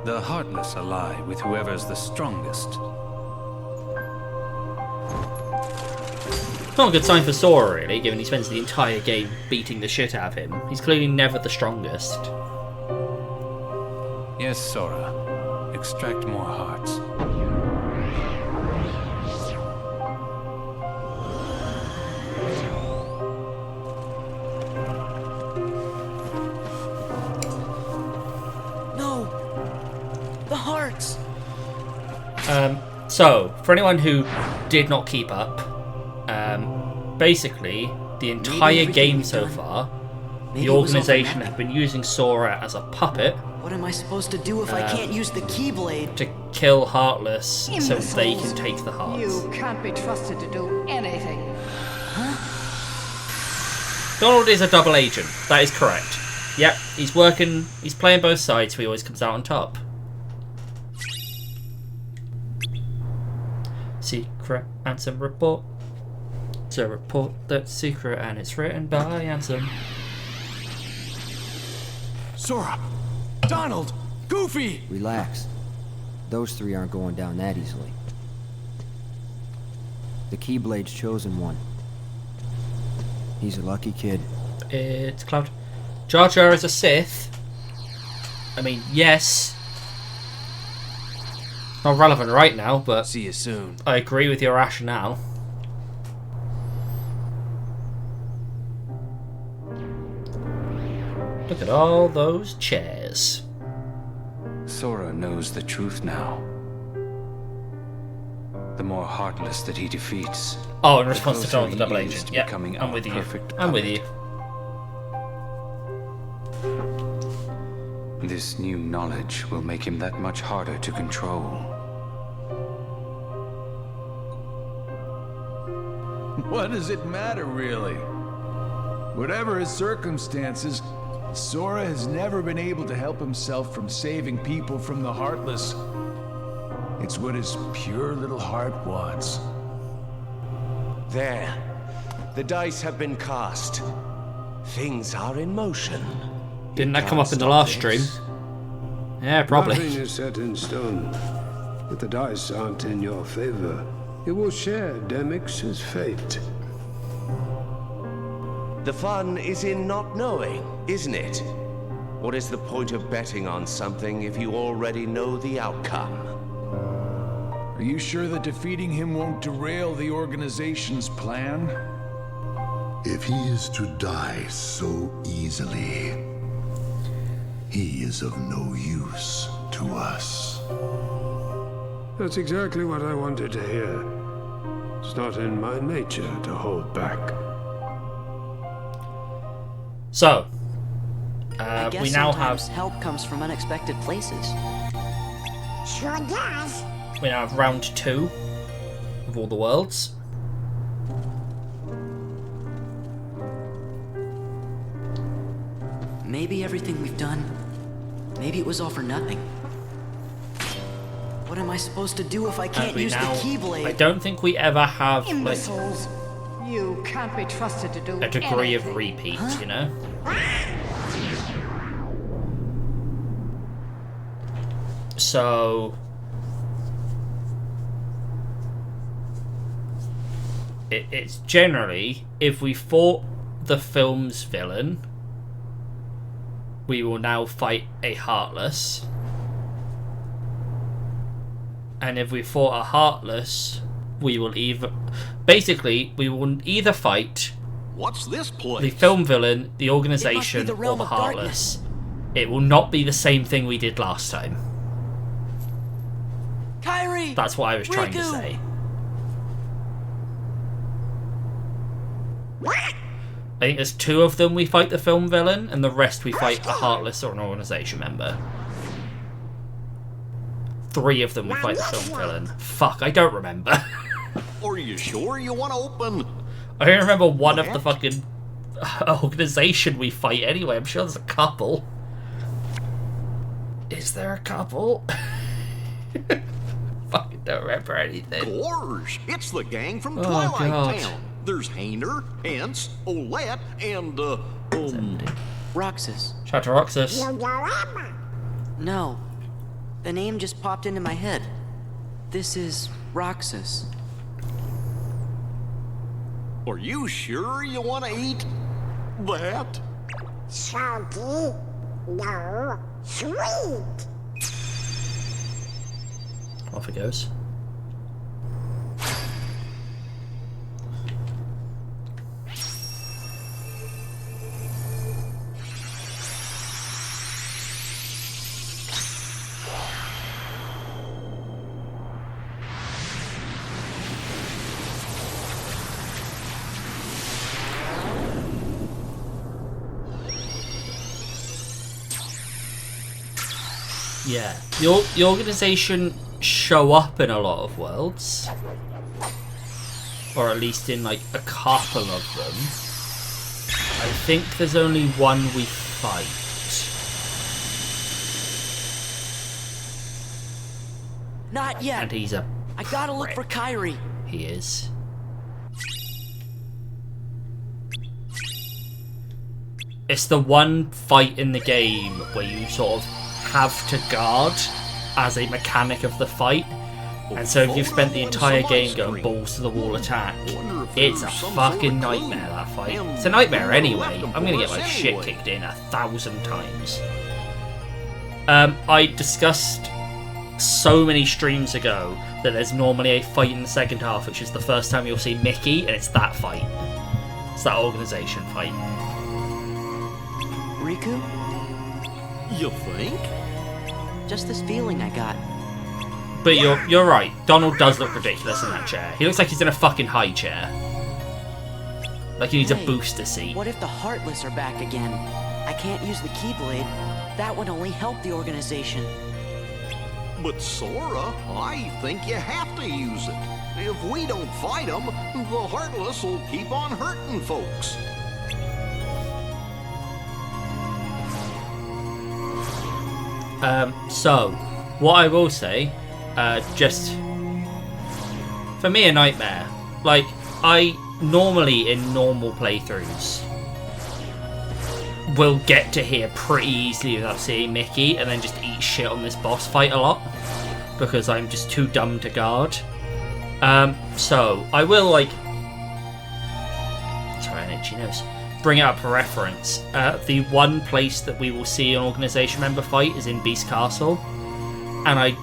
The Heartless ally with whoever's the strongest. It's not a good sign for Sora, really, given he spends the entire game beating the shit out of him. He's clearly never the strongest. Yes, Sora. Extract more hearts. No! The hearts! So, for anyone who did not keep up, basically, the entire game so far, the organization have been using Sora as a puppet. What am I supposed to do if I can't use the Keyblade? To kill Heartless so they can take the hearts. You can't be trusted to do anything. Donald is a double agent. That is correct. Yep, he's working, he's playing both sides, so he always comes out on top. Secret Ansem report. It's a report that's secret and it's written by Ansem. Sora! Donald! Goofy! Relax. Those three aren't going down that easily. The Keyblade's chosen one. He's a lucky kid. It's Cloud. Jar Jar is a Sith. I mean, yes. Not relevant right now, but see you soon. I agree with your rationale. Look at all those chairs. Sora knows the truth now. The more Heartless that he defeats. Oh, in response to Donald the Double Agent. Yeah, I'm with you. I'm with you. This new knowledge will make him that much harder to control. What does it matter, really? Whatever his circumstances, Sora has never been able to help himself from saving people from the Heartless. It's what his pure little heart wants. There. The dice have been cast. Things are in motion. Didn't that come up in the last stream? Yeah, probably. Nothing is set in stone. If the dice aren't in your favor, you will share Demyx's fate. The fun is in not knowing, isn't it? What is the point of betting on something if you already know the outcome? Are you sure that defeating him won't derail the organization's plan? If he is to die so easily, he is of no use to us. That's exactly what I wanted to hear. It's not in my nature to hold back. So, I guess we now have sometimes help comes from unexpected places. Sure does. we now have round 2 of all the worlds. Maybe everything we've done, maybe it was all for nothing. What am I supposed to do if I can't use the Keyblade? I don't think we ever have like Imbeciles. You can't be trusted to do a degree anything. of repeat, you know? So it's generally, if we fought the film's villain, we will now fight a Heartless. And if we fought a Heartless, we will either... Basically, we will either fight... What's this place? The film villain, the organization, the or realm the of Heartless. It will not be the same thing we did last time. Kyrie! That's what I was trying to Riku! say. I think there's 2 of them we fight the film villain, and the rest we fight a Heartless or an organization member. 3 of them we fight the film villain. Fuck, I don't remember. Are you sure you want to open? I don't remember one of the fucking organization we fight anyway. I'm sure there's a couple. Is there a couple? Fucking don't remember anything. Gorge, it's the gang from Oh, Twilight God. Town. There's Hainer, Hence, Olette, and, Roxas. Shout to Roxas. No. The name just popped into my head. This is Roxas. Are you sure you want to eat that? Salty? No. Sweet. Off it goes. Yeah, the organization show up in a lot of worlds, or at least in like a couple of them. I think there's only one we fight. Not yet. And he's a I gotta look for Kyrie. He is. It's the one fight in the game where you sort of have to guard as a mechanic of the fight. And so if you've spent the entire game going balls to the wall attack, it's a fucking nightmare, that fight. It's a nightmare anyway. I'm gonna get my shit kicked in 1,000 times. I discussed so many streams ago that there's normally a fight in the second half, which is the first time you'll see Mickey, and it's that fight. It's that organization fight. Riku? You think? Just this feeling I got. But you're right. Donald does look ridiculous in that chair. He looks like he's in a fucking high chair. Like he needs a booster seat. What if the Heartless are back again? I can't use the Keyblade. That would only help the organization. But Sora, I think you have to use it. If we don't fight them, the Heartless will keep on hurting folks. So, what I will say, just for me, a nightmare. Like, I normally in normal playthroughs will get to here pretty easily without seeing Mickey, and then just eat shit on this boss fight a lot because I'm just too dumb to guard. So I will like. Sorry, an itchy nose. bring it up for reference. The one place that we will see an organization member fight is in Beast Castle. And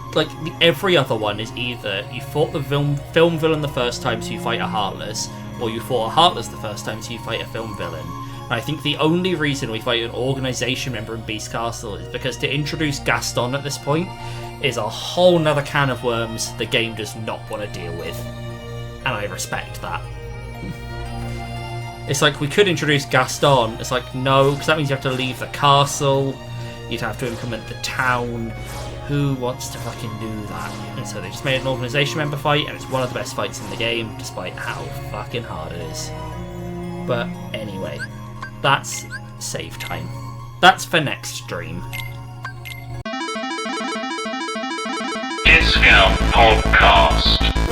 every other one is either you fought the film villain the first time, so you fight a Heartless, or you fought a Heartless the first time, so you fight a film villain. And I think the only reason we fight an organization member in Beast Castle is because to introduce Gaston at this point is a whole nother can of worms the game does not want to deal with. And I respect that. It's like, we could introduce Gaston. It's like, no, because that means you have to leave the castle. You'd have to implement the town. Who wants to fucking do that? And so they just made an organization member fight, and it's one of the best fights in the game, despite how fucking hard it is. But anyway, that's save time. That's for next stream. Discount Podcast.